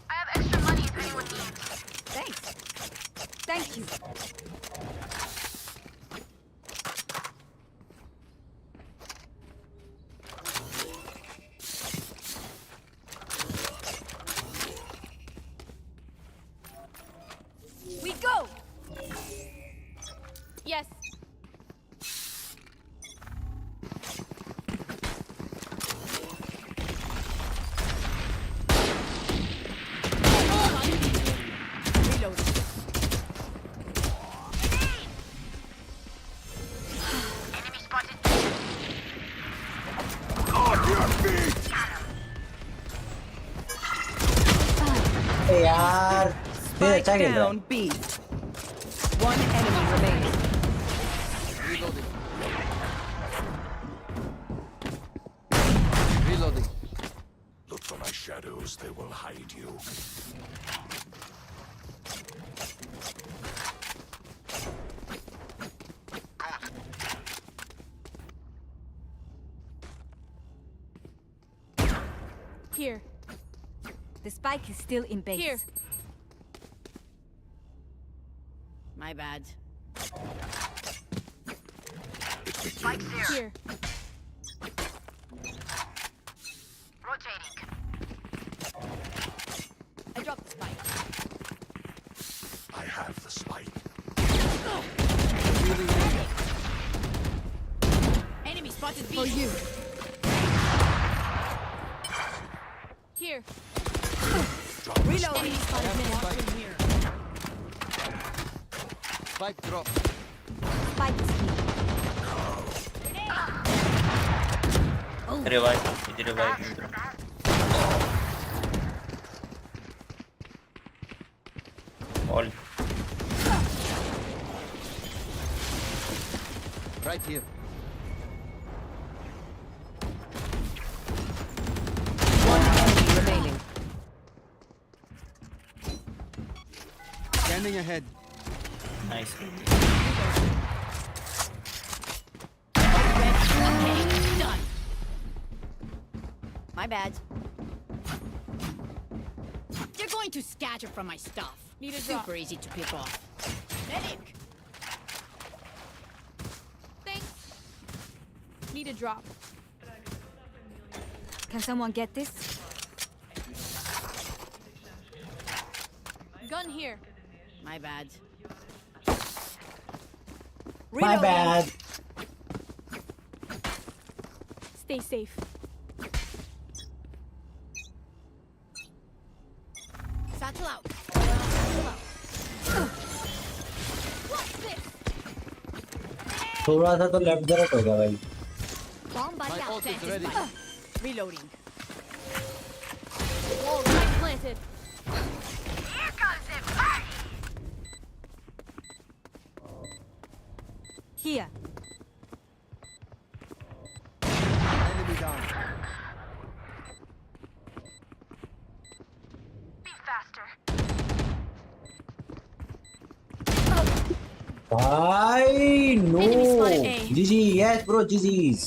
Speaker 21: I have extra money if anyone needs.
Speaker 19: Thanks. Thank you.
Speaker 20: We go. Yes.
Speaker 2: यार फिर अच्छा खेल रहा है.
Speaker 18: Down B. One enemy remaining.
Speaker 8: Reloading. Look for my shadows, they will hide you.
Speaker 20: Here.
Speaker 19: The spike is still in base.
Speaker 20: Here. My bad.
Speaker 21: Spike's here.
Speaker 20: Here.
Speaker 21: Rotating.
Speaker 20: I dropped the spike.
Speaker 8: I have the spike.
Speaker 20: Enemy spotted B.
Speaker 19: For you.
Speaker 20: Here.
Speaker 18: Reload.
Speaker 20: Enemy spotted mid. Watching here.
Speaker 6: Spike drop.
Speaker 19: Spike is here.
Speaker 22: Revive. Revive. All.
Speaker 6: Right here.
Speaker 18: One enemy remaining.
Speaker 6: Scanning ahead.
Speaker 22: Nice.
Speaker 20: Okay, done. My bad. They're going to scatter from my stuff.
Speaker 21: Need a drop.
Speaker 20: Super easy to pick off. Medic.
Speaker 21: Thanks. Need a drop.
Speaker 19: Can someone get this?
Speaker 20: Gun here.
Speaker 7: My bad.
Speaker 2: My bad.
Speaker 20: Stay safe.
Speaker 7: Satchel out.
Speaker 20: What's this?
Speaker 2: थोड़ा सा तो left जरा होगा भाई.
Speaker 20: Bomb buddy
Speaker 15: My
Speaker 20: out.
Speaker 15: ult is ready.
Speaker 7: Reloading.
Speaker 20: Wall right planted.
Speaker 21: Here comes the party!
Speaker 19: Here.
Speaker 11: Enemy down.
Speaker 21: Be faster.
Speaker 2: भाई no.
Speaker 20: Enemy spotted A.
Speaker 2: GG, yes bro, GG's.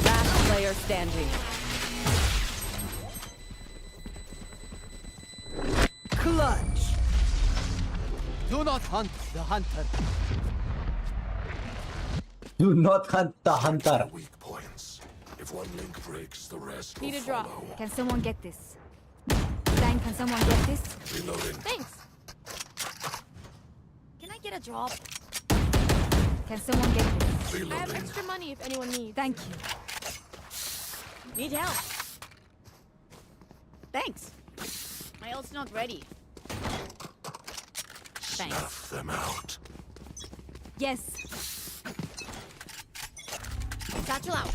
Speaker 18: Last player standing. Clutch.
Speaker 15: Do not hunt the hunter.
Speaker 2: Do not hunt the hunter.
Speaker 8: Weak points. If one link breaks, the rest
Speaker 20: Need
Speaker 8: will
Speaker 20: a drop.
Speaker 8: follow.
Speaker 19: Can someone get this? Dan, can someone get this?
Speaker 8: Reloading.
Speaker 20: Thanks.
Speaker 19: Can I get a drop? Can someone get this?
Speaker 20: I have
Speaker 8: Reloading.
Speaker 20: extra money if anyone needs.
Speaker 19: Thank you.
Speaker 7: Need help. Thanks. My ult's not ready. Thanks.
Speaker 8: Snuff them out.
Speaker 19: Yes.
Speaker 7: Satchel out.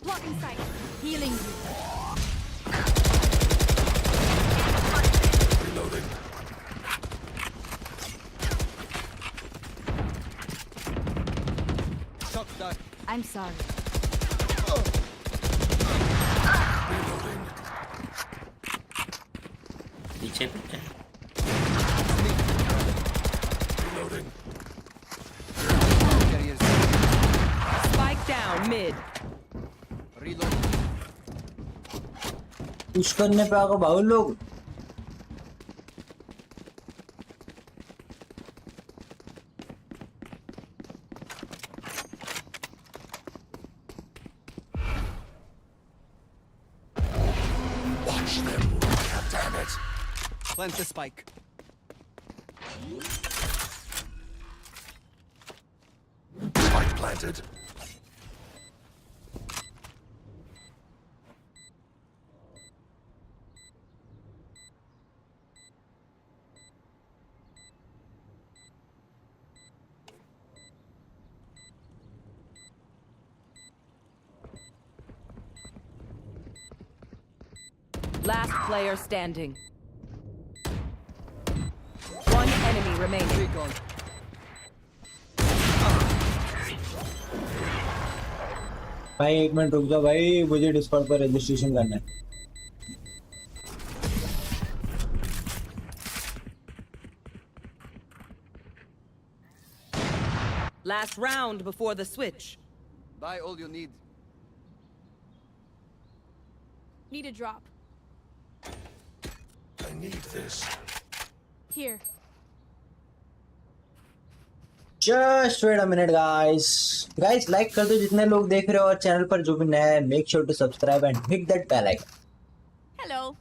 Speaker 19: Blocking sight. Healing you.
Speaker 8: Reloading.
Speaker 15: Shock dart.
Speaker 19: I'm sorry.
Speaker 8: Reloading.
Speaker 22: पीछे पीछे.
Speaker 8: Reloading.
Speaker 15: Carriers.
Speaker 18: Spike down mid.
Speaker 15: Reload.
Speaker 2: Push करने पे आगे भागो लोग.
Speaker 8: Watch them. Damn it.
Speaker 15: Plant the spike.
Speaker 8: Spike planted.
Speaker 18: Last player standing. One enemy remaining.
Speaker 15: Recon.
Speaker 2: भाई एक minute रुक जाओ भाई, मुझे डिस्कॉर्ड पर रजिस्ट्रेशन करना है.
Speaker 18: Last round before the switch.
Speaker 15: Buy all you need.
Speaker 20: Need a drop.
Speaker 8: I need this.
Speaker 20: Here.
Speaker 2: Just wait a minute guys. Guys like कर दो जितने लोग देख रहे हो, और चैनल पर जो भी नया है make sure to subscribe and hit that bell icon.
Speaker 20: Hello.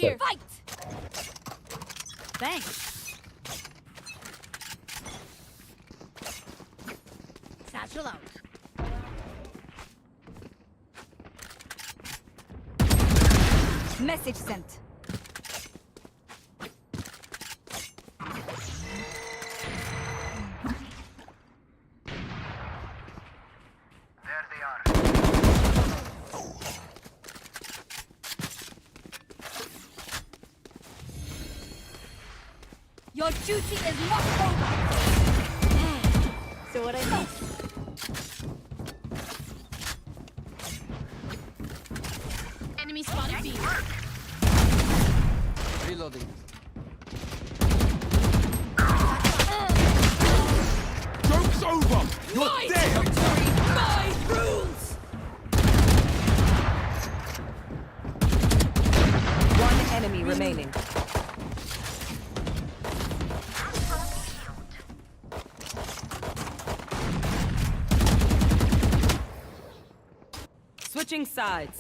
Speaker 20: Here. Fight.
Speaker 7: Thanks. Satchel out.
Speaker 19: Message sent.
Speaker 21: There they are.
Speaker 19: Your duty is not over.
Speaker 20: So what I need. Enemy spotted B.
Speaker 15: Reloading.
Speaker 13: over! You're
Speaker 18: My
Speaker 13: dead!
Speaker 18: territory, my rules! One enemy remaining. Switching sides.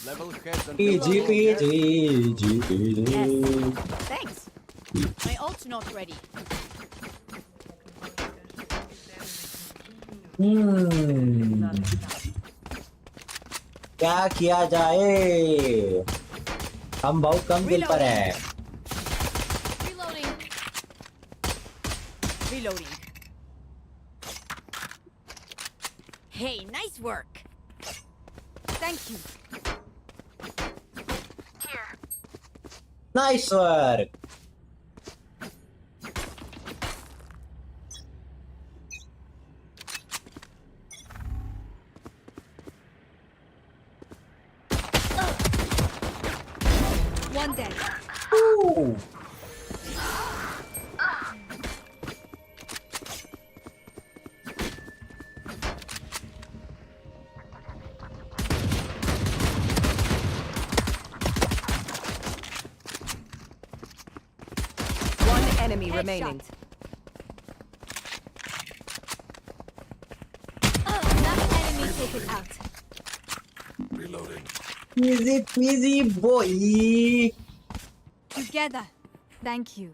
Speaker 15: Level heads and
Speaker 2: GPG.
Speaker 20: Thanks. My ult's not ready.
Speaker 2: क्या किया जाए? हम बहुत कम दिल पर है.
Speaker 20: Reloading. Reloading. Hey, nice work.
Speaker 19: Thank you.
Speaker 2: Nice work.
Speaker 19: One dead.
Speaker 2: Ooh.
Speaker 18: One enemy remaining.
Speaker 19: Another enemy taken out.
Speaker 8: Reloading.
Speaker 2: Easy peasy, boy.
Speaker 19: Together. Thank you.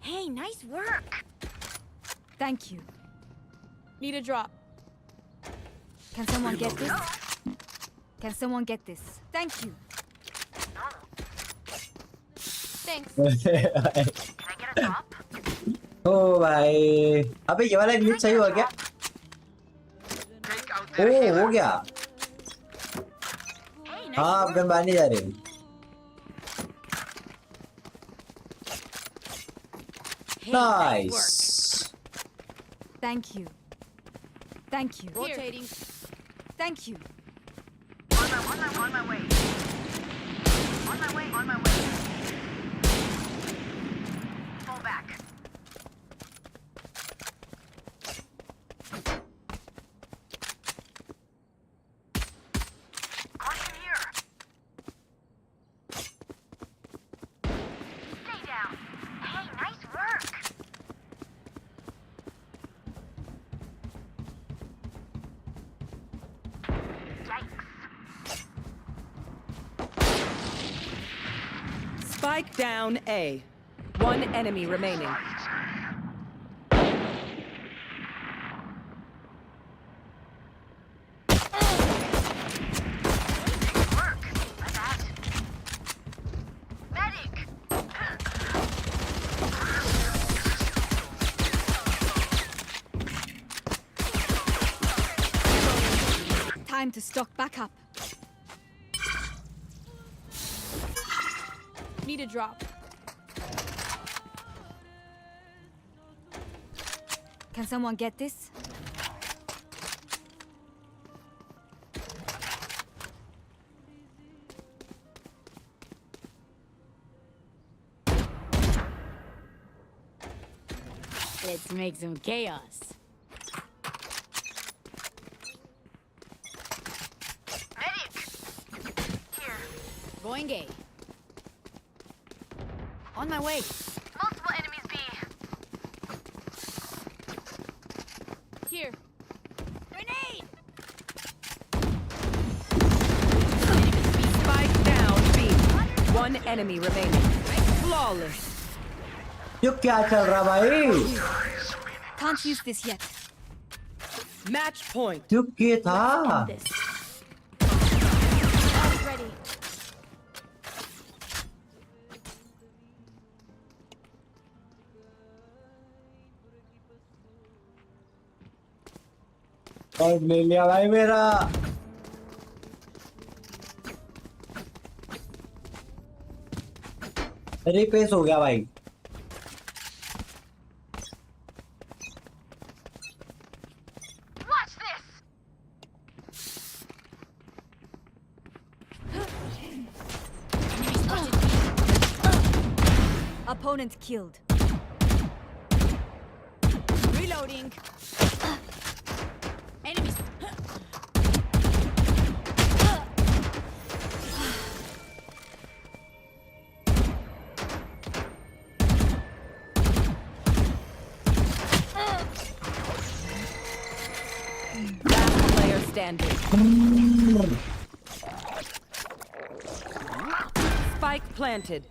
Speaker 20: Hey, nice work.
Speaker 19: Thank you.
Speaker 20: Need a drop.
Speaker 19: Can someone get this? Can someone get this? Thank you.
Speaker 20: Thanks.
Speaker 2: ओ भाई, अबे ये वाला glitch सही हुआ क्या? ओ हो गया. हाँ अब गन बानी जा रही. Nice.
Speaker 19: Thank you. Thank you.
Speaker 20: Rotating.
Speaker 19: Thank you.
Speaker 21: On my way. On my way. Fall back. Caution here. Stay down. Hey, nice work.
Speaker 18: Spike down A. One enemy remaining.
Speaker 19: Time to stock back up.
Speaker 20: Need a drop.
Speaker 19: Can someone get this?
Speaker 20: Let's make some chaos. Going A. On my way.
Speaker 21: Multiple enemies B.
Speaker 20: Here. Grenade!
Speaker 18: Spike down B. One enemy remaining. Flawless.
Speaker 2: ये क्या चल रहा भाई?
Speaker 19: Can't use this yet.
Speaker 18: Match point.
Speaker 2: ये क्या था?
Speaker 20: Ready.
Speaker 2: और ले लिया भाई मेरा. रिपेस हो गया भाई.
Speaker 21: Watch this.
Speaker 19: Opponent killed.
Speaker 20: Reloading. Enemies.
Speaker 18: Last player standing. Spike planted.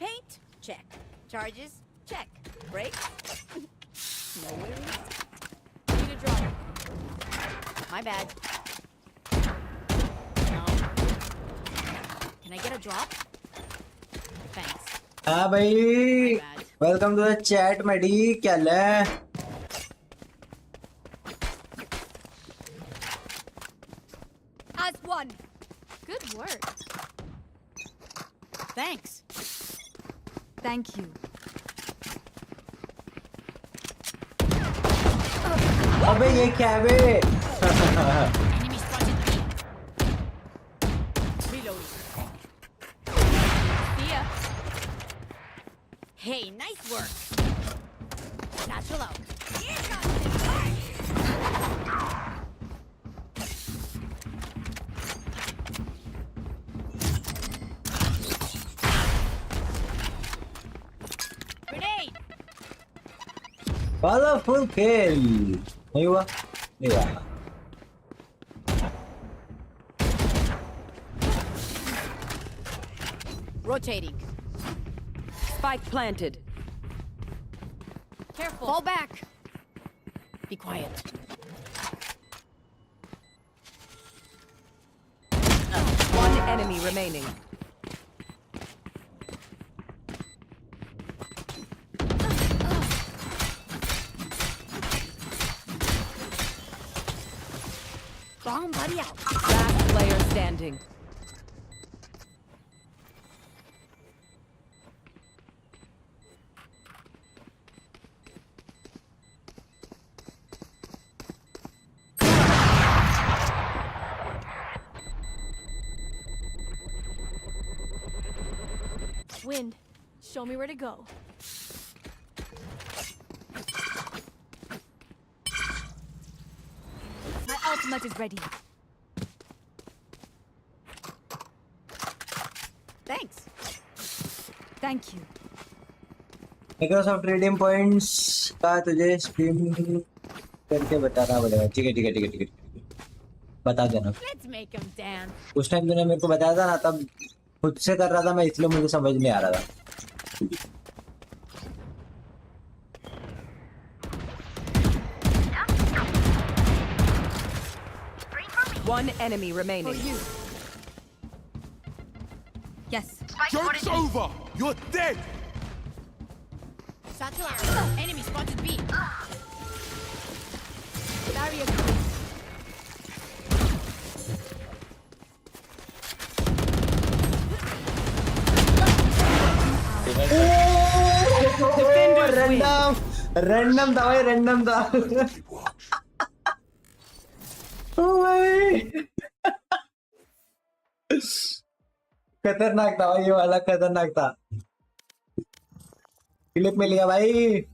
Speaker 20: Paint? Check. Charges? Check. Brakes? No worries. Need a drop. My bad. No. Can I get a drop? Thanks.
Speaker 2: हाँ भाई, welcome to the chat Muddy, क्या है?
Speaker 20: As one. Good work. Thanks.
Speaker 19: Thank you.
Speaker 2: अबे ये क्या है बे?
Speaker 20: Enemy spotted B. Reloading. See ya. Hey, nice work. Satchel out. Grenade.
Speaker 2: Powerful kill. नहीं हुआ? नहीं हुआ.
Speaker 20: Rotating.
Speaker 18: Spike planted.
Speaker 20: Careful. Fall back. Be quiet.
Speaker 18: One enemy remaining.
Speaker 20: Bomb buddy out.
Speaker 18: Last player standing.
Speaker 20: Wind. Show me where to go.
Speaker 19: My ultimate is ready.
Speaker 20: Thanks.
Speaker 19: Thank you.
Speaker 2: Microsoft Redeem Points का तुझे stream करके बताना पड़ेगा. ठीक है, ठीक है, ठीक है, ठीक है. बता देना.
Speaker 20: Let's make him dance.
Speaker 2: उस टाइम तूने मेरे को बताया था ना, तब खुद से कर रहा था मैं, इसलिए मुझे समझ नहीं आ रहा था.
Speaker 18: One enemy remaining.
Speaker 19: For you. Yes.
Speaker 8: Joke's over! You're dead!
Speaker 20: Satchel out. Enemy spotted B. Barrier created.
Speaker 2: Random random था भाई, रैंडम था. ओ भाई खतरनाक था भाई, ये वाला खतरनाक था. क्लिप मिल गया भाई.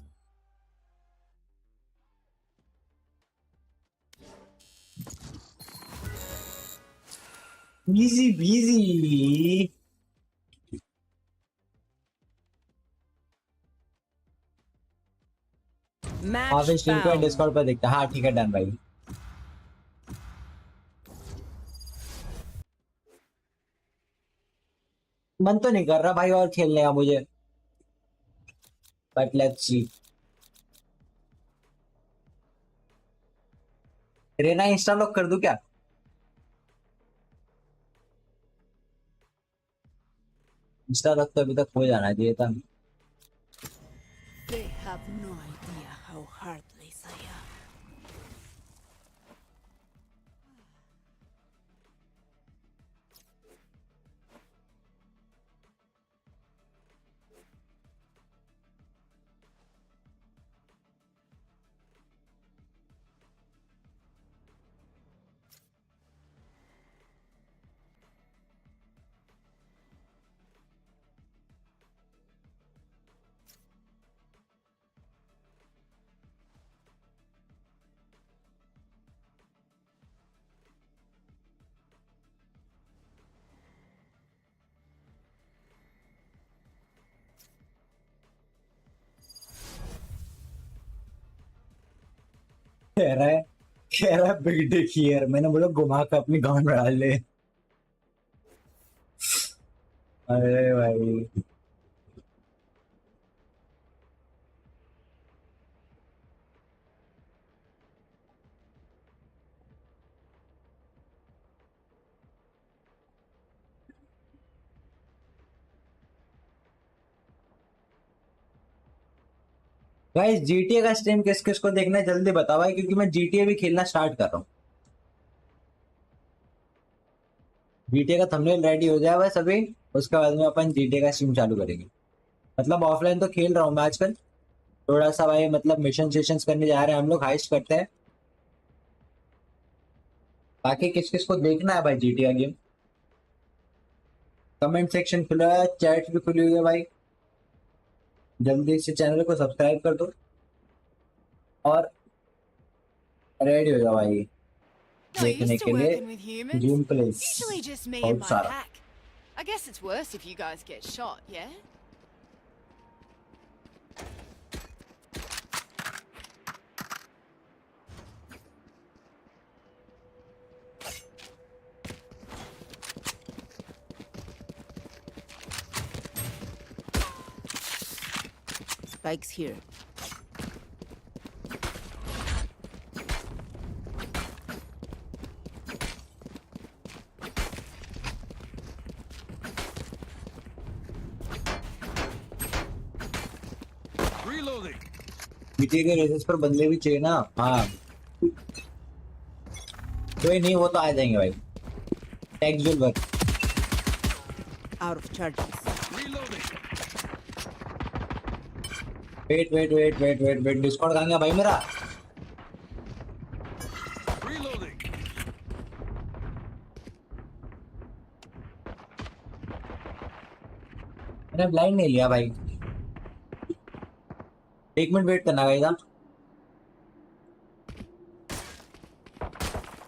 Speaker 2: इजी बीजी. हाँ फिर स्ट्रीम पे डिस्कॉर्ड पर देखता. हाँ ठीक है, डन भाई. मन तो नहीं कर रहा भाई और खेलने का मुझे, but let's see. Reyna insta lock कर दूं क्या? इंस्टा लॉक तो अभी तक हो जाना चाहिए था.
Speaker 20: have no idea how heartless I am.
Speaker 2: कह रहा है बिग डिक हियर। मैंने बोला घुमा के अपनी गांड में डाल ले। अरे भाई गाइस, जीटीए का स्ट्रीम किस किस को देखना है जल्दी बताओ भाई, क्योंकि मैं जीटीए भी खेलना स्टार्ट कर रहा हूँ। जीटीए का थंबनेल रेडी हो जाए बस अभी, उसके बाद में अपन जीटीए का स्ट्रीम चालू करेंगे। मतलब ऑफलाइन तो खेल रहा हूँ मैं आजकल थोड़ा सा भाई, मतलब मिशन सेशंस करने जा रहे हैं हम लोग, हाइस्ट करते हैं। बाकी किस किस को देखना है भाई जीटीए गेम, कमेंट सेक्शन खुला है, चैट भी खुली हुई है भाई, जल्दी से चैनल को सब्सक्राइब कर दो और रेडी हो जाओ भाई देखने के लिए गेम प्लेस बहुत सारा।
Speaker 3: I guess it's worse if you guys get shot, yeah?
Speaker 20: Spike's here.
Speaker 2: GTA के रेसेस पर बंदे भी चाहिए ना। हाँ कोई नहीं, वो तो आ जाएंगे भाई। Tags will work.
Speaker 20: Out of charges.
Speaker 2: Wait wait wait wait wait wait, Discord कहाँ गया भाई मेरा? मैंने ब्लाइंड नहीं लिया भाई, 1 मिनट वेट करना भाई।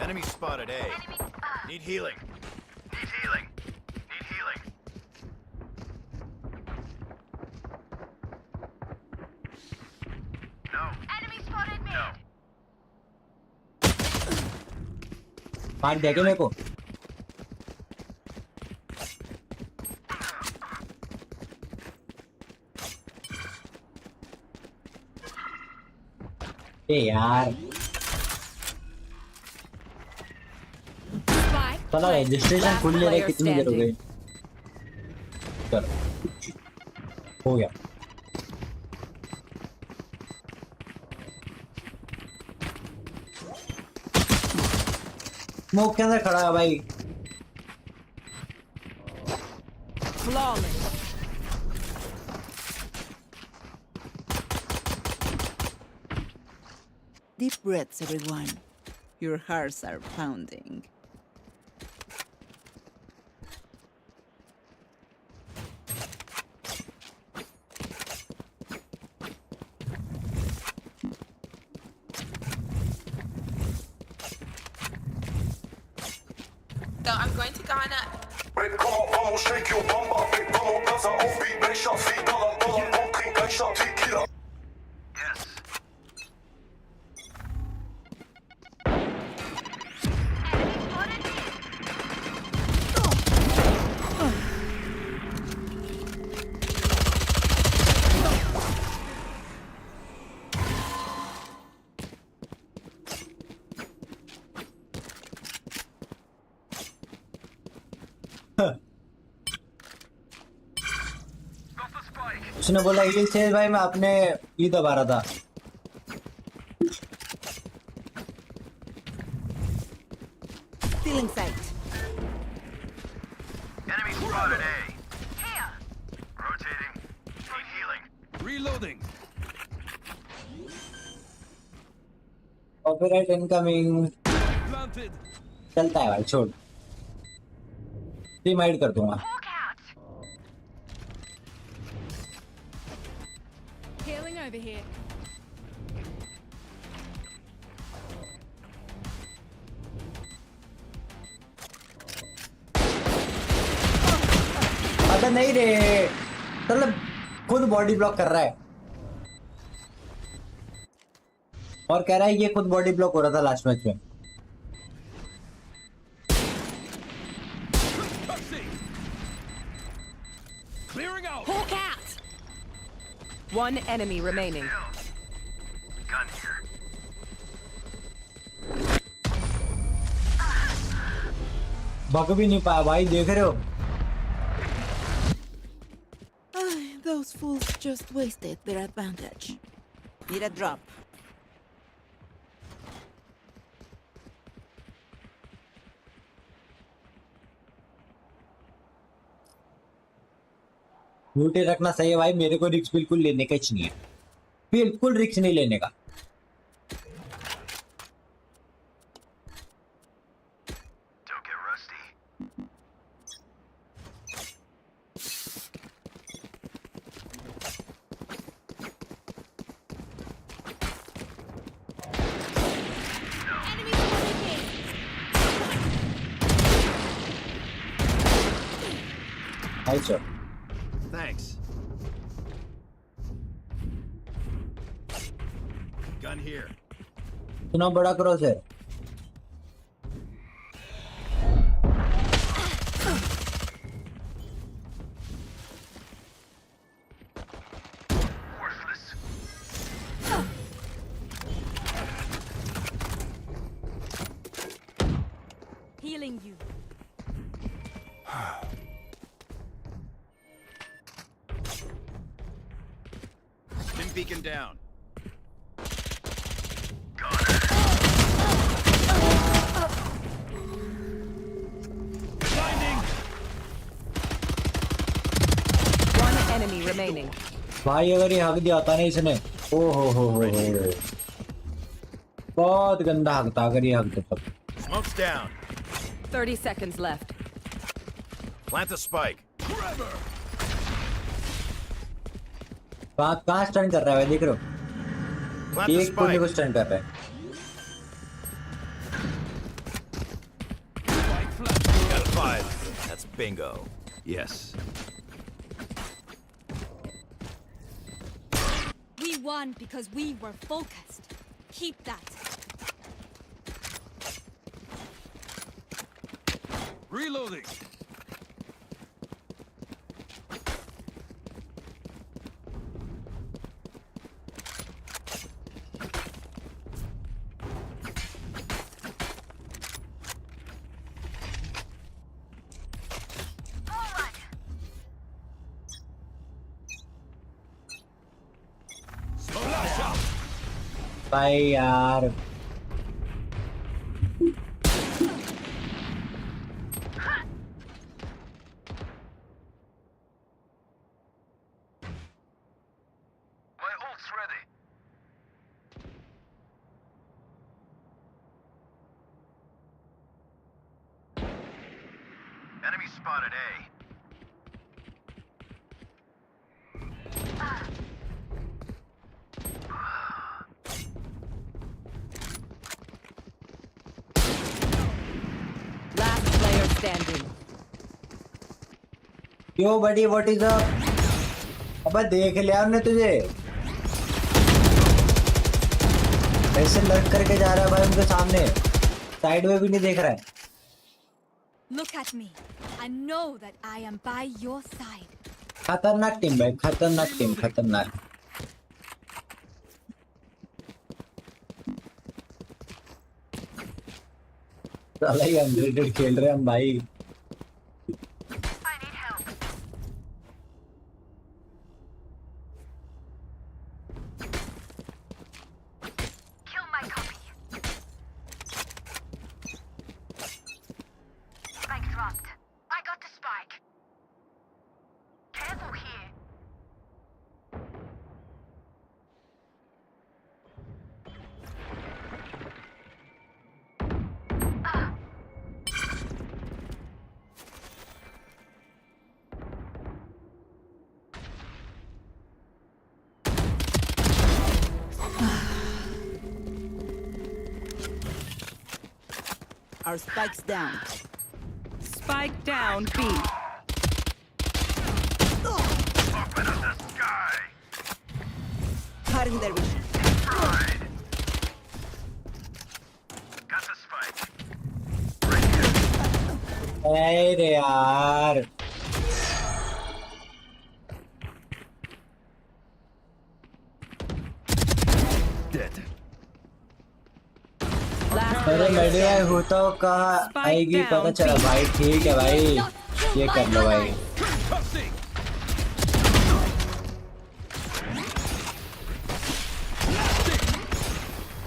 Speaker 10: Enemy spotted A. Need healing. Need healing. Need healing. No. Enemy spotted me. No.
Speaker 2: मार दिया क्या मेरे को? यार चलो रजिस्ट्रेशन खुल ले, कितनी देर हो गई? चलो हो गया। स्मोक के अंदर खड़ा है भाई।
Speaker 20: Flawless. Deep breaths, everyone. Your hearts are pounding.
Speaker 23: So I'm going to Ghana.
Speaker 8: Babe, komm auf, vamos, shake your bumper. Big Bummer, Buzzer, Aufbeat, Becher, $4, Komm, trink ein Shot, Tequila. Yes.
Speaker 2: उसने बोला heal से भाई, मैं अपने ये दबा रहा था।
Speaker 18: Stealing sight.
Speaker 10: Enemy spotted A. Here. Rotating. Need healing.
Speaker 13: Reloading.
Speaker 2: Copyright incoming.
Speaker 13: Planted.
Speaker 2: चलता है भाई, छोड़। टीम हाइड कर दूंगा।
Speaker 3: Healing over here.
Speaker 2: अबे नहीं रे, मतलब खुद बॉडी ब्लॉक कर रहा है और कह रहा है ये खुद बॉडी ब्लॉक हो रहा था लास्ट मैच में।
Speaker 10: Clearing out.
Speaker 18: Hawk out. One enemy remaining.
Speaker 10: Gun here.
Speaker 2: भग भी नहीं पाया भाई, देख रहे हो?
Speaker 7: Those fools just wasted their advantage. Need a drop.
Speaker 2: Duty रखना सही है भाई, मेरे को रिस्क बिल्कुल लेने का ही नहीं है, बिल्कुल रिस्क नहीं लेने का।
Speaker 10: Don't get rusty.
Speaker 2: Hi sir.
Speaker 10: Thanks. Gun here.
Speaker 2: सुना बड़ा क्रॉस है।
Speaker 10: Worthless.
Speaker 19: Healing you.
Speaker 10: Stim beacon down.
Speaker 18: One enemy remaining.
Speaker 2: भाई अगर ये हक दिया होता ना इसने, ओ हो, बहुत गंदा हकता अगर ये हक देता।
Speaker 10: Smoke's down.
Speaker 18: 30 seconds left.
Speaker 10: Plant a spike.
Speaker 2: कहाँ स्टन कर रहा है भाई, देख रहे हो?
Speaker 10: Plant the
Speaker 2: एक कोने
Speaker 10: spike.
Speaker 2: को स्टन कर रहा है।
Speaker 10: Got a 5. That's bingo. Yes.
Speaker 19: We won because we were focused. Keep that.
Speaker 13: Reloading.
Speaker 2: भाई यार
Speaker 10: My ult's ready. Enemy spotted A.
Speaker 18: Last player standing.
Speaker 2: Yo buddy what is up? अबे देख लिया हमने तुझे, ऐसे लग करके जा रहा है भाई उनके सामने, साइड में भी नहीं देख रहा है।
Speaker 19: Look at me. I know that I am by your side.
Speaker 2: खतरनाक टीम भाई, खतरनाक टीम, खतरनाक। साला ये अनरेटेड खेल रहे हैं हम भाई।
Speaker 18: Our spike's down. Spike down B.
Speaker 10: Open up the sky.
Speaker 18: Cutting their vision.
Speaker 10: Destroyed. Got the spike.
Speaker 2: अरे यार
Speaker 10: Dead.
Speaker 2: अरे मेडी भाई हो तो कहाँ आएगी पता चला भाई ठीक है भाई ये कर लो भाई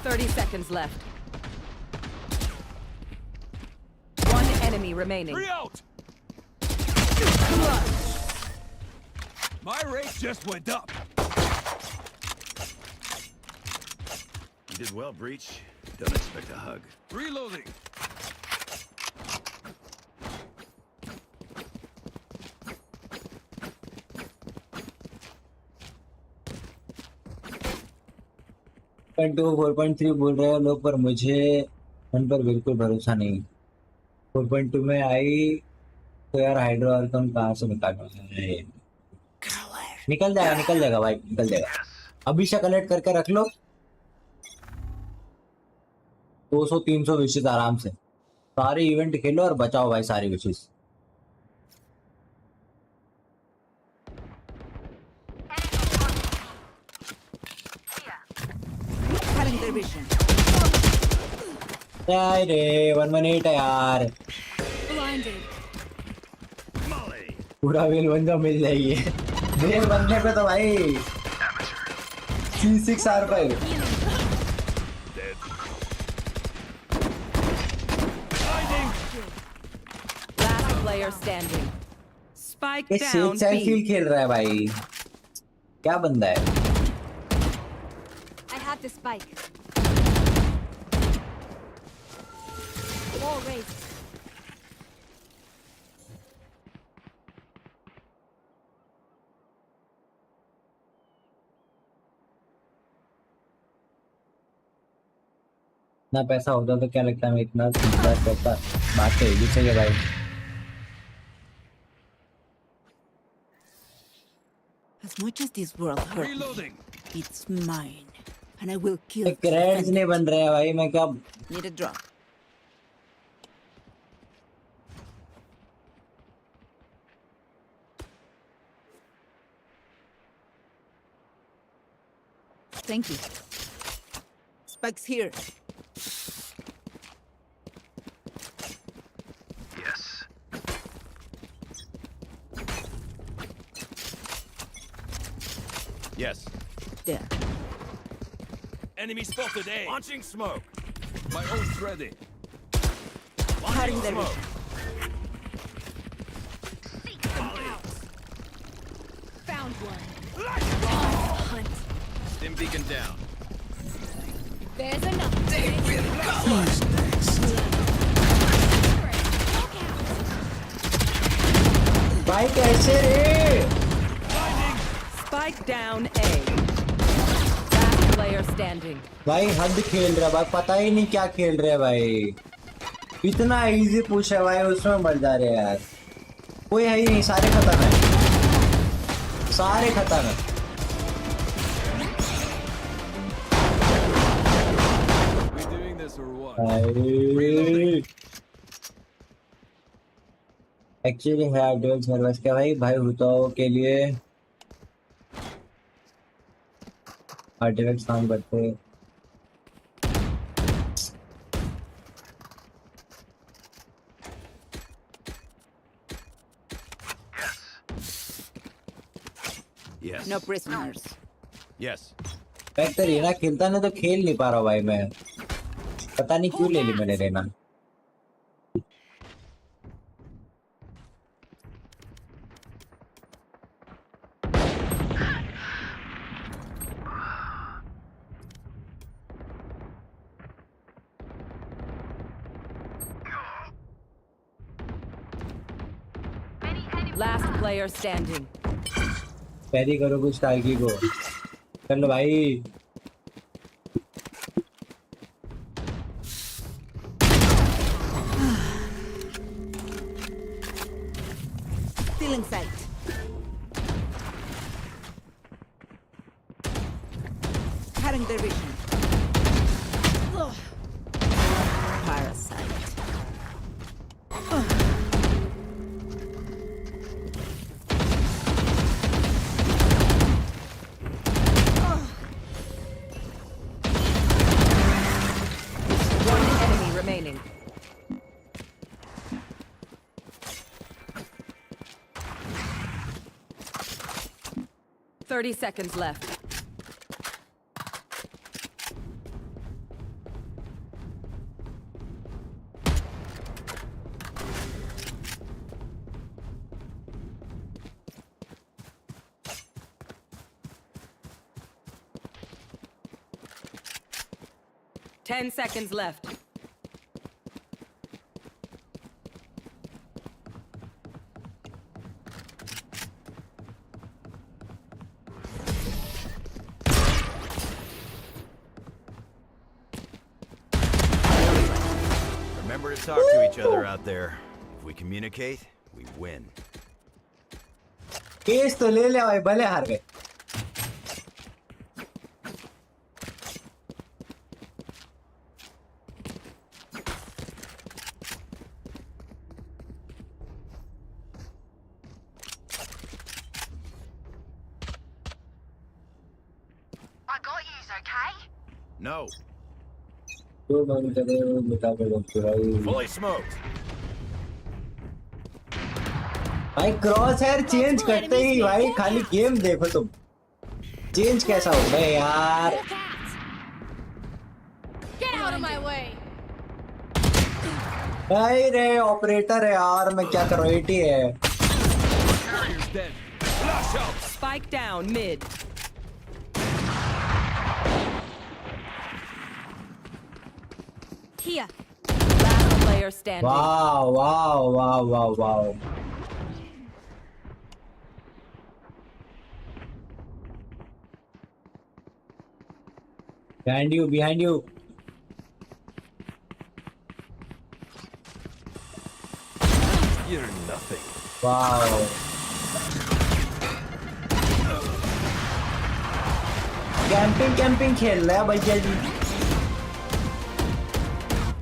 Speaker 18: 30 seconds left. One enemy remaining.
Speaker 10: Three out. My rate just went up. You did well, Breach. Don't expect a hug. Reloading.
Speaker 2: .2 4.3 बोल रहे हो लोग पर मुझे उन पर बिल्कुल भरोसा नहीं 4.2 में आई तो यार हाइड्रो आर्कन कहाँ से निकालना है निकल जाएगा भाई निकल जाएगा अभी से कलेक्ट करके रख लो 200-300 विशेष आराम से सारे इवेंट खेलो और बचाओ भाई सारी विशेष अरे 118 है यार पूरा वेल बन जाओ मिल जाएगी वेल बनने पे तो भाई C6R5
Speaker 18: Last player standing. Spike
Speaker 2: ये
Speaker 18: down
Speaker 2: सेफ
Speaker 18: B.
Speaker 2: फील खेल रहा है भाई क्या बंदा है
Speaker 19: I have the spike. Wall raised.
Speaker 2: इतना पैसा होता तो क्या लगता है मैं इतना इंतजार करता बात तो यही सही है भाई
Speaker 18: As much as this world hurt me, it's mine, and I will kill.
Speaker 2: Credits नहीं बन रहे हैं भाई मैं क्या
Speaker 18: Need a drop. Thank you. Spike's here.
Speaker 10: Yes. Yes.
Speaker 18: There.
Speaker 10: Enemy spotted A. Launching smoke. My ult's ready.
Speaker 18: Cutting their
Speaker 10: smoke.
Speaker 3: Found one.
Speaker 10: Hunt. Stim beacon down.
Speaker 3: There's enough.
Speaker 2: भाई कैसे रे
Speaker 18: Spike down A. Last player standing.
Speaker 2: भाई हद खेल रहा है भाई पता ही नहीं क्या खेल रहे हैं भाई इतना इजी पुश है भाई उसमें मर जा रहे हैं यार कोई है ही नहीं सारे खत्म है सारे खत्म है
Speaker 10: We doing this or what?
Speaker 2: Actually है ड्यूल सर्विस क्या भाई भाई भूताओं के लिए आर्टिफैक्ट्स काम करते हैं
Speaker 10: Yes.
Speaker 18: No prisoners.
Speaker 10: Yes.
Speaker 2: Back तो रेना खेलता ना तो खेल नहीं पा रहा भाई मैं पता नहीं क्यों ले ली मैंने रेना
Speaker 18: Last player standing.
Speaker 2: पैरी करो कुछ टारगी को कर लो भाई
Speaker 18: Stealing sight. Cutting their vision. Parasite.
Speaker 9: 30 seconds left. Ten seconds left.
Speaker 10: Remember to talk to each other out there. If we communicate, we win.
Speaker 2: Case तो ले ले भाई, भले हार गए.
Speaker 21: I got yous, okay?
Speaker 10: No.
Speaker 2: Fully
Speaker 10: smoked.
Speaker 2: भाई cross hair change करते ही भाई खाली गेम देखो तुम. चेंज कैसा हो गया यार.
Speaker 20: Get out of my way.
Speaker 2: भाई रे ऑपरेटर है यार, मैं क्या करूँ. 80 है.
Speaker 9: Spike down mid.
Speaker 19: Here.
Speaker 9: Last player standing.
Speaker 2: Wow, wow, wow, wow, wow. Behind you, behind you.
Speaker 10: You're nothing.
Speaker 2: Wow. Camping खेल रहा है भैया जी.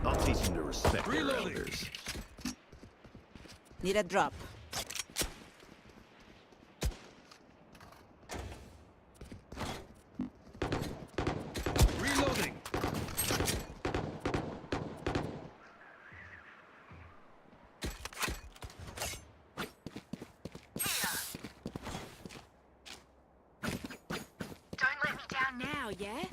Speaker 10: I'll teach him to respect their elders.
Speaker 18: Need a drop.
Speaker 10: Reloading.
Speaker 21: Don't let me down now, yeah?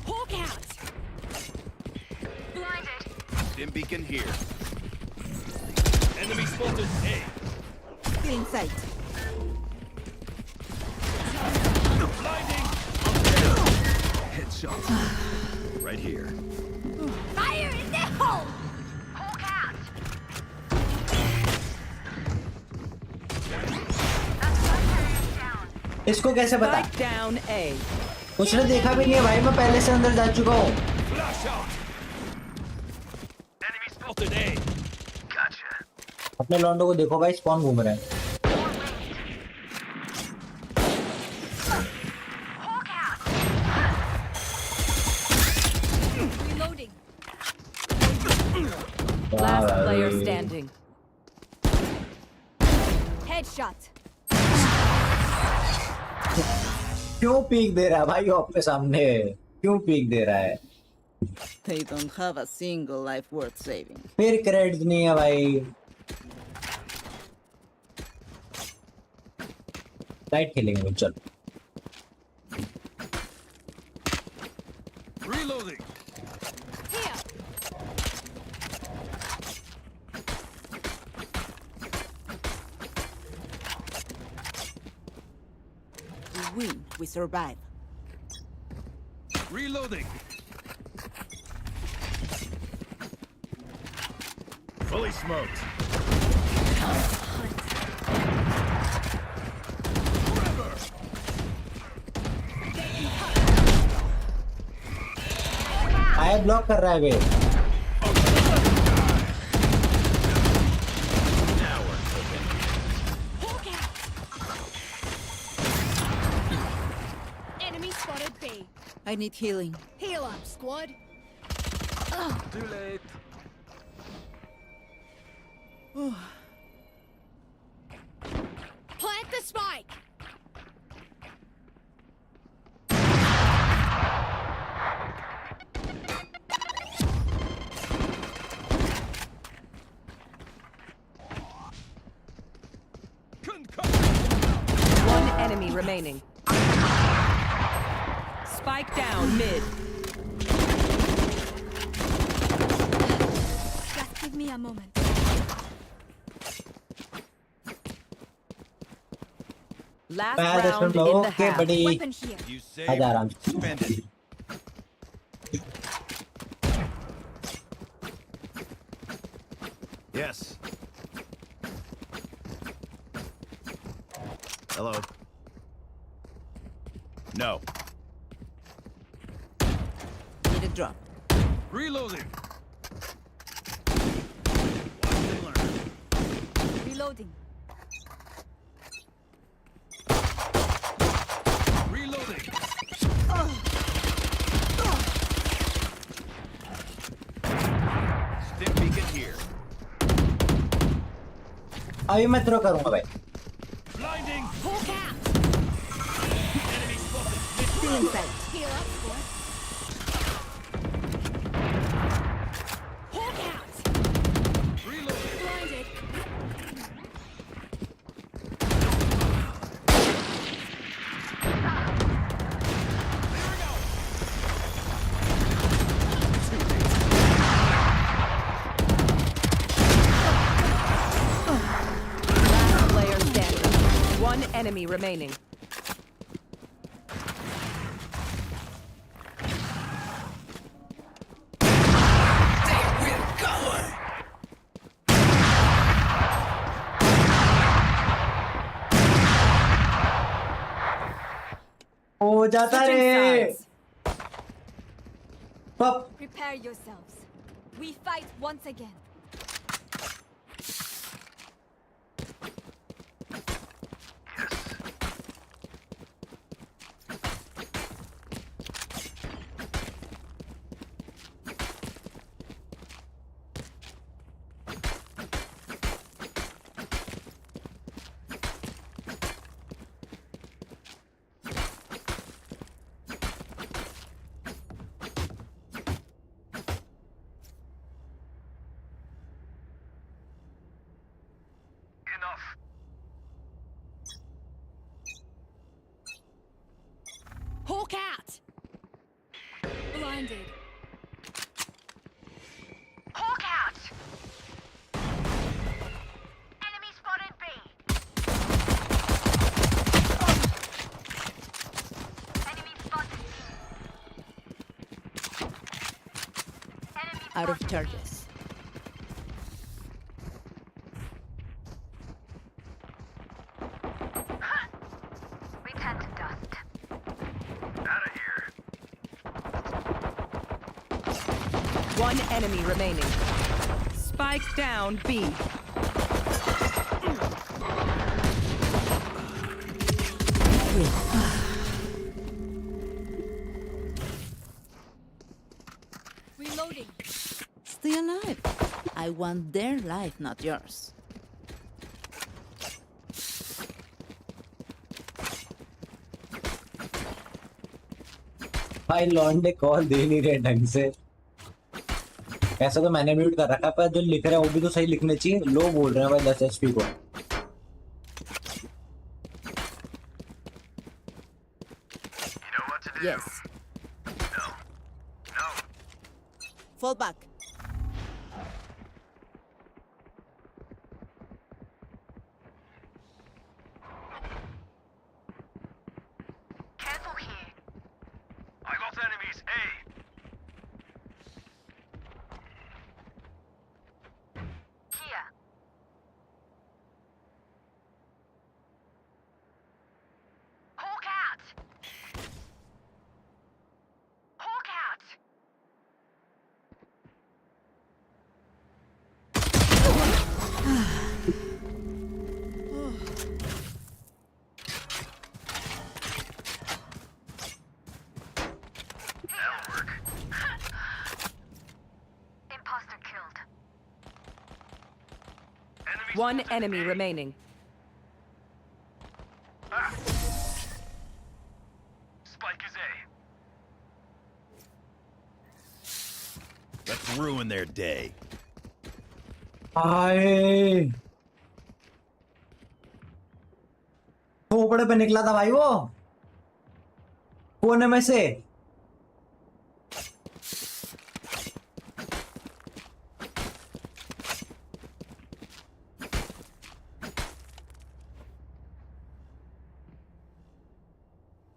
Speaker 21: Hawk out! Blinded.
Speaker 10: Dim beacon here. Enemy spotted A.
Speaker 18: Stealing sight.
Speaker 10: Blinding. Headshot. Right here.
Speaker 21: Fire in the hole! Hawk out!
Speaker 2: इसको कैसे पता?
Speaker 9: Spike down A.
Speaker 2: उसने देखा भी नहीं है भाई, मैं पहले से अंदर जा चुका हूँ.
Speaker 10: Flash out. Enemy spotted A. Gotcha.
Speaker 2: अपने लॉन्डो को देखो भाई, स्पॉन घूम रहे हैं.
Speaker 19: Reloading.
Speaker 9: Last player standing.
Speaker 19: Headshot.
Speaker 2: क्यों पीक दे रहा है भाई वो अपने सामने? क्यों पीक दे रहा है?
Speaker 18: They don't have a single life worth saving.
Speaker 2: फिर क्रेडिट नहीं है भाई. लाइट खेलेंगे वो, चल.
Speaker 10: Reloading.
Speaker 20: Here.
Speaker 18: We win, we survive.
Speaker 10: Reloading. Fully smoked. Forever.
Speaker 2: आया ब्लॉक कर रहा है वे.
Speaker 18: I need healing.
Speaker 3: Heal up, squad.
Speaker 15: Too late.
Speaker 3: Plant the spike.
Speaker 9: One enemy remaining. Spike down mid.
Speaker 19: Just give me a moment.
Speaker 9: Last
Speaker 2: मैं
Speaker 9: round
Speaker 2: soon low
Speaker 9: in the
Speaker 2: okay
Speaker 9: half.
Speaker 2: बड़ी
Speaker 19: Weapon here.
Speaker 10: You
Speaker 2: आजा
Speaker 10: save,
Speaker 2: आराम से
Speaker 10: spend it. Yes. Hello. No.
Speaker 18: Need a drop.
Speaker 10: Reloading.
Speaker 19: Reloading.
Speaker 10: Reloading. Stim beacon here.
Speaker 2: अभी मैं throw करूंगा भाई
Speaker 10: Blinding.
Speaker 3: Hawk out.
Speaker 10: Enemy spotted.
Speaker 19: Still inside.
Speaker 3: Heal up, squad. Hawk out.
Speaker 10: Reloading.
Speaker 3: Blinded.
Speaker 9: Last player standing. One enemy remaining.
Speaker 2: हो जाता
Speaker 9: Switching
Speaker 2: रे
Speaker 9: sides.
Speaker 2: पप
Speaker 19: Prepare yourselves. We fight once again.
Speaker 8: Enough.
Speaker 3: Hawk out. Blinded.
Speaker 21: Hawk out. Enemy spotted B. Enemy spotted. Enemy
Speaker 18: Out of charges.
Speaker 21: return to dust.
Speaker 8: Out of here.
Speaker 9: One enemy remaining. Spike down B.
Speaker 19: Reloading.
Speaker 18: Stay alive. I want their life, not yours.
Speaker 2: भाई लॉन्डे call दे नहीं रहे ढंग से ऐसा तो मैंने mute कर रखा पर जो लिख रहे हैं वो भी तो सही लिखने चाहिए लो बोल रहे हैं भाई 10 HP को
Speaker 8: You know what to do.
Speaker 18: Yes.
Speaker 8: No. No.
Speaker 18: Fall back.
Speaker 21: Careful here.
Speaker 8: I got enemies. A.
Speaker 21: Here. Hawk out. Hawk out.
Speaker 9: One enemy remaining.
Speaker 10: Spike is A. Let's ruin their day.
Speaker 2: हाय खोपड़े पे निकला था भाई वो कोने में से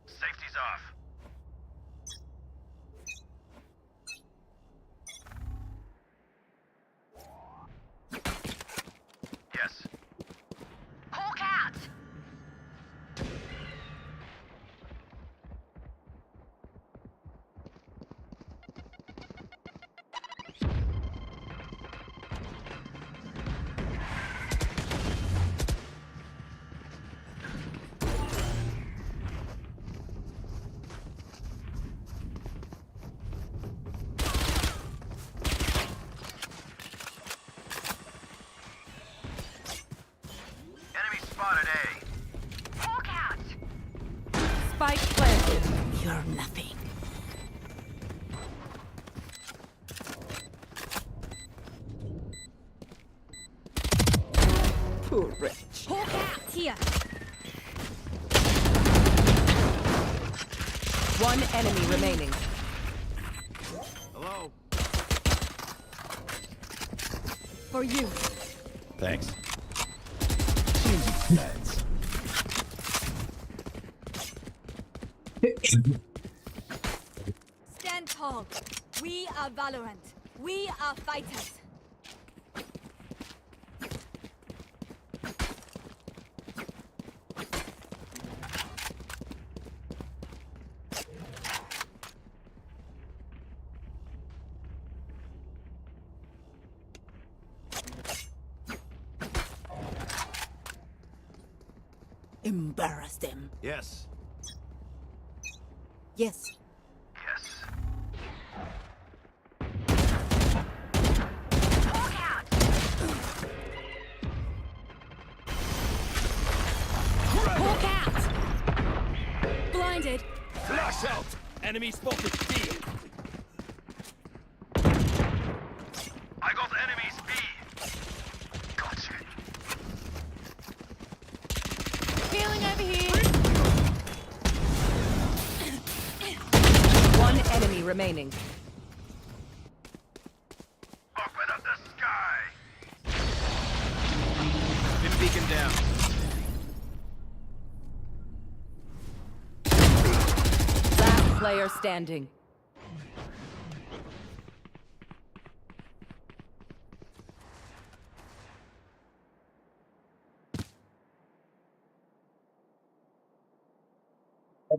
Speaker 10: Safety's off. Yes.
Speaker 21: Hawk out!
Speaker 10: Enemy spotted A.
Speaker 21: Hawk out!
Speaker 9: Spike planted.
Speaker 18: You're nothing. Poor wretch.
Speaker 19: Hawk out! Here!
Speaker 9: One enemy remaining.
Speaker 10: Hello.
Speaker 19: For you.
Speaker 10: Thanks.
Speaker 19: Stand tall. We are Valorant. We are fighters.
Speaker 18: Embarrass them.
Speaker 10: Yes.
Speaker 18: Yes.
Speaker 10: Yes.
Speaker 21: Hawk out!
Speaker 3: Hawk out! Blinded.
Speaker 10: Flash out! Enemy spotted B. I got enemies B. Gotcha.
Speaker 3: Healing over here.
Speaker 9: One enemy remaining.
Speaker 10: Open up the sky. Been beacon down.
Speaker 9: Last player standing.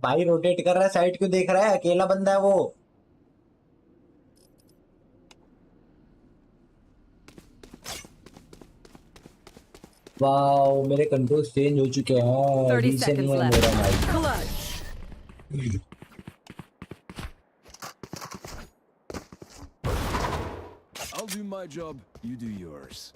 Speaker 2: भाई rotate कर रहा है side क्यों देख रहा है अकेला बंदा है वो वाओ मेरे कंट्रोल चेंज हो चुके हैं
Speaker 9: 30
Speaker 2: रीसेट
Speaker 9: seconds
Speaker 2: नहीं है
Speaker 9: left.
Speaker 2: मेरा mic
Speaker 9: Clutch.
Speaker 10: I'll do my job, you do yours.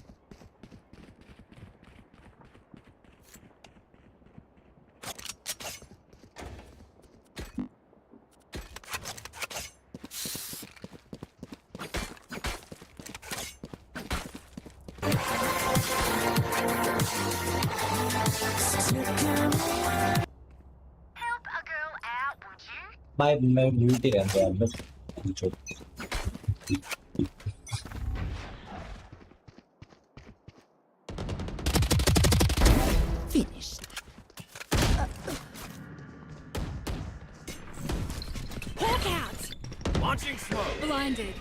Speaker 21: Help a girl out, would you?
Speaker 2: भाई मैं म्यूट ही रहता हूं बस पूछो
Speaker 18: Finished.
Speaker 3: Hawk out!
Speaker 10: Launching smoke.
Speaker 3: Blinded.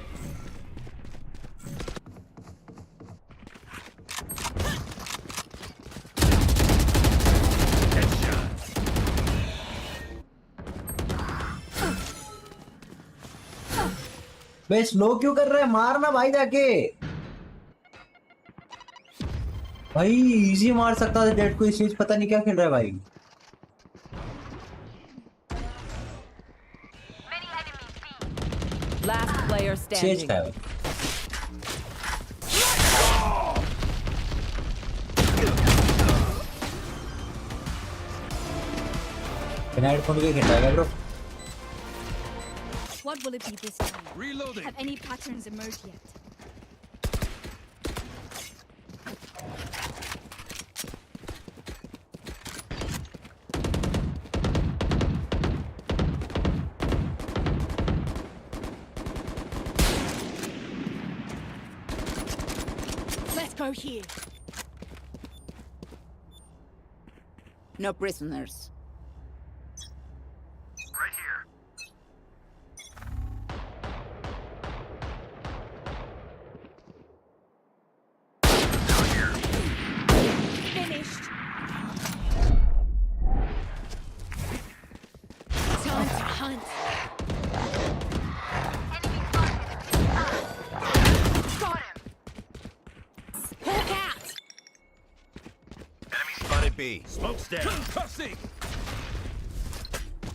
Speaker 2: बे स्लो क्यों कर रहा है मारना भाई जाके भाई इजी मार सकता था जेट को इस चीज पता नहीं क्या खेल रहा है भाई
Speaker 9: Last player
Speaker 2: चेंज
Speaker 9: standing.
Speaker 2: का है बिना हेडफोन के खेल रहा है bro.
Speaker 19: What will it be this time?
Speaker 13: Reloading.
Speaker 19: Have any patterns emerged yet?
Speaker 20: Let's go here.
Speaker 18: No prisoners.
Speaker 10: Right here.
Speaker 20: Finished. Time to hunt.
Speaker 21: Got him.
Speaker 20: Hawk out.
Speaker 10: Enemy spotted B. Smoke's down.
Speaker 13: Concussing.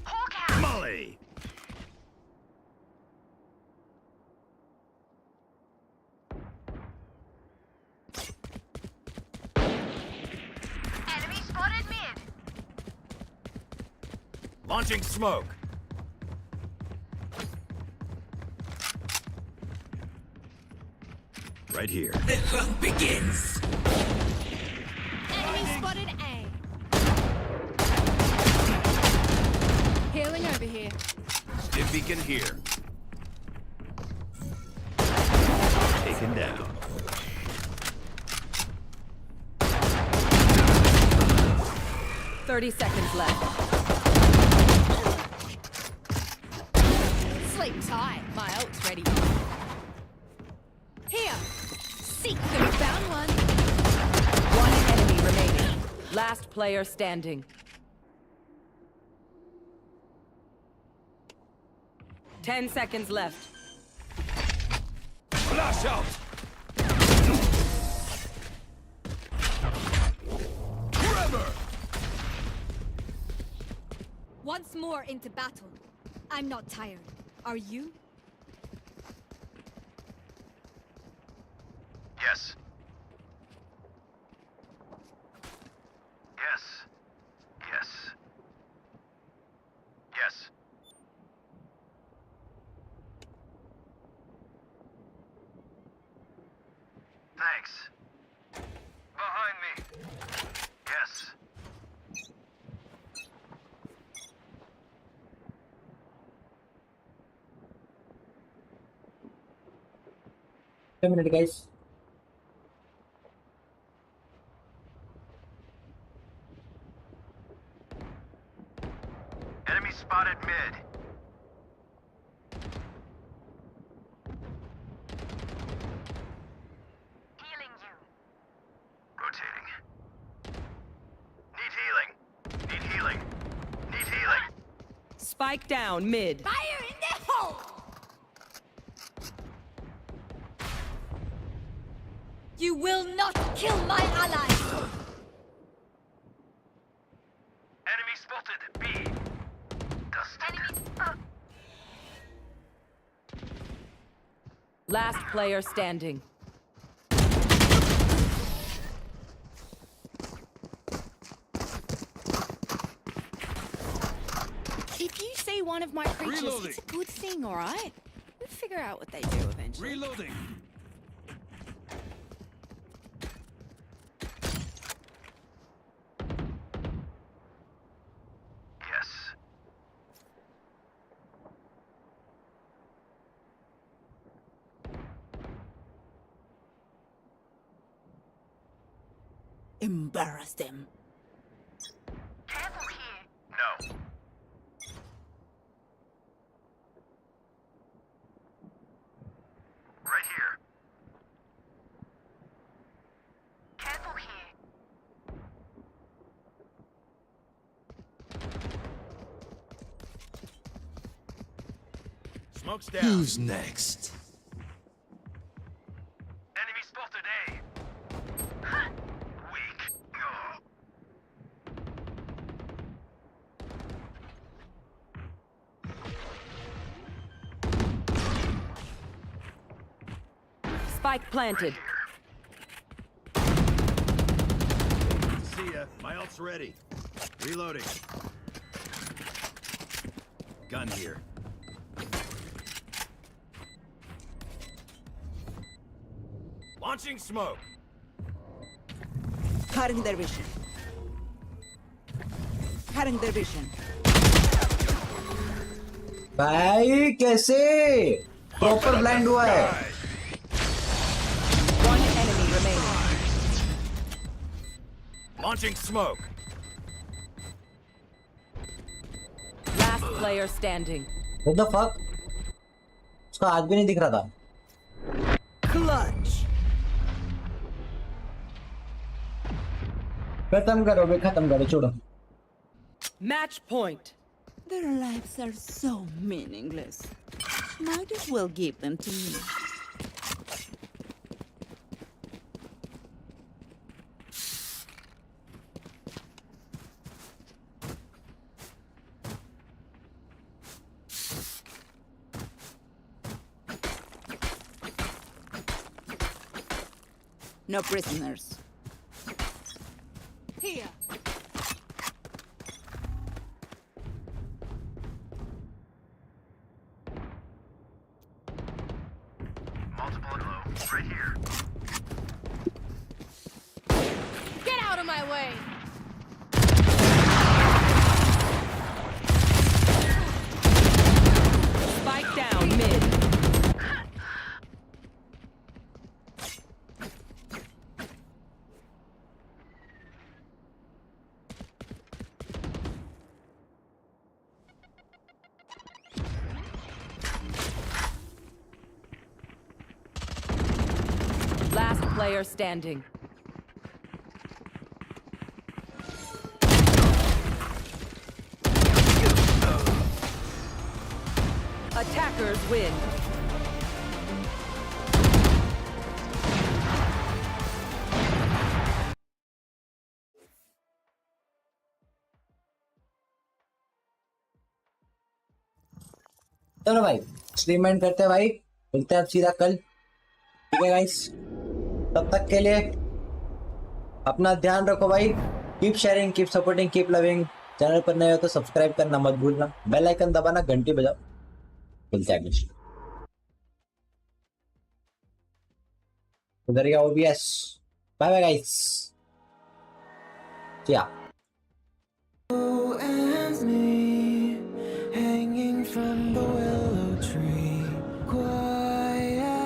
Speaker 21: Hawk out.
Speaker 10: Molly.
Speaker 21: Enemy spotted mid.
Speaker 10: Launching smoke. Right here.
Speaker 1: The hunt begins.
Speaker 20: Enemy spotted A. Healing over here.
Speaker 10: Stim beacon here. Taken down.
Speaker 9: Seconds left.
Speaker 20: Sleep tight. My ult's ready. Here. Seek them. Found one.
Speaker 9: One enemy remaining. Last player standing. 10 seconds left.
Speaker 10: Flash out.
Speaker 13: Trevor.
Speaker 19: Once more into battle. I'm not tired. Are you?
Speaker 10: Yes. Yes. Yes. Yes. Thanks. Behind me. Yes.
Speaker 2: A minute, guys.
Speaker 10: Enemy spotted mid.
Speaker 21: Healing you.
Speaker 10: Rotating. Need healing. Need healing. Need healing.
Speaker 9: Spike down mid.
Speaker 20: Fire in the hole.
Speaker 19: You will not kill my ally!
Speaker 10: Enemy spotted B. Dusted.
Speaker 9: Last player standing.
Speaker 17: If you see one of my creatures,
Speaker 13: Reloading.
Speaker 17: it's a good thing, alright? We'll figure out what they do eventually.
Speaker 13: Reloading.
Speaker 10: Yes.
Speaker 18: Embarrass them.
Speaker 21: Careful here.
Speaker 10: No. Right here.
Speaker 21: Careful here.
Speaker 10: Smoke's down.
Speaker 1: Who's next?
Speaker 10: Enemy spotted A. Weak.
Speaker 9: Spike planted.
Speaker 10: See ya. My ult's ready. Reloading. Gun here. Launching smoke.
Speaker 18: Cutting their vision. Cutting their vision.
Speaker 2: भाई कैसे proper blind हुआ है?
Speaker 9: One enemy remaining.
Speaker 10: Launching smoke.
Speaker 9: Last player standing.
Speaker 2: What the fuck? उसका हाथ भी नहीं दिख रहा था.
Speaker 9: Clutch.
Speaker 2: खत्म करो छोड़ो.
Speaker 9: Match point.
Speaker 18: Their lives are so meaningless. Might as well give them to me. No prisoners.
Speaker 9: Here.
Speaker 10: Right here.
Speaker 20: Get out of my way!
Speaker 9: Spike down mid. Last player standing. Attackers win.
Speaker 2: चलो भाई stream and करते हैं भाई. मिलते हैं अब सीधा कल. ठीक है गाइस, तब तक के लिए अपना ध्यान रखो भाई. Keep sharing, keep supporting, keep loving. Channel पर नए हो तो सब्सक्राइब करना मत भूलना. बेल आइकन दबाना, घंटी बजाओ. मिलते हैं कुछ उधर या OBS. Bye bye guys. या
Speaker 1: You and me, hanging from the willow tree, quietly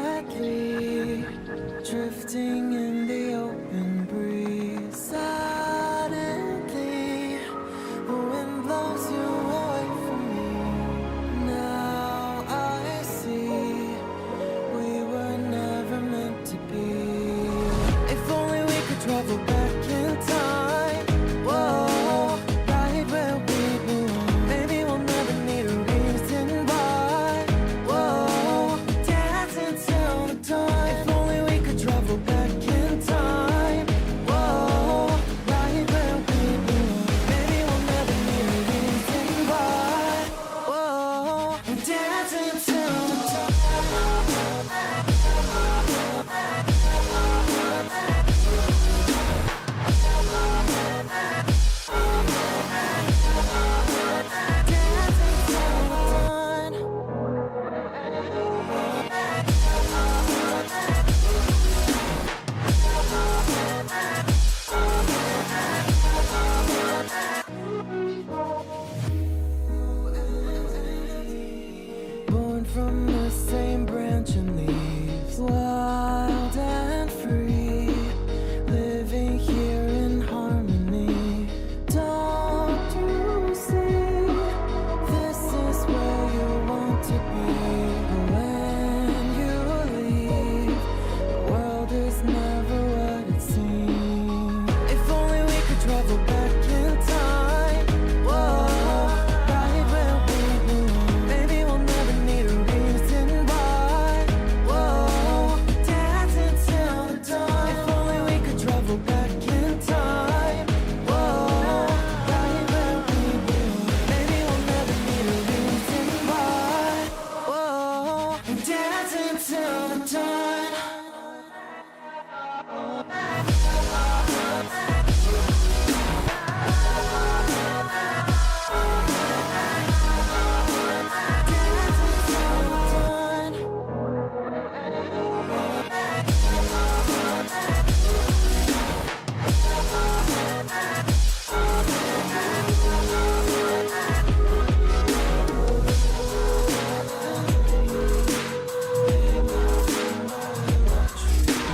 Speaker 1: drifting in the open breeze. Suddenly, the wind blows you away from me. Now I see we were never meant to be. If only we could travel back in time. Whoa. From the same branch and leaves, wild and free, living here in harmony. Don't you see, this is where you want to be. But when you leave, the world is never what it seems. If only we could travel back in time. Whoa. Dancing till the dawn.